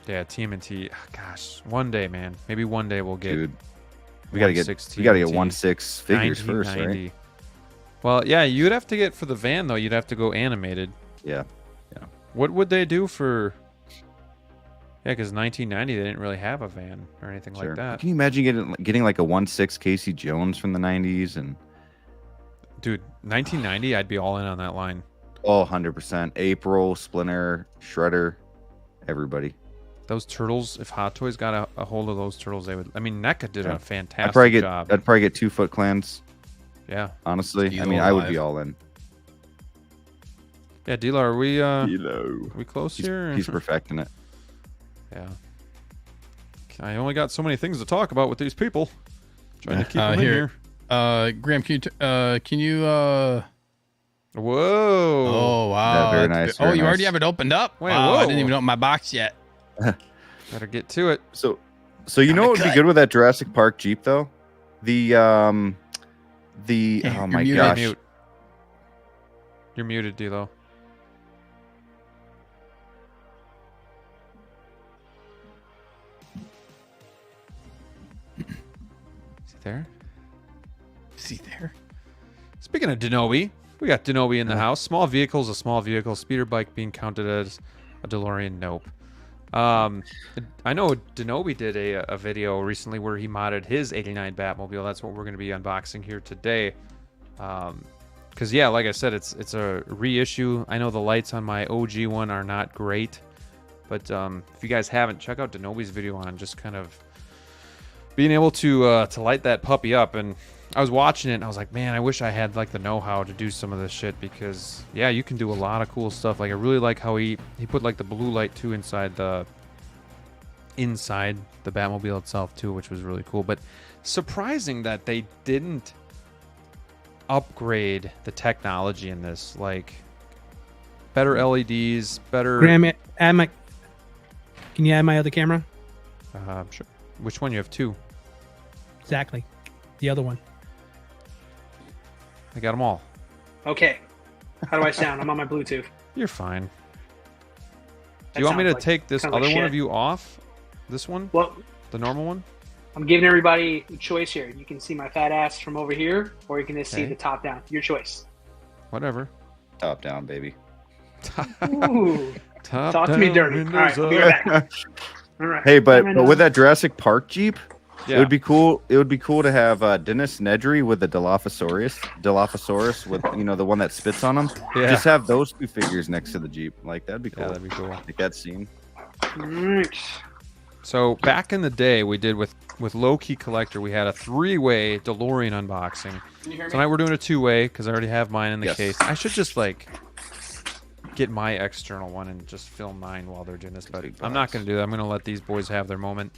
Yeah, TMNT. Gosh, one day, man. Maybe one day we'll get. Dude, we gotta get 1/6 figures first, right? Well, yeah, you'd have to get for the van though. You'd have to go animated. Yeah. What would they do for? Yeah, because 1990 they didn't really have a van or anything like that. Can you imagine getting like a 1/6 Casey Jones from the 90s? And dude, 1990, I'd be all in on that line. Oh, 100%. April, Splinter, Shredder, everybody. Those turtles, if Hot Toys got a hold of those turtles, they would. I mean, NECA did a fantastic job. I'd probably get 2 Foot Clans. Yeah. Honestly, I mean, I would be all in. Yeah, D-Lo, are we close here? He's perfecting it. Yeah. I only got so many things to talk about with these people. Trying to keep them here. Graham, can you Whoa. Oh, wow. Very nice. You already have it opened up? Wait, wow, I didn't even open my box yet. Better get to it. So you know what would be good with that Jurassic Park Jeep though? Oh my gosh. You're muted, D-Lo. There? Is he there? Speaking of Denobi, we got Denobi in the house. Small vehicle is a small vehicle. Speeder bike being counted as a DeLorean? Nope. I know Denobi did a video recently where he modded his 89 Batmobile. That's what we're going to be unboxing here today. Because, yeah, like I said, it's a reissue. I know the lights on my OG one are not great. But if you guys haven't, check out Denobi's video on just kind of being able to light that puppy up. And I was watching it and I was like, man, I wish I had like the know-how to do some of this shit, because yeah, you can do a lot of cool stuff. Like I really like how he put like the blue light too inside the Batmobile itself too, which was really cool. But surprising that they didn't upgrade the technology in this, like better LEDs, better. Graham, can you add my other camera? Sure. Which one? You have 2. Exactly. The other one. I got them all. Okay. How do I sound? I'm on my Bluetooth. You're fine. Do you want me to take this other one of you off? This one? Well, the normal one? I'm giving everybody a choice here. You can see my fat ass from over here, or you can just see the top down. Your choice. Whatever. Top down, baby. Ooh. Top Talk to me down, dirty. All right, I'll be right back. All right. Hey, but with that Jurassic Park Jeep, Yeah. it would be cool. It would be cool to have Dennis Nedry with the Dilophosaurus with the one that spits on him. Yeah. Just have those two figures next to the Jeep. Like that'd be cool. Yeah, that'd be cool. Like that scene. So back in the day, we did with Low-Key Collector, we had a 3-way DeLorean unboxing. Can you hear me? Tonight we're doing a 2-way because I already have mine in the Yes. case. I should just like get my external one and just film mine while they're doing this, but I'm not going to do that. I'm going to let these boys have their moment.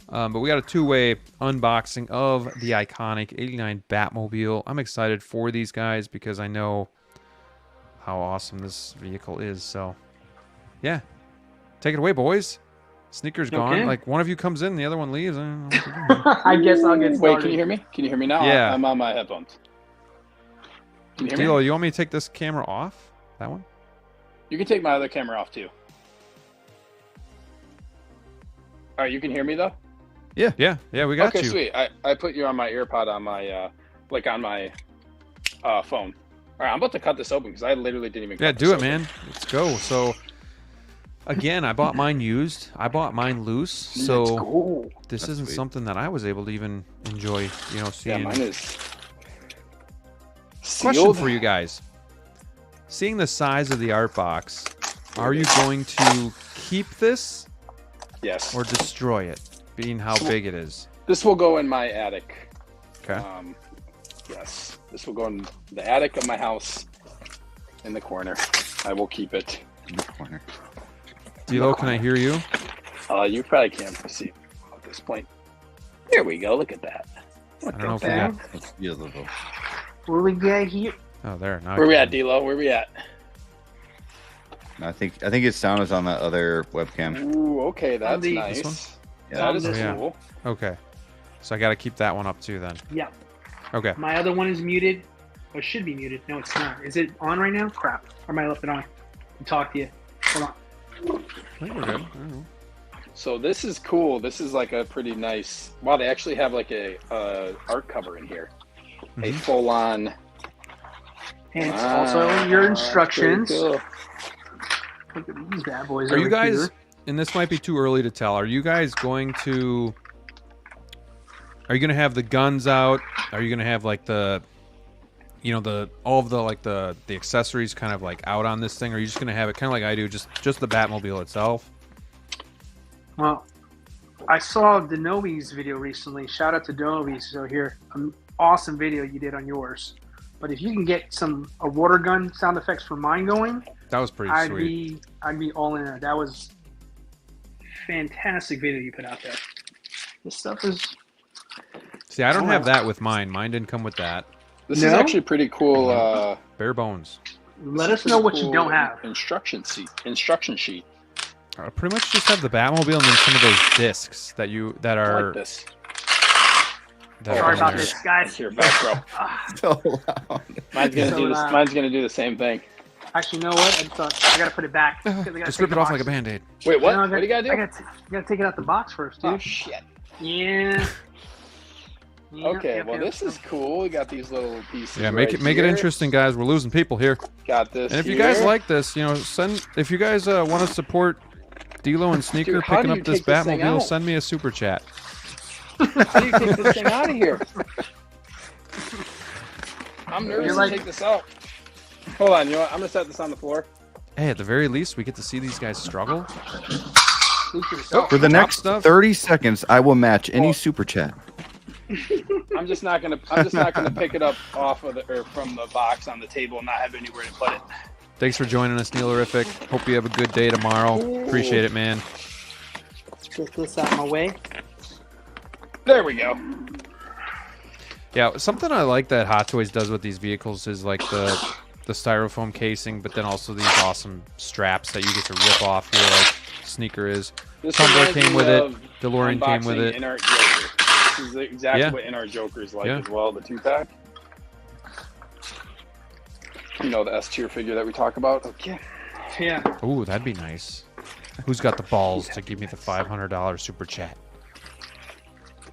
But we got a 2-way unboxing of the iconic '89 Batmobile. I'm excited for these guys because I know how awesome this vehicle is. So, yeah, take it away, boys. Sneaker's gone. Okay. Like one of you comes in, the other one leaves. I don't know what to do. I guess I'll get started. Wait, can you hear me? Can you hear me now? Yeah. I'm on my headphones. Can you hear me? DLO, you want me to take this camera off? That one? You can take my other camera off too. All right, you can hear me though? Yeah, we got okay, you. sweet. I put you on my earpod on my on my phone. All right, I'm about to cut this open because I literally didn't even. Yeah, cut do this it, open. man. Let's go. So, again, I bought mine used. I bought mine loose. So this isn't something that I was able to even enjoy. Yeah, seeing. mine is. Question sealed. for you guys: seeing the size of the art box, are you going to keep this? Yes. Or destroy it, being how big it is? This will go in my attic. Okay. Yes, this will go in the attic of my house, in the corner. I will keep it in the corner. DLO, can I hear you? You probably can't perceive at this point. Here we go. Look at that. I don't know if we got. That's beautiful. Where we get here? Oh, there. Now Where we at, D-Lo? Where we at? I think his sound is on that other webcam. Ooh, okay, that's This nice. one? Yeah, That is Oh, yeah. cool. Okay. So I got to keep that one up too then. Yeah. Okay. My other one is muted. Or should be muted. No, it's not. Is it on right now? Crap. Or am I left it on? To talk to you. Hold on. I think we're good. I don't know. So this is cool. This is like a pretty nice. Wow, they actually have like a art cover in here. A full on. And it's also your instructions. Cool. Look at these bad boys. Are you over guys? here. And this might be too early to tell. Are you guys going to? Are you going to have the guns out? Are you going to have like the, all of the like the accessories kind of like out on this thing? Or are you just going to have it kind of like I do, just the Batmobile itself? Well, I saw Denobi's video recently. Shout out to Denobi. So here, an awesome video you did on yours. But if you can get a water gun sound effects for mine going, that was pretty sweet. I'd be all in. That was fantastic video you put out there. This stuff is. See, I don't have that with mine. Mine didn't come with that. This is actually pretty cool. Bare bones. Let us know what you don't have. Instruction sheet. I pretty much just have the Batmobile and then some of those discs that I are. like this. Sorry about this, guys. Here, back row. So loud. Mine's gonna do the same thing. Actually, you know what? I thought I gotta put it back. Just rip it off like a Band-Aid. Wait, what? No, What do you gotta do? You gotta take it out the box first, dude. Oh shit. Yeah. Okay, well this is cool. We got these little pieces. Yeah, make it here. interesting, guys. We're losing people here. Got this. And if you here. guys like this, send. If you guys want to support DLO and Sneaker Dude, how picking do you up this take this thing Batmobile, out? send me a super chat. How do you take this thing out of here? I'm nervous to take this out. Hold on, you know what? I'm gonna set this on the floor. Hey, at the very least, we get to see these guys struggle. For the next 30 seconds, I will match any super chat. I'm just not gonna pick it up off of from the box on the table and not have anywhere to put it. Thanks for joining us, Neilerific. Hope you have a good day tomorrow. Appreciate it, man. Let's get this out of my way. There we go. Yeah, something I like that Hot Toys does with these vehicles is like the styrofoam casing, but then also these awesome straps that you get to rip off here, like Sneaker is. This Tumbler reminds came me with it. of DeLorean came with unboxing it. In-art Joker. This is exactly Yeah. what In-art Joker is like Yeah. as well. The 2-pack. You know, the S-tier figure that we talk about. Okay. Yeah. Ooh, that'd be nice. Who's got the balls to give me the $500 super chat?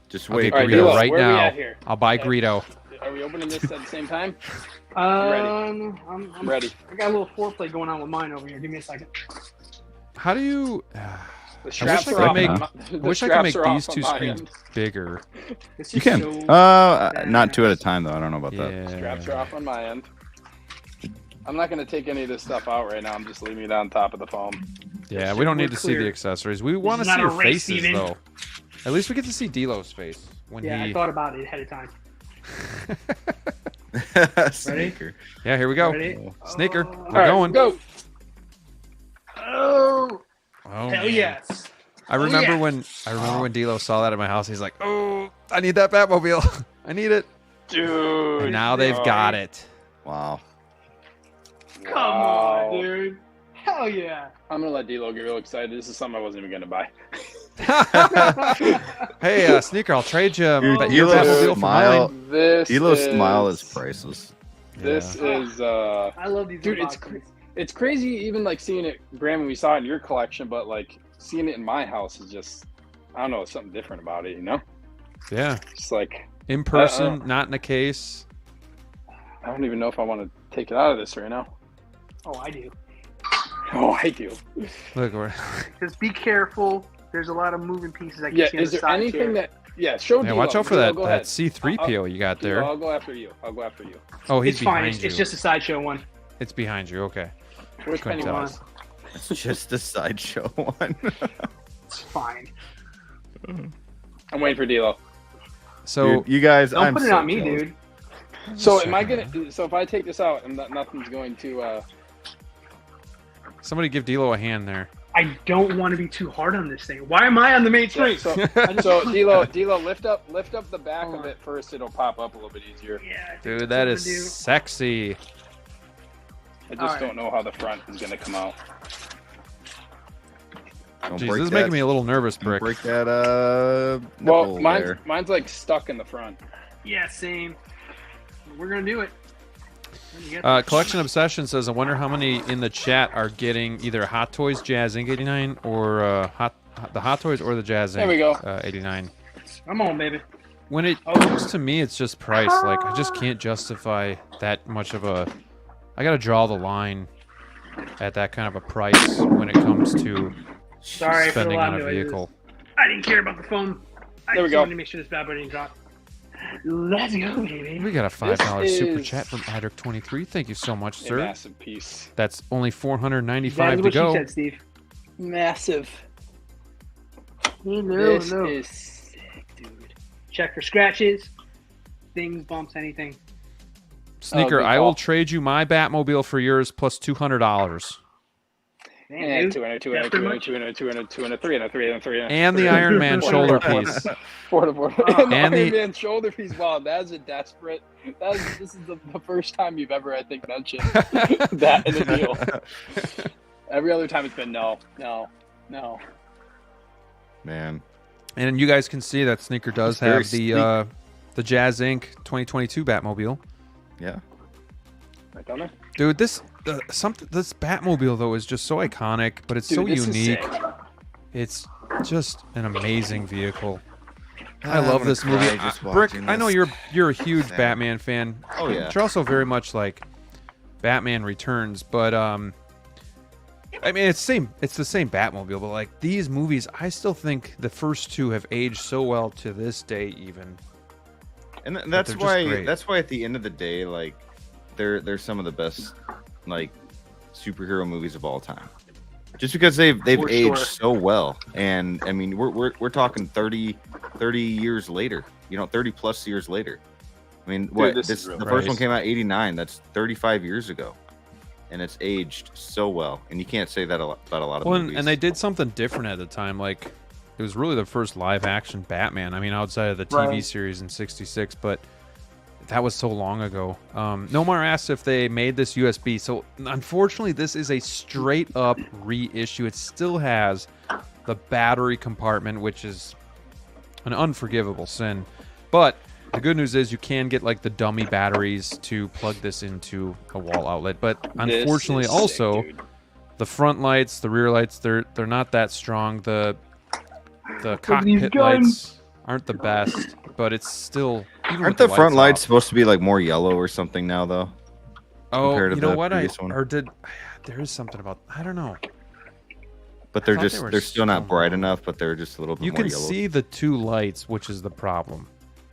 Just I'll wait. get All right, Greedo DLO, right where are we now. at here? I'll buy Greedo. Are we opening this at the same time? I'm ready. I got a little foreplay going on with mine over here. Give me a second. How do you? The straps I are off. wish I could make these two screens bigger. You can. Not two at a time though. I don't know about that. Straps are off on my end. I'm not going to take any of this stuff out right now. I'm just leaving it on top of the foam. Yeah, we don't need to see the accessories. We want to see your faces, though. At least we get to see D-Lo's face. I thought about it ahead of time. Sneaker. Yeah, here we go. Ready? Sneaker. We're right, going. Go. Oh, hell yes. I remember when D-Lo saw that at my house. He's like, "Oh, I need that Batmobile. I need it." Dude. And now they've got it. Wow. Come on, dude. Hell yeah. I'm going to let D-Lo get real excited. This is something I wasn't even going to buy. Hey, Sneaker, I'll trade you your D-Lo's Batmobile smile. for mine. D-Lo's smile is priceless. This is I love these. dude, it's crazy even like seeing it, Brandon, we saw it in your collection, but like seeing it in my house is just, I don't know, something different about it, you know? Yeah. It's like in person, not in a case. I don't even know if I want to take it out of this right now. Oh, I do. Oh, I do. Look, we're Just be careful. There's a lot of moving pieces. I can see on is the there side anything here. that? Yeah, show. Yeah, D-Lo. watch out for D-Lo, that C3PO you got there. I'll go after you. Oh, he's It's fine. behind you. It's just a sideshow one. It's behind you. Okay. Where's Couldn't tell. Pennywise? It's just a sideshow one. It's fine. I'm waiting for D-Lo. So dude, you guys, Don't I'm put it so on me, jealous. dude. So am I gonna? So if I take this out, nothing's going to. somebody give D-Lo a hand there. I don't want to be too hard on this thing. Why am I on the main screen? So D-Lo, lift up the back of it first. It'll pop up a little bit easier. Yeah, Dude, that is sexy. I just don't know how the front is gonna come out. Jeez, this is making me a little nervous, Don't Brick. break that Well, nipple mine's there. like stuck in the front. Yeah, same. We're gonna do it. Collection Obsession says, I wonder how many in the chat are getting either Hot Toys Jazz Inc. 89 or the Hot Toys or the Jazz Inc. There we go. 89. Come on, baby. When it comes to me, it's just price. Like, I just can't justify that much of a... I gotta draw the line at that kind of a price when it comes to spending on a vehicle. I didn't care about the phone. There we go. wanted to make sure this bad boy didn't drop. Let's go, baby. We got a $5 This super is chat from Adric23. Thank you so much, A sir. massive piece. That's only $495 That's to what go. she said, Steve. Massive. Hello, This hello. is sick, dude. Check for scratches, things, bumps, anything. Sneaker, good I will call. trade you my Batmobile for yours plus $200. Man, dude. 200, That's pretty much- 300. And the Iron Man shoulder piece. And the- Iron Man shoulder piece. Wow, that is a desperate. This is the first time you've ever, I think, mentioned that in a deal. Every other time it's been no. Man. And you guys can see that Sneaker does It's very have the Jazz Inc. 2022 Batmobile. Yeah. Right down there. Dude, this Batmobile though is just so iconic, but it's so Dude, this is unique. sick. It's just an amazing vehicle. I I'm love gonna this movie. cry just Brick, watching I know this. you're a huge Sad. Batman fan. Oh, yeah. But you're also very much like Batman Returns, but I mean it's the same Batmobile, but like these movies, I still think the first two have aged so well to this day even. And they're that's just why great. at the end of the day, like they're some of the best like superhero movies of all time. Just because they've For aged sure. so well. And I mean we're talking 30 years later, 30 plus years later. I mean, this is the real first one nice. came out 89, that's 35 years ago. And it's aged so well. And you can't say that about a lot of Well, movies. and they did something different at the time. Like, it was really the first live-action Batman. I mean, outside of the TV Right. series in '66, but that was so long ago. Nomar asked if they made this USB. So, unfortunately, this is a straight-up reissue. It still has the battery compartment, which is an unforgivable sin. But the good news is you can get like the dummy batteries to plug this into a wall outlet. But unfortunately, This is also. sick, dude. The front lights, the rear lights, they're not that strong. The these cockpit guns. lights aren't the best, but it's still even Aren't with the front lights off. supposed to be like more yellow or something now, though? Oh, compared to you know the what? previous one? There is something about, I don't know. But I they're thought just they were they're still not so bright long. enough, but they're just a little bit You more can yellow. see the two lights, which is the problem.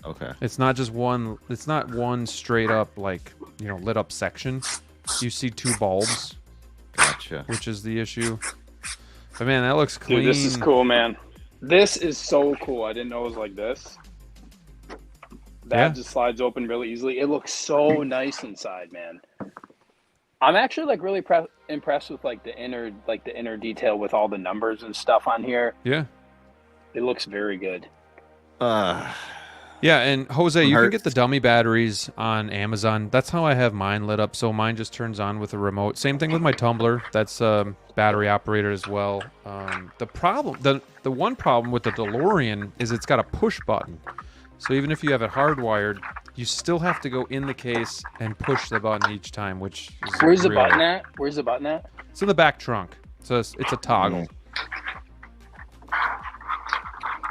Okay. It's not just one. It's not one straight up like lit up section. You see two bulbs. Gotcha. Which is the issue. But man, that looks clean. Dude, this is cool, man. This is so cool. I didn't know it was like this. That just slides open really easily. It looks so nice inside, man. I'm actually like really impressed with like the inner detail with all the numbers and stuff on here. Yeah. It looks very good. Yeah, and Jose, you can get the dummy batteries on Amazon. That's how I have mine lit up. So mine just turns on with a remote. Same thing with my tumbler. That's battery operated as well. The one problem with the DeLorean is it's got a push button. So even if you have it hardwired, you still have to go in the case and push the button each time, which is Where's the button at? Where's the button at? It's in the back trunk. So it's a toggle.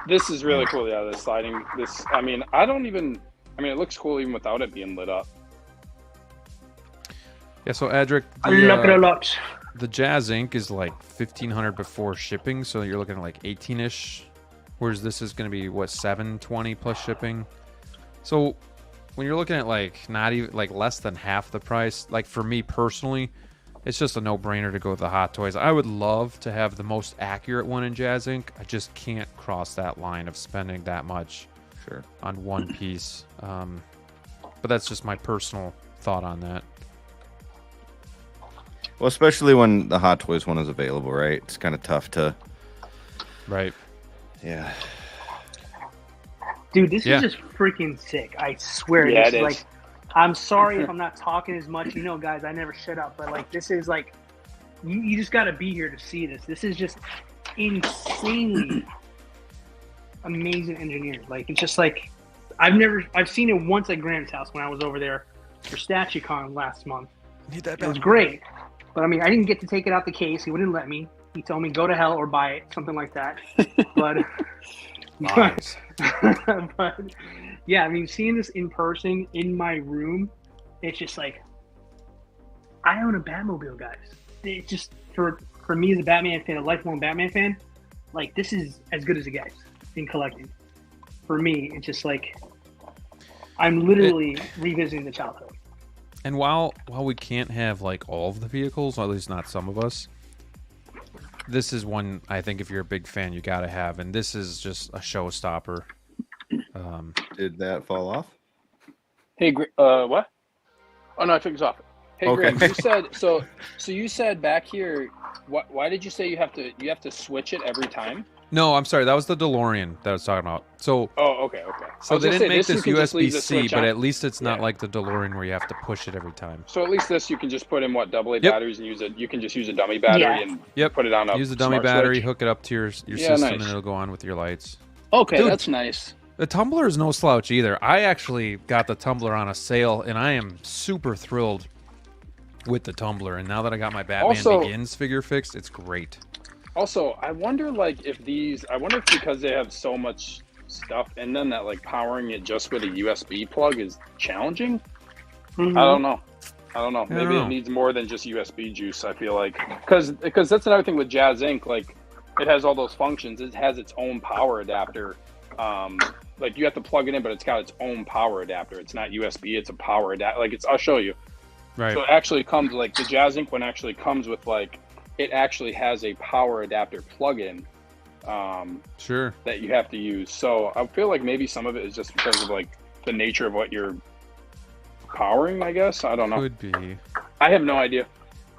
This is really cool. Yeah, the sliding. It looks cool even without it being lit up. Yeah, so Adric, I like it a lot. The Jazz Ink is like $1,500 before shipping, so you're looking at like 18-ish. Whereas this is going to be what, $720 plus shipping. So when you're looking at like not even like less than half the price, like for me personally, it's just a no-brainer to go with the Hot Toys. I would love to have the most accurate one in Jazz Ink. I just can't cross that line of spending that much on one piece. But that's just my personal thought on that. Well, especially when the Hot Toys one is available, right? It's kind of tough to. Right. Yeah. Dude, this is just freaking sick. I swear. Yeah, this it is is. like, I'm sorry if I'm not talking as much. Guys, I never shut up. But like, this is like, you just got to be here to see this. This is just insanely amazing engineered. Like, it's just like, I've seen it once at Graham's house when I was over there for StatueCon last month. It was great. But I mean, I didn't get to take it out the case. He wouldn't let me. He told me, go to hell or buy it, something like that. But, but yeah, I mean, seeing this in person in my room, it's just like, I own a Batmobile, guys. It just, for me as a Batman fan, a lifelong Batman fan, like, this is as good as it gets in collecting. For me, it's just like, I'm literally revisiting the childhood. And while we can't have like all of the vehicles, or at least not some of us, this is one I think if you're a big fan you gotta have, and this is just a showstopper. Did that fall off? Hey, what? Oh no, I took this off. Hey, Okay. Greg, you said so you said back here. Why did you say you have to switch it every time? No, I'm sorry. That was the DeLorean that I was talking about. So. Oh, okay. So they didn't make this you can just leave the USB-C, switch but on. at least it's not like the DeLorean where you have to push it every time. So at least this you can just put in AA batteries and use it. You can just use a dummy battery and put it on a Use the dummy smart battery, switch. hook it up to your system, nice. and it'll go on with your lights. Okay, Dude, that's nice. The tumbler is no slouch either. I actually got the tumbler on a sale, and I am super thrilled with the tumbler. And now that I got my Batman Begins figure fixed, it's great. Also, I wonder if because they have so much stuff in them that like powering it just with a USB plug is challenging. Mm-hmm. I don't know. Maybe it needs more than just USB juice. I feel like because that's another thing with Jazz Ink. Like it has all those functions. It has its own power adapter. Like you have to plug it in, but it's got its own power adapter. It's not USB. It's a power adapter. Like I'll show you. Right. So it actually comes like the Jazz Ink one actually comes with like. It actually has a power adapter plug-in that you have to use. So I feel like maybe some of it is just because of like the nature of what you're powering, I guess. I don't know. Could be. I have no idea.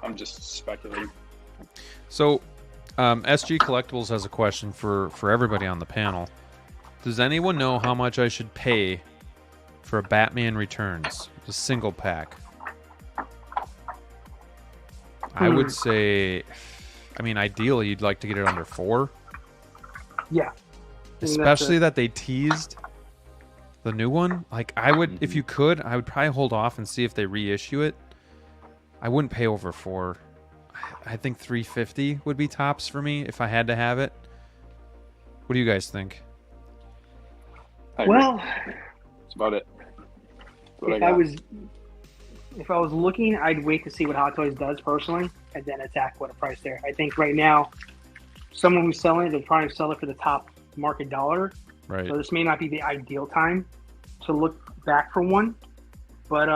I'm just speculating. So SG Collectibles has a question for everybody on the panel. Does anyone know how much I should pay for a Batman Returns, a single pack? I would say, I mean, ideally, you'd like to get it under $4. Yeah. Especially that they teased the new one. Like, I would, if you could, I would probably hold off and see if they reissue it. I wouldn't pay over $4. I think $350 would be tops for me if I had to have it. What do you guys think? Well, that's about it. If I was looking, I'd wait to see what Hot Toys does personally, and then attack what a price there. I think right now, someone who's selling it, they're trying to sell it for the top market dollar. Right. So this may not be the ideal time to look back for one. But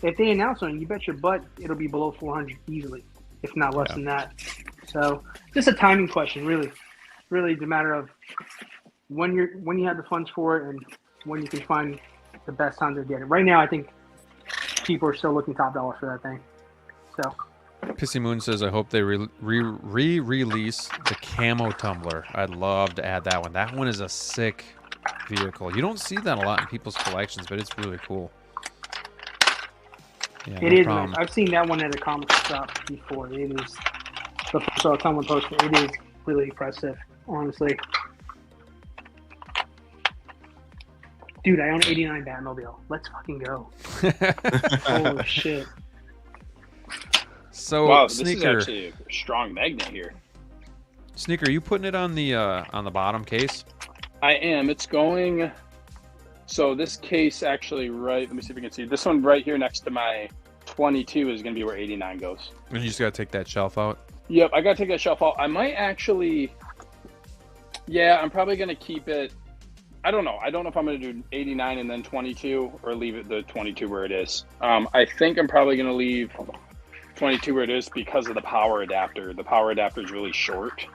if they announce one, you bet your butt it'll be below 400 easily, if not less than that. So just a timing question, really. Really, it's a matter of when you have the funds for it and when you can find the best time to get it. Right now, I think people are still looking top dollar for that thing. So, Pissy Moon says, I hope they re-release the camo tumbler. I'd love to add that one. That one is a sick vehicle. You don't see that a lot in people's collections, but it's really cool. Yeah, it is nice. I've seen that one at a comic shop before. It is the first I saw post. It is really impressive, honestly. Dude, I own 89 Batmobile. Let's fucking go. Holy shit. So, wow, Sneaker, this is actually a strong magnet here. Sneaker, are you putting it on the bottom case? I am. It's going. So this case actually, right? Let me see if you can see. This one right here next to my 22 is going to be where 89 goes. And you just got to take that shelf out? Yep, I got to take that shelf out. I might actually. Yeah, I'm probably going to keep it. I don't know. I don't know if I'm going to do 89 and then 22 or leave it the 22 where it is. I think I'm probably going to leave 22 where it is because of the power adapter. The power adapter is really short.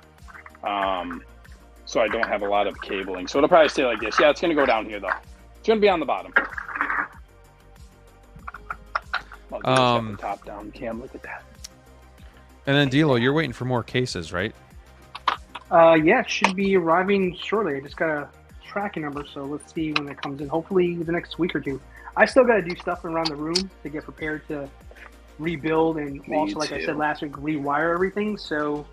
So I don't have a lot of cabling. So it'll probably stay like this. Yeah, it's going to go down here, though. It's going to be on the bottom. The top down cam. Look at that. And then, DLO, you're waiting for more cases, right? Yeah, it should be arriving shortly. I just got a tracking number, so let's see when it comes in. Hopefully the next week or two. I still got to do stuff around the room to get prepared to rebuild and also, like I said last week, rewire everything. So,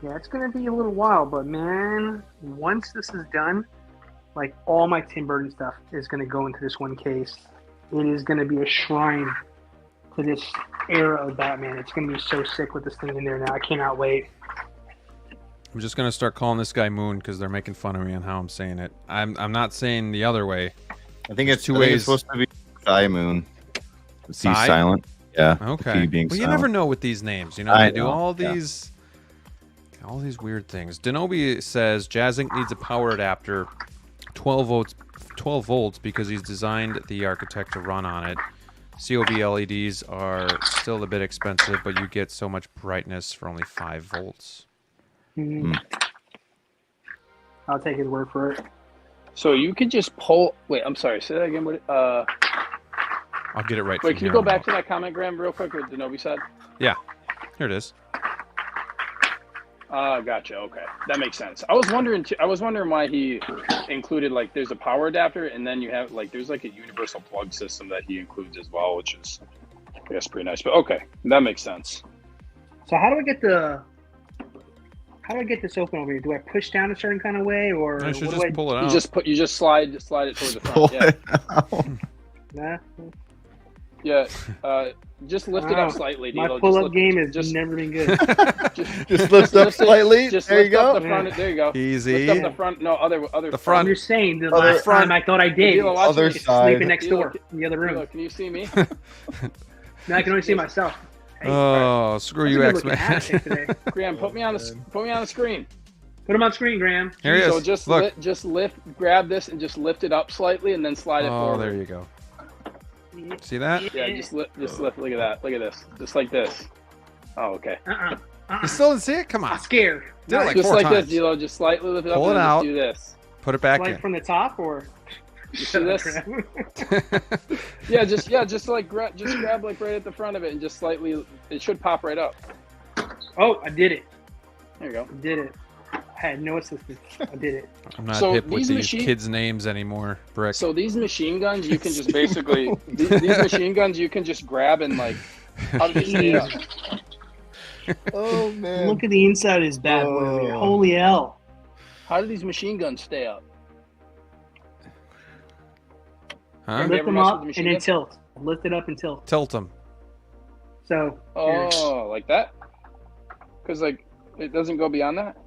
yeah, it's going to be a little while. But, man, once this is done, like, all my Tim Burton stuff is going to go into this one case. It is going to be a shrine to this era of Batman. It's going to be so sick with this thing in there now. I cannot wait. I'm just going to start calling this guy Moon because they're making fun of me on how I'm saying it. I'm not saying the other way. I think it's 2 ways. It's supposed to be Thigh Moon. C silent. Yeah. Okay. Well, you never know with these names. You know, they do all these weird things. Denobi says Jazz Inc. needs a power adapter, 12 volts, because he's designed the architect to run on it. COB LEDs are still a bit expensive, but you get so much brightness for only 5 volts. I'll take his word for it. So you could just pull. Wait, I'm sorry. Say that again. I'll get it right. Wait, can you go back to that comment, Graham, real quick? What Denobi said. Yeah, here it is. Gotcha. Okay, that makes sense. I was wondering why he included, like, there's a power adapter, and then you have, like, there's like a universal plug system that he includes as well, which is, I guess, pretty nice. But okay, that makes sense. So how do I get this open over here? Do I push down a certain kind of way, or I should just pull it out? You just slide it towards the front. Yeah. Yeah. Just lift it up slightly. My pull-up game has never been good. just lift up slightly. There you go. There you go. Easy. Lift up the front. No, the front. You're saying the last time I thought I did. Other side. Sleeping next door in the other room. Can you see me? No, I can only see myself. Hey, right. Screw you, X-Man. Graham, put me on the screen. Put him on screen, Graham. Here he is. So just grab this and just lift it up slightly, and then slide it forward. Oh, there you go. See that? Yeah, just lift. Look at that. Look at this. Just like this. Oh, okay. You still didn't see it? Come on. I'm scared. Did it like just 4 like times. this, DLO. Just slightly lift it up. Pull it out. Just do this. Put it back in. From the top, or you see this? just grab like right at the front of it and just slightly. It should pop right up. Oh, I did it. There you go. I did it. I had no assistance. I did it. I'm not hip with these kids' names anymore, Brick. So these machine guns, you can just basically these machine guns you can just grab and like. Oh man! Look at the inside of his Batmobile. Holy hell! How do these machine guns stay up? Huh? Lift them up and then tilt. Lift it up and tilt. Tilt them. So. Like that? Because like it doesn't go beyond that.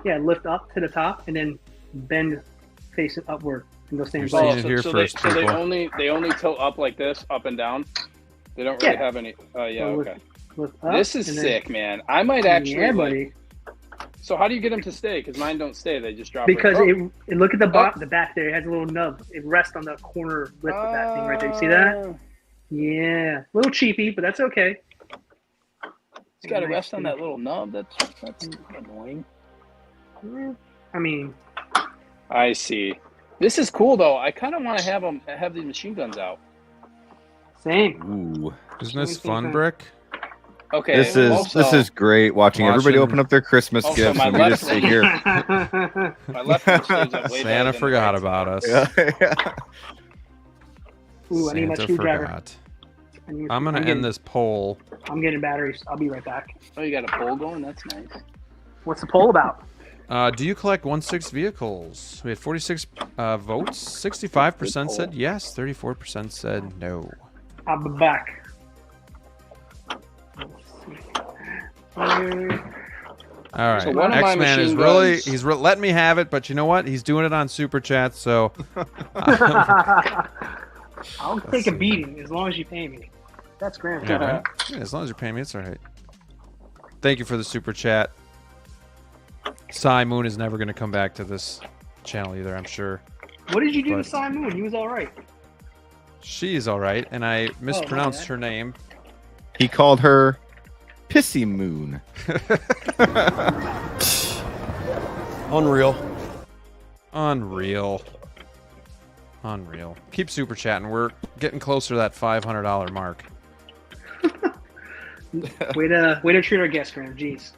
Yeah, lift up to the top and then bend, face it upward. And they'll stay in You're seeing place. it here first, they people. only tilt up like this, up and down. They don't really have any. Yeah, So okay. with up, This is and then- sick, man. I might actually. Yeah, like- buddy. So how do you get them to stay? Because mine don't stay; they just drop. Because right. it look at the the back there. It has a little nub. It rests on the corner lip of that thing right there. You see that? Yeah, a little cheapy, but that's okay. It's got to rest on that little nub. That's annoying. I mean, I see. This is cool though. I kind of want to have these machine guns out. Same. Ooh. Isn't this fun, Brick? Okay. This is great watching everybody open up their Christmas Also, gifts my and we left just sit here. My left hand stays up way better Santa than forgot the about us. Ooh, I need my Santa screwdriver. forgot. I need- I'm gonna end this poll. I'm getting batteries. I'll be right back. Oh, you got a poll going? That's nice. What's the poll about? Do you collect 1/6 vehicles? We had 46 votes. 65% said yes. 34% said no. I'll be back. All right. So one of my X-Man is machine really guns- he's letting me have it, but you know what? He's doing it on Super Chat, so I'll take a beating as long as you pay me. That's grand. yeah, right? Yeah, as long as you're paying me, it's all right. Thank you for the Super Chat. Psy Moon is never going to come back to this channel either, I'm sure. What did you do to But- Simon Moon? He was all right. She is all right, and I mispronounced bad. her name. He called her Pissy Moon. Unreal. Unreal. Keep super chatting. We're getting closer to that $500 mark. Way to treat our guests, Graham. Jeez.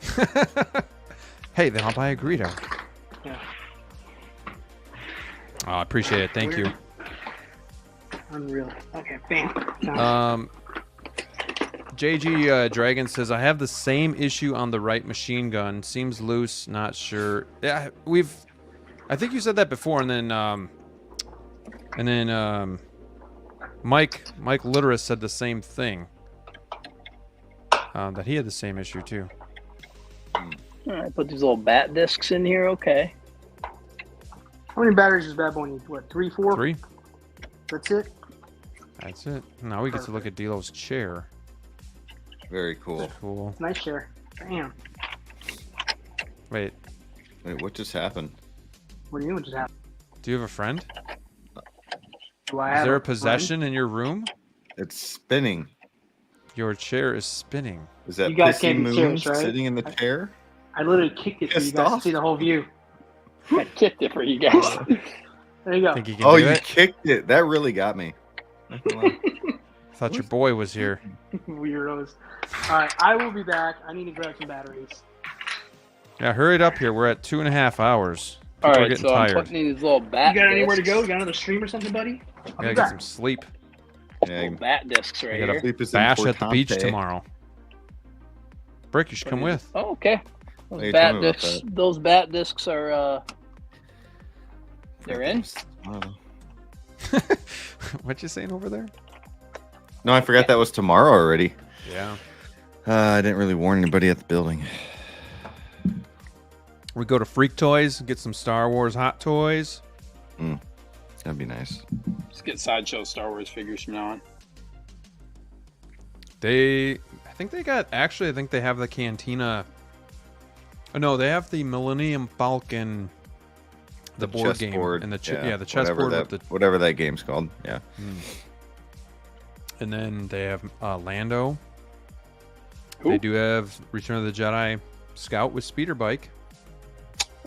Hey, then I'll buy a Greedo. Yeah. Oh, I appreciate it. Thank you. Unreal. Okay, bam. JG Dragon says, I have the same issue on the right machine gun. Seems loose, not sure. Yeah, I think you said that before, and then Mike Literis said the same thing. That he had the same issue too. All right, put these little bat discs in here. Okay. How many batteries does Bad Boy need? What, 3, 4? 3. That's it? That's it. Now we get to look at Delo's chair. Very cool. Cool. Nice chair. Damn. Wait, what just happened? What do you mean what just happened? do you have a friend? Do I Is have there a friend? possession in your room? It's spinning. Your chair is spinning. Is that You guys Pissy can't be Moon serious, right? sitting in the chair? I literally kicked it for you Pissed guys to off? see the whole view. I kicked it for you guys. There you go. Think you can Oh, do you it? kicked it. That really got me. Not gonna lie. Thought your boy was here. Weirdos. All right, I will be back. I need to grab some batteries. Yeah, hurry it up here. We're at 2.5 hours. All People are right, getting so I'm tired. putting these little bat. You got anywhere to discs. go? You got another stream or something, buddy? I'll Gotta be get back. some sleep. Yeah, Little bat discs right I gotta here. Sleep is bash at the beach importante. tomorrow. Brick, you should come with. Oh, okay. Why Those you bat telling me about discs. Those bat discs are. They're in. Oh. What you saying over there? No, I forgot that was tomorrow already. Yeah. I didn't really warn anybody at the building. We go to Freak Toys, get some Star Wars hot toys. That'd be nice. Let's get Sideshow Star Wars figures from now on. I think they have the Cantina. Oh, no, they have the Millennium Falcon, the board game, Chessboard, and the whatever chessboard that, with the. whatever that game's called. Yeah. And then they have Lando. Who? They do have Return of the Jedi Scout with speeder bike.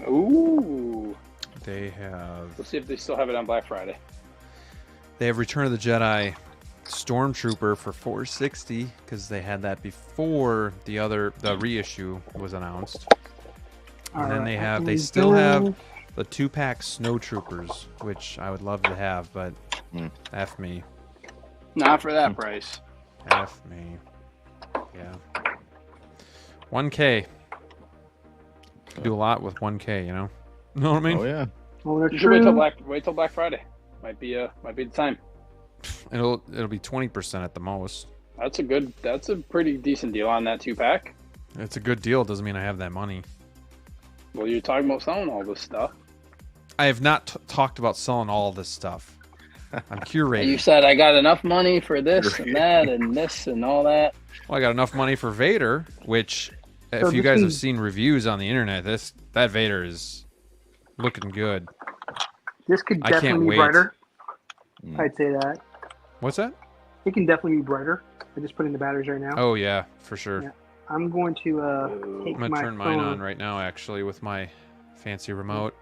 Ooh. They have Let's see if they still have it on Black Friday. Return of the Jedi Stormtrooper for $460 because they had that before the reissue was announced. And then they still have the 2-pack Snowtroopers, which I would love to have, but F me. Not for that price. F me. Yeah. 1K. Could do a lot with 1K, you know? Know what I mean? Oh yeah. Well, they're You should wait true. till Black Friday. Might be the time. It'll be 20% at the most. That's a pretty decent deal on that 2-pack. It's a good deal. Doesn't mean I have that money. Well, you're talking about selling all this stuff. I have not talked about selling all this stuff. I'm curating. You said I got enough money for this and that and this and all that. Well, I got enough money for Vader, which, if you guys have seen reviews on the internet, that Vader is looking good. This could definitely be brighter. I'd say that. What's that? It can definitely be brighter. I just put in the batteries right now. Oh yeah, for sure. Yeah. I'm going to take I'm gonna turn phone. mine on right now, actually, with my fancy remote.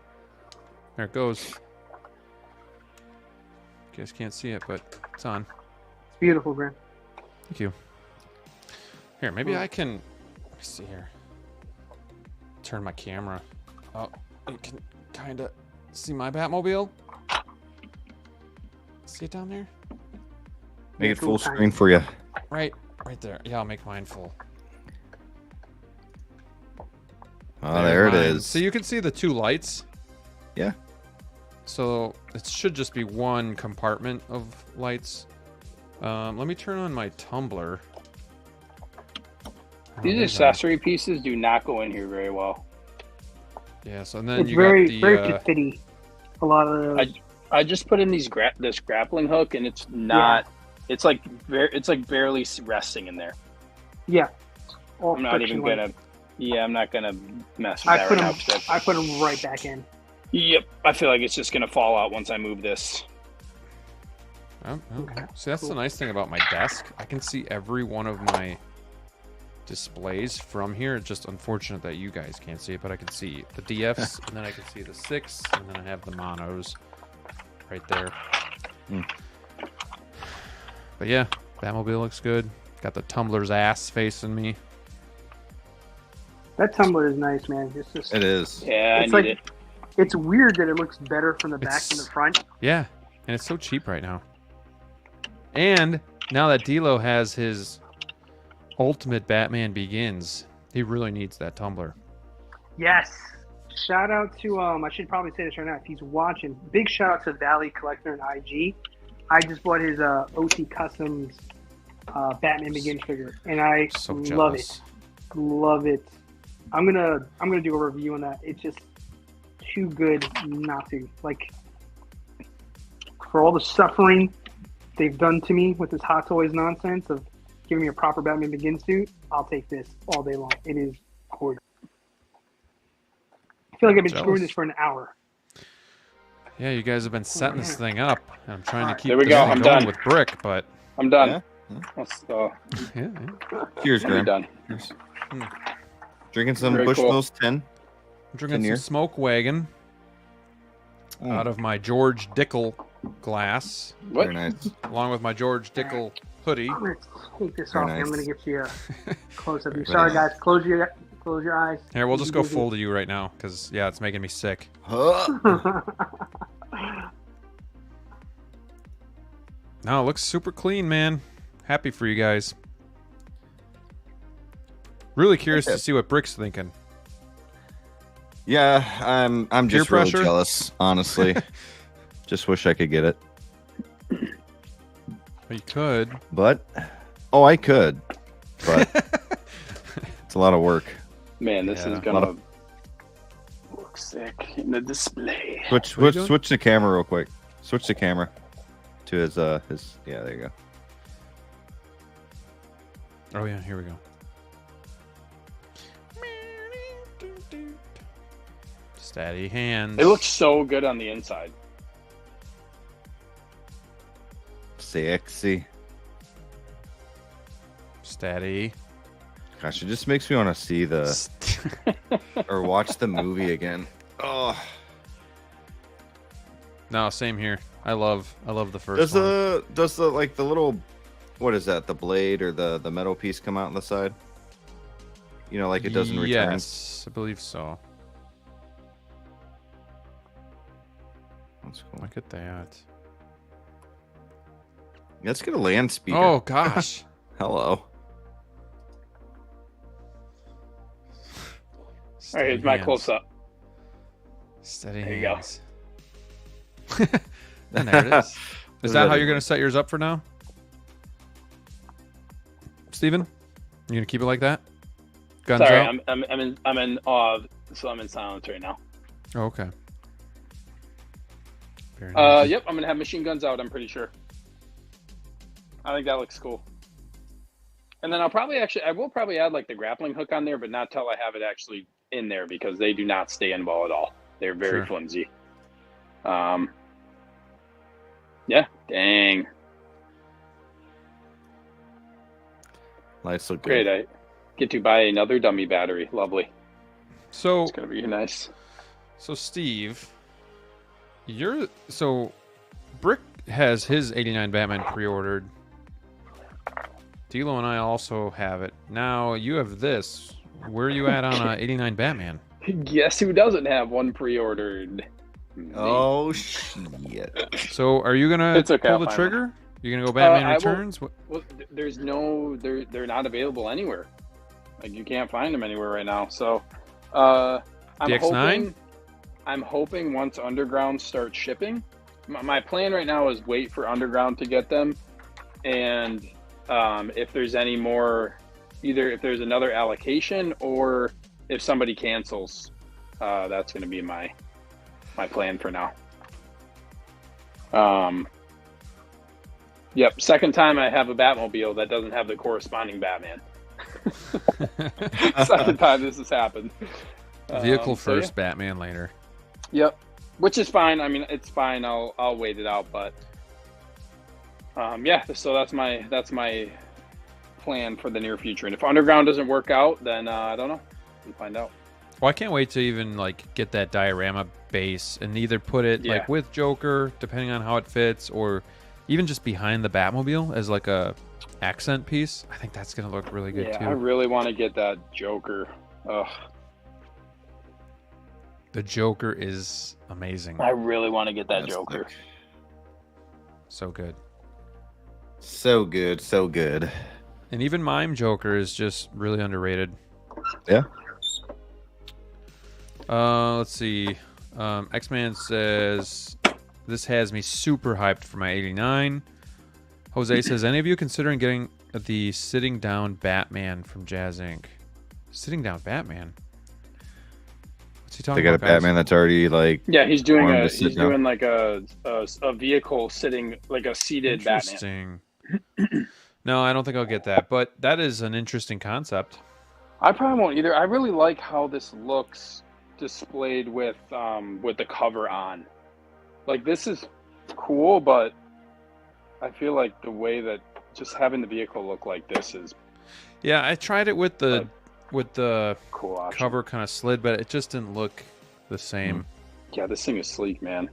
There it goes. You guys can't see it, but it's on. It's beautiful, Grant. Thank you. Here, maybe I can. Let me see here. Turn my camera. Oh, you can kind of see my Batmobile. See it down there? Make it full screen for you. Right there. Yeah, I'll make mine full. Oh, there it is. So you can see the two lights. Yeah. So it should just be one compartment of lights. Let me turn on my tumbler. These accessory pieces do not go in here very well. Yeah, so then it's you very, got the very fitty. A lot of those. I just put in this grappling hook, and it's not. Yeah. It's like barely resting in there. Yeah. I'm not even gonna. Yeah, I'm not gonna mess with that right now. I put them right back in. Yep, I feel like it's just gonna fall out once I move this. Oh, okay. See, that's the nice thing about my desk. I can see every one of my displays from here. It's just unfortunate that you guys can't see it, but I can see the DFs, and then I can see the 6, and then I have the monos right there. But yeah, Batmobile looks good. Got the tumbler's ass facing me. That tumbler is nice, man. It's just. It is. Yeah, it's like, it's weird that it looks better from the back than the front. Yeah, and it's so cheap right now. And now that DLO has his Ultimate Batman Begins, he really needs that tumbler. Yes. Shout out to I should probably say this right now if he's watching. Big shout out to DLO Collector and IG. I just bought his OT Customs Batman Begins figure, and I love it. Love it. I'm gonna do a review on that. It's just too good not to. Like, for all the suffering they've done to me with this Hot Toys nonsense of giving me a proper Batman Begins suit, I'll take this all day long. It is gorgeous. I feel like I've been screwing this for an hour. Yeah, you guys have been setting this thing up. I'm trying to keep this thing going with Brick, but I'm done. Yeah. Cheers, Graham. Done. Cheers. Drinking some Very Bushmills 10. I'm drinking some Smoke Wagon out of my George Dickel glass. Very nice. Along with my George Dickel hoodie. I'm going to take this off. Nice. I'm going to get you a close-up. Sorry, guys. Close your eyes. Here, we'll just go full to you right now, because, yeah, it's making me sick. No, it looks super clean, man. Happy for you guys. Really curious to see what Brick's thinking. Yeah, I'm just really jealous, honestly. Just wish I could get it. You could. But, I could. But it's a lot of work. Man, this is gonna look sick in the display. Switch the camera real quick. Switch the camera to his. Yeah, there you go. Oh yeah, here we go. Steady hands. It looks so good on the inside. Sexy. Steady. Gosh, it just makes me want to see the or watch the movie again. Oh. No, same here. I love the first one. Does the like the little, what is that? The blade or the metal piece come out on the side? You know, like it doesn't return. Yes, I believe so. That's cool. Look at that. Let's get a land speeder. Oh gosh. Hello. All right, here's my close-up. Steady there hands. You go. And there it is. Is that how you're going to set yours up for now? Steven? You going to keep it like that? Guns Sorry, out? I'm in awe, so I'm in silence right now. Oh, okay. Very nice. Yep, I'm gonna have machine guns out. I'm pretty sure. I think that looks cool. And then I will probably add like the grappling hook on there, but not till I have it actually in there because they do not stay in well at all. They're very flimsy. Yeah, dang. Nice, look good. Great. I get to buy another dummy battery. Lovely. So it's gonna be nice. So Steve, Brick has his 89 Batman pre-ordered. DLO and I also have it. Now you have this. Where are you at on 89 Batman? Guess who doesn't have one pre-ordered? Oh shit! So are you gonna pull the trigger? You're gonna go Batman Returns? Well, they're not available anywhere. Like you can't find them anywhere right now. So I'm DX9? hoping once Underground starts shipping. My plan right now is wait for Underground to get them, and if there's any more, either if there's another allocation or if somebody cancels, that's going to be my plan for now. Yep, second time I have a Batmobile that doesn't have the corresponding Batman. Second time this has happened. Vehicle first, Batman later. Yep, which is fine. I mean, it's fine. I'll wait it out, but yeah. So that's my plan for the near future. And if Underground doesn't work out, then I don't know. We'll find out. Well, I can't wait to even like get that diorama base and either put it like with Joker, depending on how it fits, or even just behind the Batmobile as like a accent piece. I think that's gonna look really good too. I really want to get that Joker. Ugh. The Joker is amazing. I really want to get that Joker. Sick. So good. So good. So good. And even Mime Joker is just really underrated. Yeah. Let's see. X-Man says, this has me super hyped for my 89. Jose says, any of you considering getting the Sitting Down Batman from Jazz Inc? Sitting Down Batman? What's he talking they got about, a Batman that's already like... Yeah, he's doing like a vehicle sitting, like a seated Batman. Interesting. No, I don't think I'll get that, but that is an interesting concept. I probably won't either. I really like how this looks displayed with the cover on. Like, this is cool, but I feel like the way that just having the vehicle look like this is... Yeah, I tried it with the cool cover kind of slid, but it just didn't look the same. Yeah, this thing is sleek, man.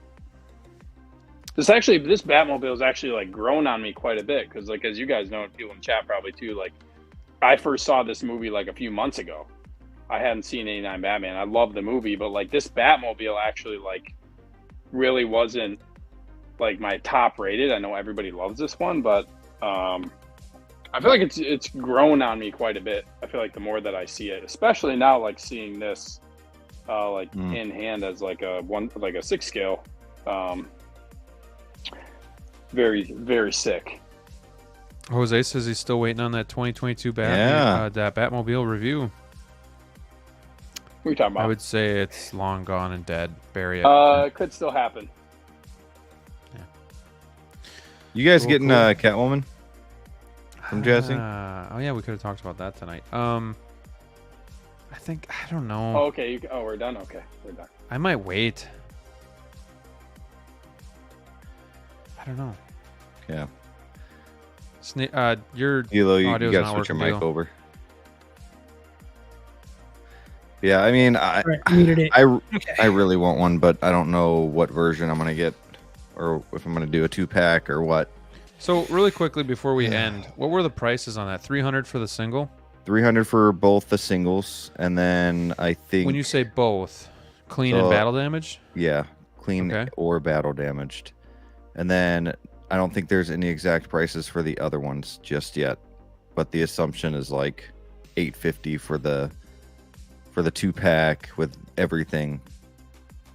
This Batmobile has actually like grown on me quite a bit because, like, as you guys know, people in chat probably too, like, I first saw this movie like a few months ago. I hadn't seen 89 Batman. I love the movie, but like this Batmobile actually like really wasn't like my top rated. I know everybody loves this one, but I feel like it's grown on me quite a bit. I feel like the more that I see it, especially now, like seeing this in hand as like a 6 scale, very, very sick. Jose says he's still waiting on that 2022 that Batmobile review. What are you talking about? I would say it's long gone and dead. Bury it. It could still happen. Yeah. You guys getting Catwoman from Jazzy? Oh yeah, we could have talked about that tonight. I don't know. Oh, okay. We're done. Okay, we're done. I might wait. I don't know. Yeah. Your DLO, you audio's got not to switch your working, mic Deal. over. Yeah, I mean, I really want one, but I don't know what version I'm gonna get, or if I'm gonna do a 2-pack or what. So really quickly before we end, what were the prices on that? 300 for the single? 300 for both the singles, and then I think when you say both, clean and battle damage? Yeah, clean or battle damaged. And then I don't think there's any exact prices for the other ones just yet, but the assumption is like $850 for the 2-pack with everything,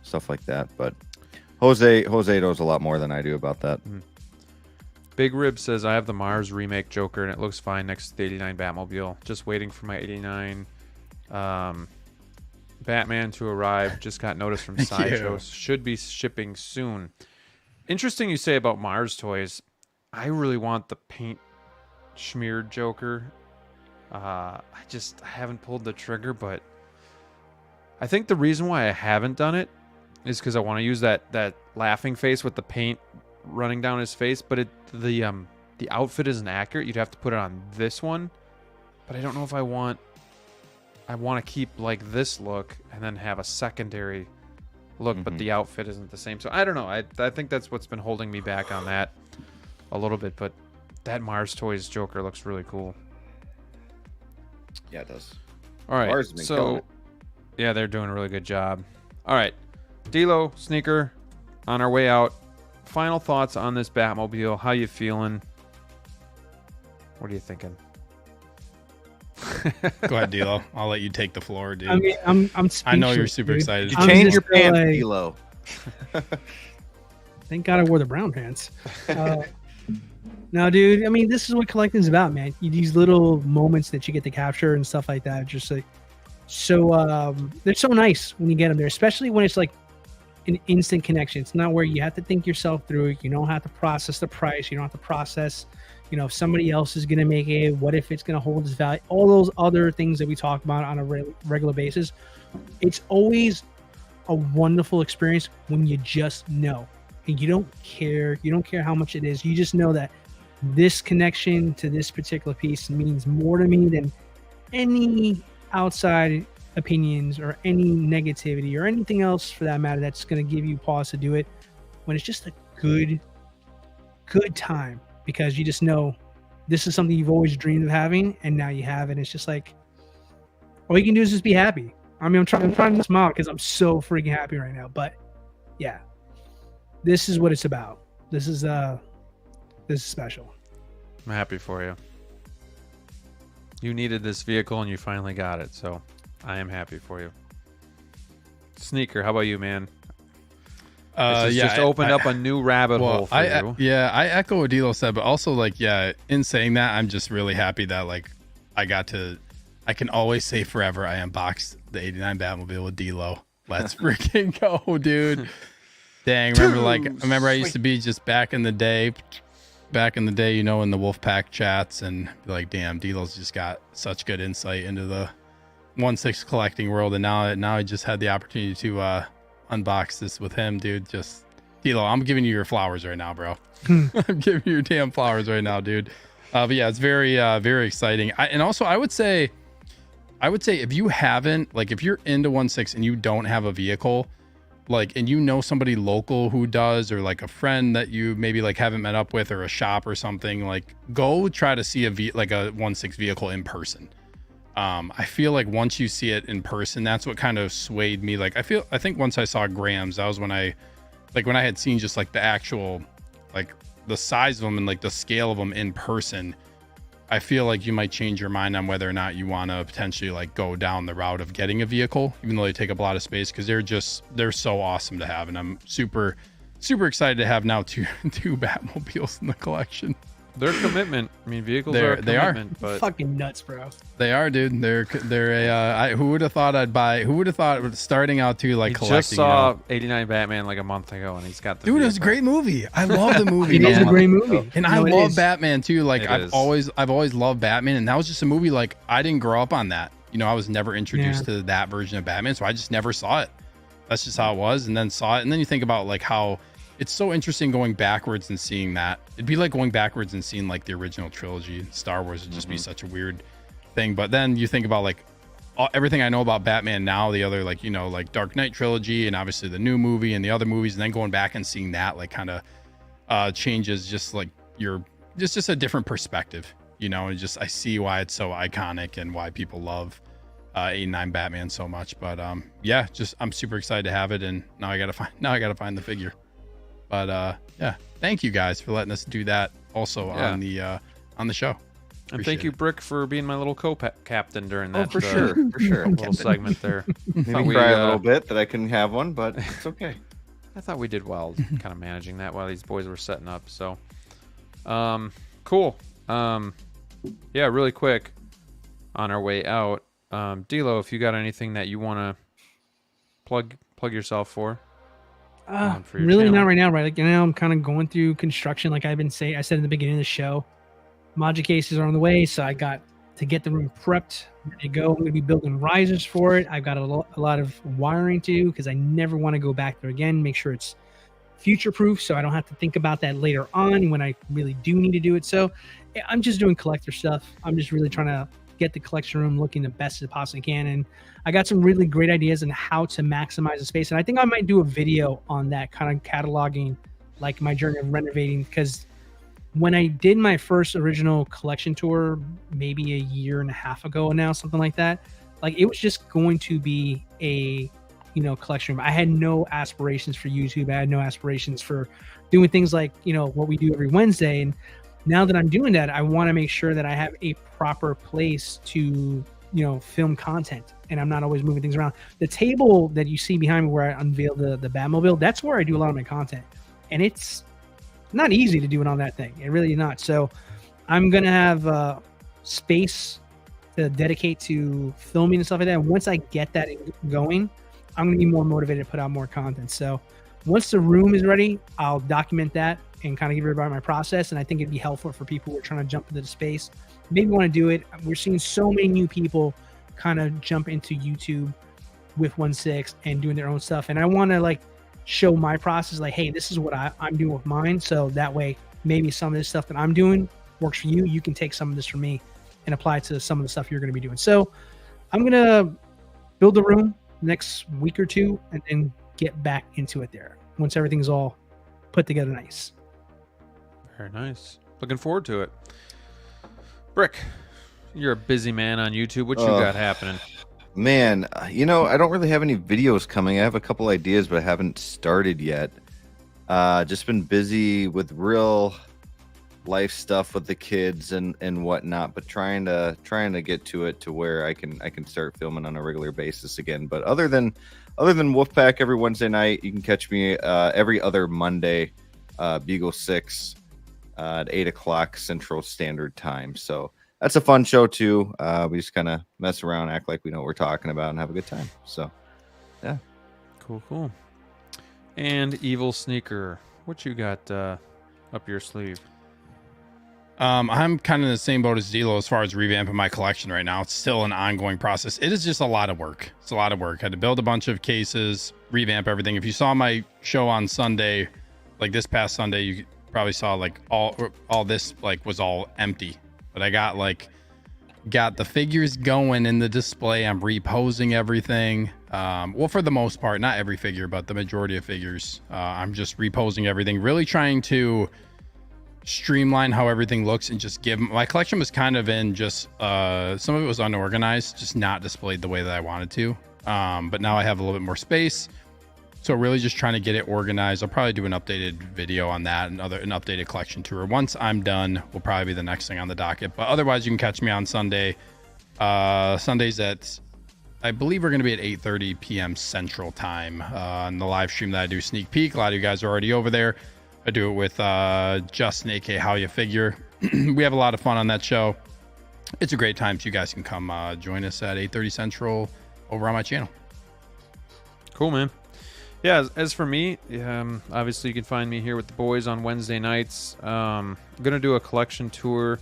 stuff like that. But Jose knows a lot more than I do about that. Big Rib says, I have the Mars remake Joker and it looks fine next to the 89 Batmobile. Just waiting for my 89 Batman to arrive. Just got notice from Sideshow. Should be shipping soon. Interesting you say about Mars toys. I really want the paint smeared Joker. I haven't pulled the trigger, but I think the reason why I haven't done it is because I want to use that laughing face with the paint running down his face, but the outfit isn't accurate. You'd have to put it on this one, but I don't know if I want to keep like this look and then have a secondary look, but the outfit isn't the same. So I don't know. I think that's what's been holding me back on that a little bit, but that Mars Toys Joker looks really cool. Yeah, it does. All right. Mars has been killing it. Yeah, they're doing a really good job. All right. DLO, Sneaker, on our way out. Final thoughts on this Batmobile. How you feeling? What are you thinking? Go ahead, DLO. I'll let you take the floor, dude. I mean, I'm I know you're super excited. You change your pants, DLO. Thank God I wore the brown pants. No, dude. I mean, this is what collecting's about, man. These little moments that you get to capture and stuff like that, just like so. They're so nice when you get them there, especially when it's like an instant connection. It's not where you have to think yourself through it. You don't have to process the price. You don't have to process, if somebody else is going to make it, what if it's going to hold its value, all those other things that we talk about on a regular basis. It's always a wonderful experience when you just know, and you don't care how much it is. You just know that this connection to this particular piece means more to me than any outside opinions or any negativity or anything else for that matter that's going to give you pause to do it, when it's just a good time, because you just know this is something you've always dreamed of having, and now you have it. It's just like, all you can do is just be happy. I mean, I'm trying to smile because I'm so freaking happy right now. But yeah, this is what it's about. This is special. I'm happy for you. You needed this vehicle and you finally got it, so I am happy for you. Sneaker, how about you, man? This just opened up a new rabbit hole for you. I echo what DLO said, but also in saying that, I'm just really happy that I can always say forever I unboxed the 89 Batmobile with DLO. Let's freaking go, dude. Dang, remember I used to be just back in the day, in the Wolfpack chats, and be like, damn, DLO's just got such good insight into the 1/6 collecting world, and now I just had the opportunity to unbox this with him, dude. Just DLO, I'm giving you your flowers right now, bro. I'm giving you your damn flowers right now, dude. But yeah, it's very very exciting. I would say if you haven't, if you're into 1/6 and you don't have a vehicle, and you know somebody local who does, or a friend that you maybe haven't met up with, or a shop or something, go try to see a 1/6 vehicle in person. I feel like once you see it in person, that's what kind of swayed me. I think once I saw Graham's, that was when I had seen just the actual, the size of them and the scale of them in person. I feel like you might change your mind on whether or not you want to potentially go down the route of getting a vehicle, even though they take up a lot of space, because they're so awesome to have. And I'm super, super excited to have now two Batmobiles in the collection. Their commitment. I mean, vehicles are a commitment, but fucking nuts, bro. They are, dude. They're who would have thought who would have thought starting out to collecting. Just saw 89 Batman a month ago, and he's got the dude. It's a great movie. I love the movie. It is a great movie, and I love Batman too. I've always loved Batman, and that was just a movie I didn't grow up on that. I was never introduced to that version of Batman, so I just never saw it. That's just how it was, and then saw it, and then you think about how it's so interesting going backwards and seeing that. It'd be like going backwards and seeing the original trilogy. Star Wars would just be such a weird thing. But then you think about everything I know about Batman now, the other Dark Knight trilogy, and obviously the new movie and the other movies, and then going back and seeing that kind of changes just your just a different perspective, and just I see why it's so iconic and why people love 89 Batman so much. But I'm super excited to have it, and now I gotta find the figure. But thank you guys for letting us do that also on the show. And thank you, Brick, for being my little co-captain during that. For sure. Little segment there. Maybe cry a little bit that I couldn't have one, but it's okay. I thought we did well, kind of managing that while these boys were setting up. So, cool. Really quick on our way out, DLO, if you got anything that you want to plug yourself for. for your Really channel? not right now, right? Like, I'm kind of going through construction. Like I said in the beginning of the show, module cases are on the way, so I got to get the room prepped, ready to go. I'm going to be building risers for it. I've got a lot of wiring to do because I never want to go back there again. Make sure it's future proof, so I don't have to think about that later on when I really do need to do it. So I'm just doing collector stuff. I'm just really trying to get the collection room looking the best as it possibly can, and I got some really great ideas on how to maximize the space. And I think I might do a video on that, kind of cataloging like my journey of renovating, because when I did my first original collection tour maybe a year and a half ago now, something like that, like it was just going to be a collection room. I had no aspirations for YouTube. I had no aspirations for doing things like what we do every Wednesday. And now that I'm doing that, I want to make sure that I have a proper place to film content, and I'm not always moving things around. The table that you see behind me where I unveiled the Batmobile, that's where I do a lot of my content, and it's not easy to do it on that thing. It really is not. So I'm gonna have space to dedicate to filming and stuff like that. And once I get that going, I'm gonna be more motivated to put out more content. So once the room is ready, I'll document that and kind of give everybody my process. And I think it'd be helpful for people who are trying to jump into the space, maybe want to do it. We're seeing so many new people kind of jump into YouTube with 1/6 and doing their own stuff. And I want to show my process, like, hey, this is what I'm doing with mine. So that way, maybe some of this stuff that I'm doing works for you. You can take some of this from me and apply it to some of the stuff you're going to be doing. So I'm going to build the room next week or two and then get back into it there once everything's all put together nice. Very nice. Looking forward to it. Brick, you're a busy man on YouTube. What you got happening? Man, I don't really have any videos coming. I have a couple ideas, but I haven't started yet. Just been busy with real life stuff with the kids and whatnot, but trying to get to it to where I can start filming on a regular basis again. But other than Wolfpack every Wednesday night, you can catch me every other Monday, Beagle 6 at 8 o'clock Central Standard Time. So that's a fun show too. We just kind of mess around, act like we know what we're talking about, and have a good time. So, yeah. Cool. And EvilSneaker, what you got up your sleeve? I'm kind of in the same boat as DLO as far as revamping my collection right now. It's still an ongoing process. It is just a lot of work. It's a lot of work. I had to build a bunch of cases, revamp everything. If you saw my show on Sunday, like this past Sunday, you probably saw all this was all empty. But I got the figures going in the display. I'm reposing everything. Well, for the most part, not every figure, but the majority of figures. I'm just reposing everything, really trying to streamline how everything looks and just give my collection was kind of in just some of it was unorganized, just not displayed the way that I wanted to. But now I have a little bit more space. So really just trying to get it organized. I'll probably do an updated video on that and an updated collection tour. Once I'm done, will probably be the next thing on the docket. But otherwise, you can catch me on Sunday. Sundays at, I believe we're going to be at 8:30 p.m. Central Time on the live stream that I do Sneak Peek. A lot of you guys are already over there. I do it with Justin, aka How You Figure. We have a lot of fun on that show. It's a great time, so you guys can come join us at 8:30 Central over on my channel. Cool, man. Yeah, as for me, obviously you can find me here with the boys on Wednesday nights. I'm going to do a collection tour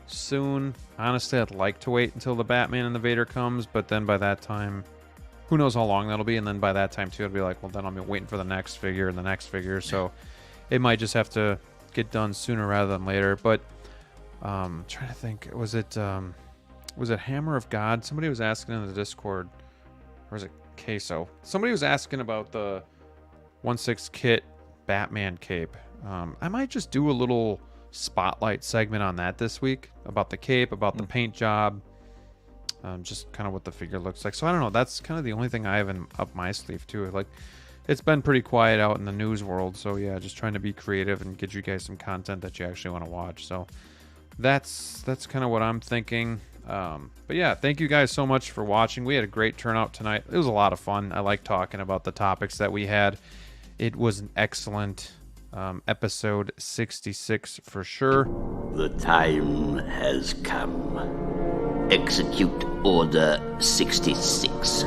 soon. Honestly, I'd like to wait until the Batman and the Vader comes, but then by that time, who knows how long that'll be, and then by that time, too, I'd be like, well, then I'll be waiting for the next figure and the next figure, so it might just have to get done sooner rather than later. But I'm trying to think, was it Hammer of God? Somebody was asking in the Discord, or was it Queso? Somebody was asking about the 1/6 kit Batman cape. I might just do a little spotlight segment on that this week, about the cape, about the paint job, just kind of what the figure looks like. So I don't know, that's kind of the only thing I have up my sleeve too. Like, it's been pretty quiet out in the news world, so yeah, just trying to be creative and get you guys some content that you actually want to watch. So that's kind of what I'm thinking. But yeah, thank you guys so much for watching. We had a great turnout tonight. It was a lot of fun. I like talking about the topics that we had. It was an excellent episode 66 for sure. The time has come. Execute Order 66.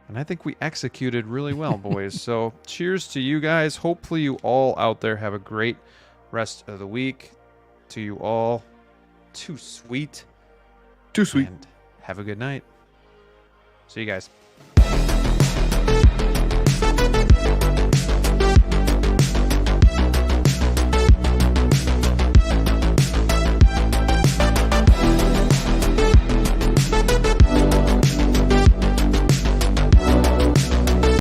And I think we executed really well, boys. So cheers to you guys. Hopefully you all out there have a great rest of the week. To you all, too sweet. Too sweet. And have a good night. See you guys.